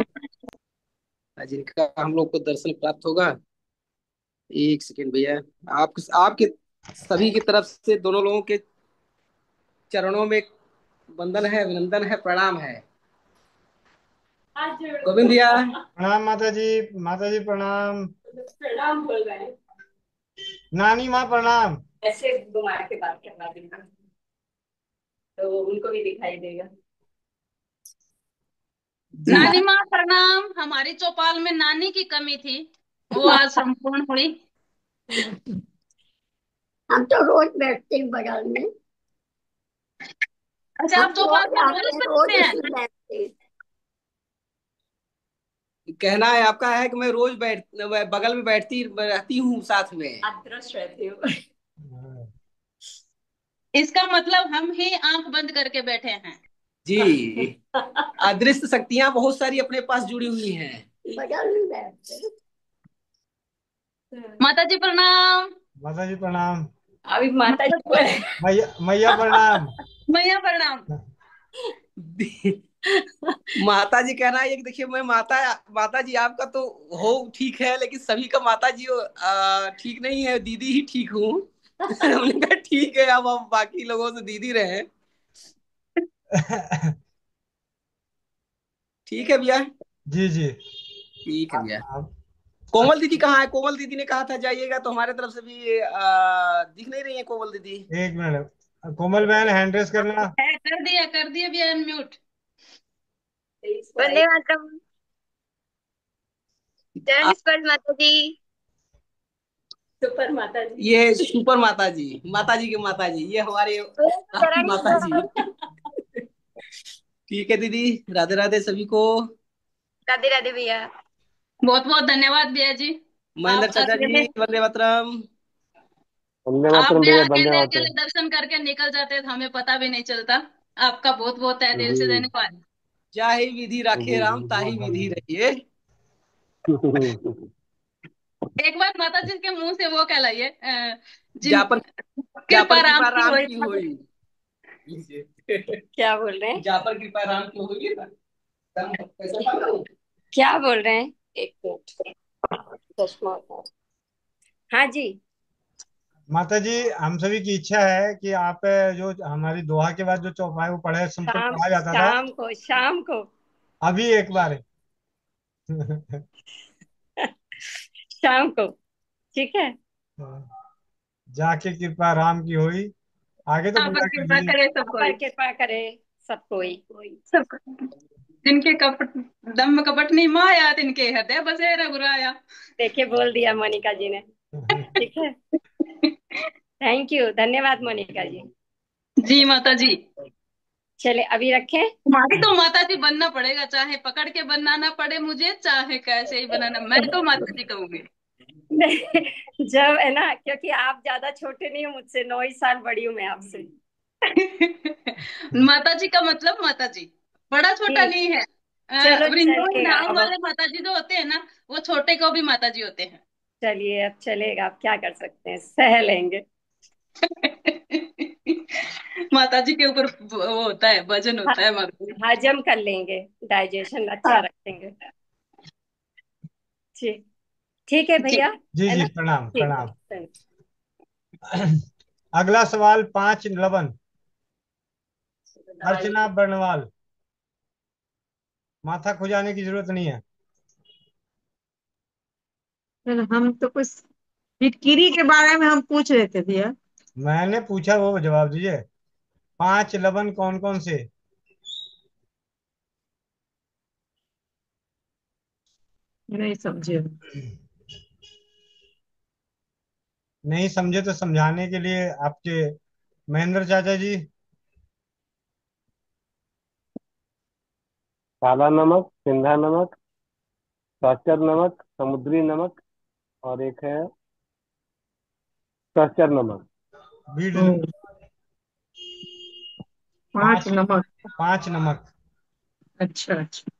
Speaker 3: जिनका हम लोग को दर्शन प्राप्त होगा। एक सेकेंड भैया। आप आपके सभी की तरफ से दोनों लोगों के चरणों में वंदन है, अभिनंदन है, प्रणाम है। गोविंद भैया।
Speaker 1: प्रणाम माता जी। माता जी प्रणाम।
Speaker 14: प्रणाम बोल रहे हैं।
Speaker 1: नानी माँ प्रणाम।
Speaker 14: ऐसे घुमा के बात करना दिन भर, तो उनको भी दिखाई देगा।
Speaker 3: जी।
Speaker 5: नानी माँ प्रणाम। हमारी चौपाल में नानी की कमी थी, वो आज संपूर्ण हुई।
Speaker 11: हम तो रोज बैठते हैं बगल में।
Speaker 5: अच्छा,
Speaker 11: हम
Speaker 5: आप चौपाल
Speaker 11: रोज
Speaker 5: में
Speaker 11: आते
Speaker 5: रोज
Speaker 11: हैं, रोज
Speaker 5: बैठते हैं?
Speaker 11: इसी बैठते हैं।
Speaker 3: कहना है आपका है कि मैं रोज बगल में बैठती रहती हूँ साथ में।
Speaker 14: आप दृश्य रहते हो।
Speaker 5: इसका मतलब हम ही आंख बंद करके बैठे हैं।
Speaker 3: जी। अदृश्य शक्तियां बहुत सारी अपने पास जुड़ी हुई हैं।
Speaker 11: बगल में बैठते हैं।
Speaker 5: माता जी प्रणाम।
Speaker 1: माता जी प्रणाम।
Speaker 14: अभी माता जी को
Speaker 1: मैया मैया प्रणाम।
Speaker 5: मैया प्रणाम।
Speaker 3: माता जी कहना है ये कि देखिए, मैं माता माता जी आपका तो हो ठीक है, लेकिन सभी का माता जी ठीक नहीं है, दीदी ही ठीक हूँ। हमने कहा ठीक है, अब हम बाकी लोगों से दीदी रहे। ठीक है भैया।
Speaker 1: जी जी।
Speaker 3: ठीक है भैया।
Speaker 1: आप
Speaker 3: कोमल दीदी कहाँ है? कोमल दीदी ने कहा था जाइएगा, तो हमारे तरफ से भी दिख नहीं रही है कोमल दीदी।
Speaker 1: एक मिनट, कोमल बहन हैंड रेस करना।
Speaker 5: है, कर दिया भी अनम्यूट।
Speaker 11: वंदे मातरम। चरण स्पर्श माता जी।
Speaker 14: सुपर माता जी।
Speaker 3: ये सुपर माता जी, माता जी के माता जी, ये हमारे आपकी
Speaker 11: चरण
Speaker 3: माता जी।
Speaker 11: स्पर्श।
Speaker 3: ठीक है दीदी। राधे राधे सभी को।
Speaker 11: राधे राधे भैया।
Speaker 5: बहुत बहुत धन्यवाद भैया जी।
Speaker 3: महेंद्र
Speaker 5: आप
Speaker 3: चाचा
Speaker 5: अकेले
Speaker 3: जी वंदे मातरम।
Speaker 10: वंदे
Speaker 5: आप
Speaker 10: मातरम
Speaker 5: भी
Speaker 10: भैया, वंदे
Speaker 5: अकेले
Speaker 10: मातरम।
Speaker 5: अकेले दर्शन करके निकल जाते तो हमें पता भी नहीं चलता। आपका बहुत बहुत तहे दिल से
Speaker 10: जी
Speaker 5: धन्यवाद।
Speaker 3: जाहि विधि राखे
Speaker 10: जी
Speaker 3: राम,
Speaker 10: जी,
Speaker 3: ताहि
Speaker 10: बहुत
Speaker 3: विधि
Speaker 10: धन्यवाद।
Speaker 3: रहिए।
Speaker 5: एक बार माता जी के मुंह से वो कहलाइए, जिन
Speaker 3: जा पर जा
Speaker 5: कृपा
Speaker 3: पर
Speaker 5: राम
Speaker 3: कृपा
Speaker 5: की
Speaker 3: राम
Speaker 5: होई।
Speaker 3: की हुई।
Speaker 11: क्या बोल रहे हैं?
Speaker 3: जा पर कृपा राम की हुई ना। कैसा था?
Speaker 11: क्या बोल रहे हैं? एक मिनट। चश्मा उतार। हाँ जी।
Speaker 1: माता जी, हम सभी की इच्छा है कि आप जो हमारी दोहा के बाद जो चौपाई वो पढ़े, सिंपल
Speaker 11: शाम
Speaker 1: पढ़ा जाता था,
Speaker 11: शाम को, शाम को।
Speaker 1: अभी एक बार।
Speaker 11: शाम को। ठीक है।
Speaker 1: जाके कृपा राम की हुई, आगे तो
Speaker 5: आप पर
Speaker 1: पूरा कर
Speaker 5: कृपा
Speaker 1: दीजिए।
Speaker 5: करे सब
Speaker 11: पर
Speaker 5: कोई।
Speaker 11: कृपा करे सब कोई।
Speaker 5: सब जिनके कपट दम कपट नहीं माया, तिनके हृदय बसे रघुराया।
Speaker 11: देखिए, बोल दिया मोनिका जी ने। ठीक है। थैंक यू, धन्यवाद मोनिका जी।
Speaker 5: जी माता जी।
Speaker 11: चले अभी रखें।
Speaker 5: तुम्हारी तो माता जी बनना पड़ेगा, चाहे पकड़ के बनाना पड़े मुझे, चाहे कैसे ही बनाना, मैं तो माता जी कहूंगी।
Speaker 11: जब है ना, क्योंकि आप ज्यादा छोटे नहीं हो मुझसे, 9 ही साल बड़ी हूँ मैं आपसे।
Speaker 5: माता जी का मतलब माता जी, बड़ा छोटा
Speaker 11: ठीक।
Speaker 5: नहीं है।
Speaker 11: चलो
Speaker 5: वृंदावन
Speaker 11: चलेगा
Speaker 5: धाम
Speaker 11: अब।
Speaker 5: वाले माता जी जो होते हैं ना, वो छोटे को भी माता जी होते हैं।
Speaker 11: चलिए अब चलेगा, अब क्या कर सकते हैं, सह लेंगे।
Speaker 5: माता जी के ऊपर वो होता है, वजन
Speaker 11: ह-
Speaker 5: होता है माता जी।
Speaker 11: हजम कर लेंगे, डाइजेशन अच्छा
Speaker 5: हाँ
Speaker 11: रखेंगे। ठीक। ठीक है
Speaker 5: जी।
Speaker 11: भैया।
Speaker 1: जी
Speaker 11: है
Speaker 1: जी,
Speaker 11: ना?
Speaker 1: प्रणाम
Speaker 11: ठीक है,
Speaker 1: प्रणाम।
Speaker 11: चलिए।
Speaker 1: अगला सवाल, 5 लवन, अर्चना बर्णवाल। माथा खुजाने की जरूरत नहीं है।
Speaker 9: हम तो कुछ
Speaker 12: फिटकिरी के बारे में हम पूछ रहे थे भैया।
Speaker 1: मैंने पूछा, वो जवाब दीजिए। 5 लवण कौन कौन से?
Speaker 12: नहीं समझे।
Speaker 1: नहीं समझे तो समझाने के लिए आपके महेंद्र चाचा जी।
Speaker 3: काला नमक, सिंधा नमक, सहचर नमक, समुद्री नमक, और एक है सहचर नमक।
Speaker 1: बीड।
Speaker 12: हम्म, 5
Speaker 1: 5।
Speaker 12: नमक।
Speaker 1: 5 नमक।
Speaker 12: अच्छा अच्छा।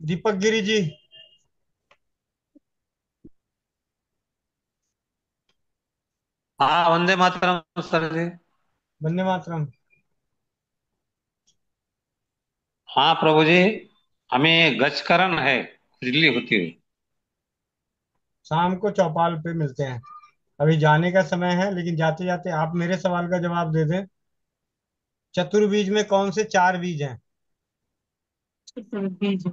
Speaker 1: दीपक गिरी जी।
Speaker 15: हाँ, वंदे मातरम सर जी।
Speaker 1: वंदे मातरम।
Speaker 15: हाँ प्रभु जी, हमें गजकरण है, खुजली होती हुई।
Speaker 1: शाम को चौपाल पे मिलते हैं। अभी जाने का समय है, लेकिन जाते जाते आप मेरे सवाल का जवाब दे दें। चतुर्बीज में कौन से 4 बीज हैं?
Speaker 12: बीज।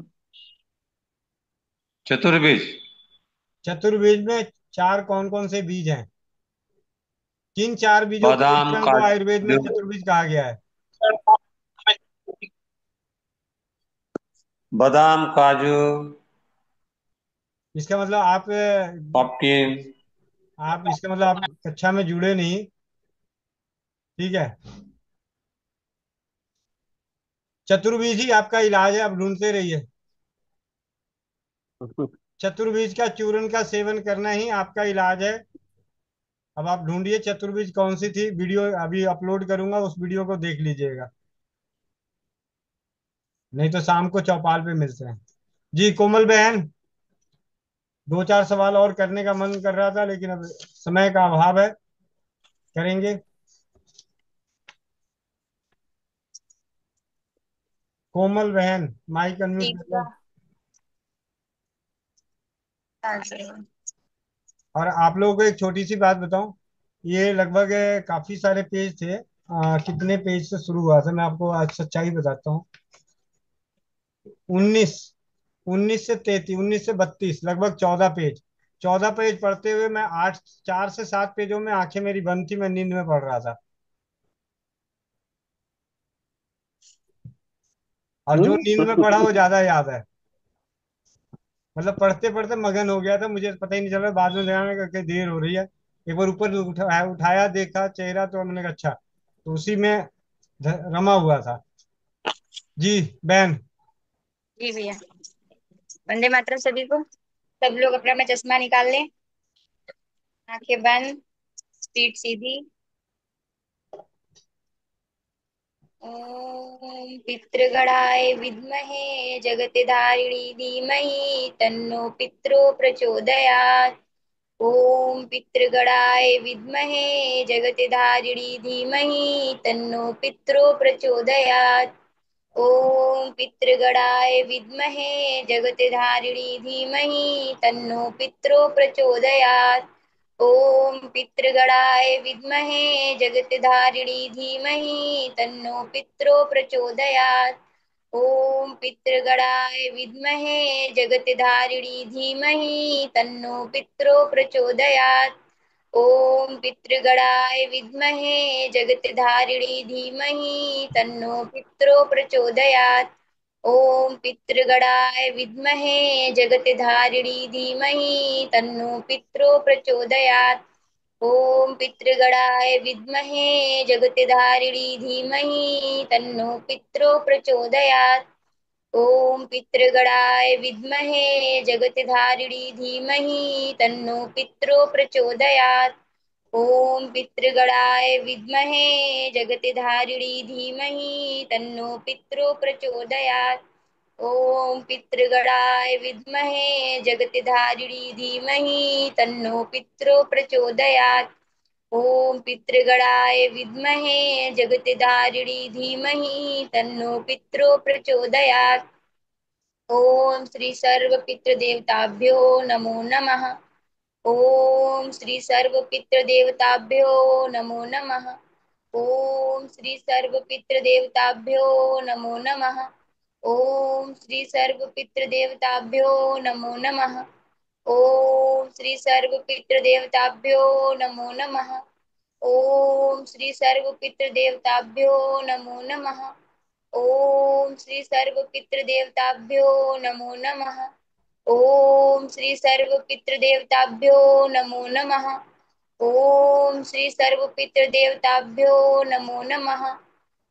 Speaker 15: चतुर्बीज।
Speaker 1: चतुर्बीज में 4 कौन कौन से बीज हैं? किन 4 बीजों के
Speaker 15: बादाम,
Speaker 1: मिश्रण को आयुर्वेद में
Speaker 15: काजू।
Speaker 1: चतुर्बीज कहा गया है?
Speaker 15: बादाम, काजू,
Speaker 1: इसका मतलब
Speaker 15: पम्पकिन।
Speaker 1: इसका मतलब आप कक्षा में जुड़े नहीं। ठीक है। चतुर्बीज ही आपका इलाज है, आप ढूंढते रहिए। चतुर्बीज का चूर्ण का सेवन करना ही आपका इलाज है। अब आप ढूंढिए चतुर्बीज कौन सी थी। वीडियो अभी अपलोड करूंगा, उस वीडियो को देख लीजिएगा। नहीं तो शाम को चौपाल पे मिलते हैं। जी कोमल बहन, 2 4 सवाल और करने का मन कर रहा था, लेकिन अब समय का अभाव है। करेंगे। कोमल बहन, माइक अनम्यूट
Speaker 16: ठीक
Speaker 1: कर
Speaker 16: है।
Speaker 1: लो।
Speaker 16: हाँ जी।
Speaker 1: और आप लोगों को एक छोटी सी बात बताऊं। ये लगभग काफी सारे पेज थे। कितने पेज से शुरू हुआ था, मैं आपको आज सच्चाई बताता हूँ। 19। 19 से 32 लगभग 14 पेज। 14 पेज पढ़ते हुए मैं 4 से 7 पेजों में आंखें मेरी बंद थी, मैं नींद में पढ़ रहा था। और जो नींद में पढ़ा वो ज्यादा याद है। मतलब पढ़ते पढ़ते मगन हो गया था, मुझे पता ही नहीं चला। बाद में ध्यान में कि देर हो रही है। एक बार ऊपर उठाया देखा चेहरा, तो मैंने कहा अच्छा, तो उसी में रमा हुआ था। जी बहन।
Speaker 16: जी भैया। वंदे मातरम सभी को। सब लोग अपना अपना चश्मा निकाल लें। आंखें बंद। पीठ सीधी। ओम पितृगणाय विद्महे जगतधारिणी धीमहि तन्नो पितरो प्रचोदयात्। ओम पितृगणाय विद्महे जगतधारिणी धीमहि तन्नो पितरो प्रचोदयात्। ओम पितृगणाय विद्महे जगतधारिणी धीमहि तन्नो पितरो प्रचोदयात्। ओम पितृगणाय विद्महे जगतधारिणी धीमहि तन्नो पितरो प्रचोदयात्। ओम पितृगणाय विद्महे जगतधारिणी धीमहि तन्नो पितरो प्रचोदयात्। ओम पितृगणाय विद्महे जगतधारिणी धीमहि तन्नो पितरो प्रचोदयात्। ओम पितृगणाय विद्महे जगतधारिणी धीमहि तन्नो पितरो प्रचोदयात्। ओम पितृगणाय विद्महे जगतधारिणी धीमहि तन्नो पितरो प्रचोदयात्। ओम पितृगणाय विद्महे जगतधारिणी धीमहि तन्नो पितरो प्रचोदयात्। ओम पितृगणाय विद्महे जगतधारिणी धीमहि तन्नो पितरो प्रचोदयात्। ओम पितृगणाय विद्महे जगतधारिणी धीमहि तन्नो पितरो प्रचोदयात्। ओम पितृगणाय विद्महे जगतधारिणी धीमहि तन्नो पितरो प्रचोदयात्। ओम श्री सर्व पितृ देवताभ्यो नमो नमः। ओम श्री सर्व पितृ देवताभ्यो नमो नमः। ओम श्री सर्व पितृ देवताभ्यो नमो नमः। ओम श्री सर्व पितृ देवताभ्यो नमो नमः। ओम श्री सर्व पितृ देवताभ्यो नमो नमः। ओम श्री सर्व पितृ देवताभ्यो नमो नमः। ओम श्री सर्व पितृ देवताभ्यो नमो नमः। ओम श्री सर्व पितृ देवताभ्यो नमो नमः। ओम श्री सर्व पितृ देवताभ्यो नमो नमः।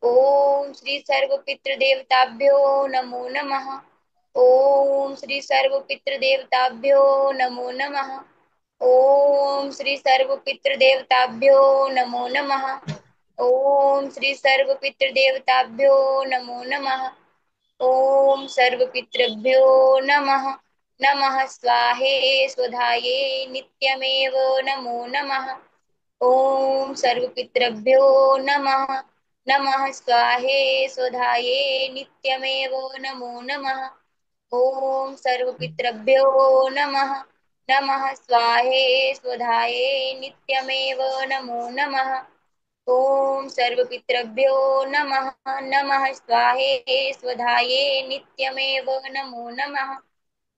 Speaker 16: ओम श्री सर्व पितृ देवताभ्यो नमो नमः। ओम श्री सर्व पितृ देवताभ्यो नमो नमः। ओम श्री सर्व पितृ देवताभ्यो नमो नमः। ओम श्री सर्व पितृ देवताभ्यो नमो नमः। ओम सर्वपितृभ्यो नमः। नमः स्वाहे स्वधाये नित्यमेव नमो नमः। ओम सर्वपितृभ्यो नमः। नमः स्वाहे स्वधाये नित्यमेव नमो नमः। ओम सर्वपितृभ्यो नमः। नमः स्वाहे स्वधाये नित्यमेव नमो नमः। ओम सर्वपितृभ्यो नमः। नमः स्वाहे स्वधाये नित्यमेव नमो नमः।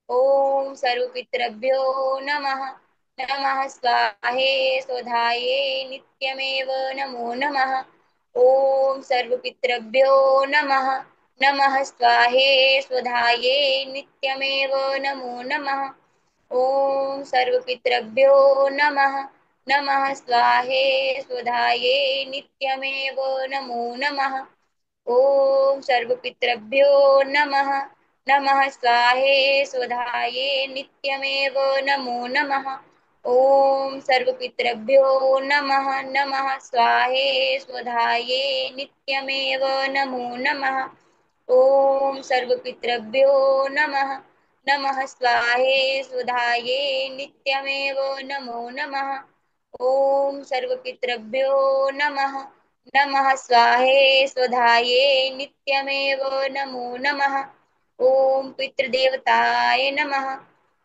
Speaker 16: ओम सर्वपितृभ्यो नमः। नमः स्वाहे स्वधाये नित्यमेव नमो नमः। ओम सर्वपितृभ्यो नमः। नमः स्वाहे स्वधाये नित्यमेव नमो नमः। ओम सर्वपितृभ्यो नमः। नमः स्वाहे स्वधाये नित्यमेव नमो नमः। ओम सर्वपितृभ्यो नमः। नमः स्वाहे स्वधाये नित्यमेव नमो नमः। ओम सर्वपितृभ्यो नमः। नमः स्वाहे स्वधाये नित्यमेव नमो नमः। ओम सर्वपितृभ्यो नमः। नमः स्वाहे स्वधाये नित्यमेव नमो नमः। ओम सर्वपितृभ्यो नमः। नमः स्वाहे स्वधाये नित्यमेव नमो नमः। ओम पितृदेवताय नमः।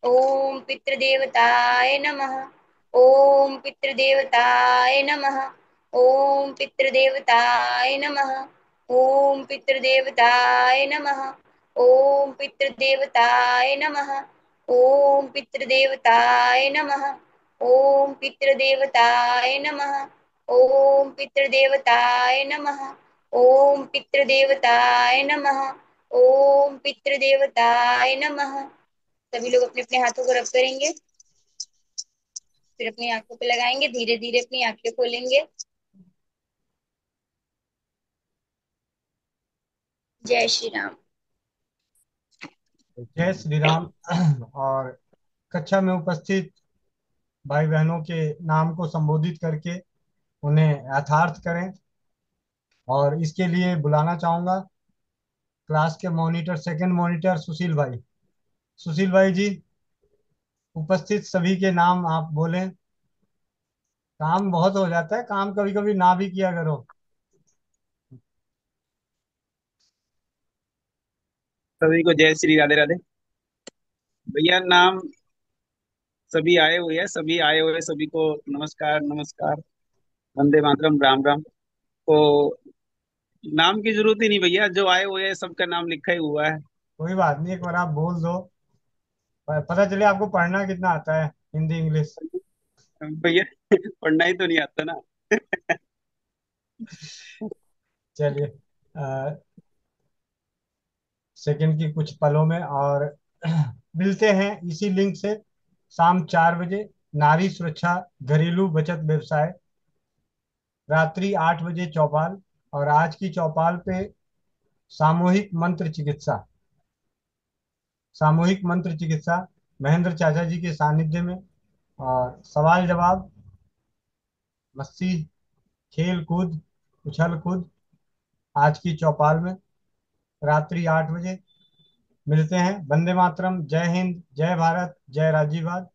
Speaker 16: ओम पितृदेवताय नमः। ओम पितृदेवताय नमः। ओम पितृदेवताय नमः। ओम पितृदेवताय नमः। ओम पितृदेवताय नमः। ओम पितृदेवताय नमः। ओम पितृदेवताय नमः। ओम पितृदेवताय नमः। ओम पितृदेवताय नमः। ओम पितृदेवताय नमः। सभी लोग अपने अपने हाथों को रब करेंगे, फिर अपनी आंखों पे लगाएंगे, धीरे धीरे अपनी आंखें खोलेंगे। जय श्री राम।
Speaker 1: जय श्री राम। और कक्षा में उपस्थित भाई बहनों के नाम को संबोधित करके उन्हें यथार्थ करें। और इसके लिए बुलाना चाहूंगा क्लास के मॉनिटर, सेकंड मॉनिटर सुशील भाई। सुशील भाई जी, उपस्थित सभी के नाम आप बोलें। काम बहुत हो जाता है, काम कभी कभी ना भी किया करो।
Speaker 17: सभी को जय श्री राधे राधे। भैया नाम सभी आए हुए हैं, सभी आए हुए सभी को नमस्कार नमस्कार, वंदे मातरम, राम राम। तो नाम की जरूरत ही नहीं भैया, जो आए हुए हैं सबका नाम लिखा ही हुआ है।
Speaker 1: कोई बात नहीं, एक बार आप बोल दो, पता चले आपको पढ़ना कितना आता है, हिंदी इंग्लिश।
Speaker 17: भैया पढ़ना ही तो नहीं आता ना।
Speaker 1: चलिए, सेकंड की कुछ पलों में और मिलते हैं इसी लिंक से शाम 4 बजे। नारी सुरक्षा घरेलू बचत व्यवसाय, रात्रि 8 बजे चौपाल। और आज की चौपाल पे सामूहिक मंत्र चिकित्सा, सामूहिक मंत्र चिकित्सा महेंद्र चाचा जी के सानिध्य में। और सवाल जवाब, मस्ती, खेल कूद, उछल कूद आज की चौपाल में रात्रि 8 बजे। मिलते हैं। वंदे मातरम, जय हिंद, जय भारत, जय राजीवाद।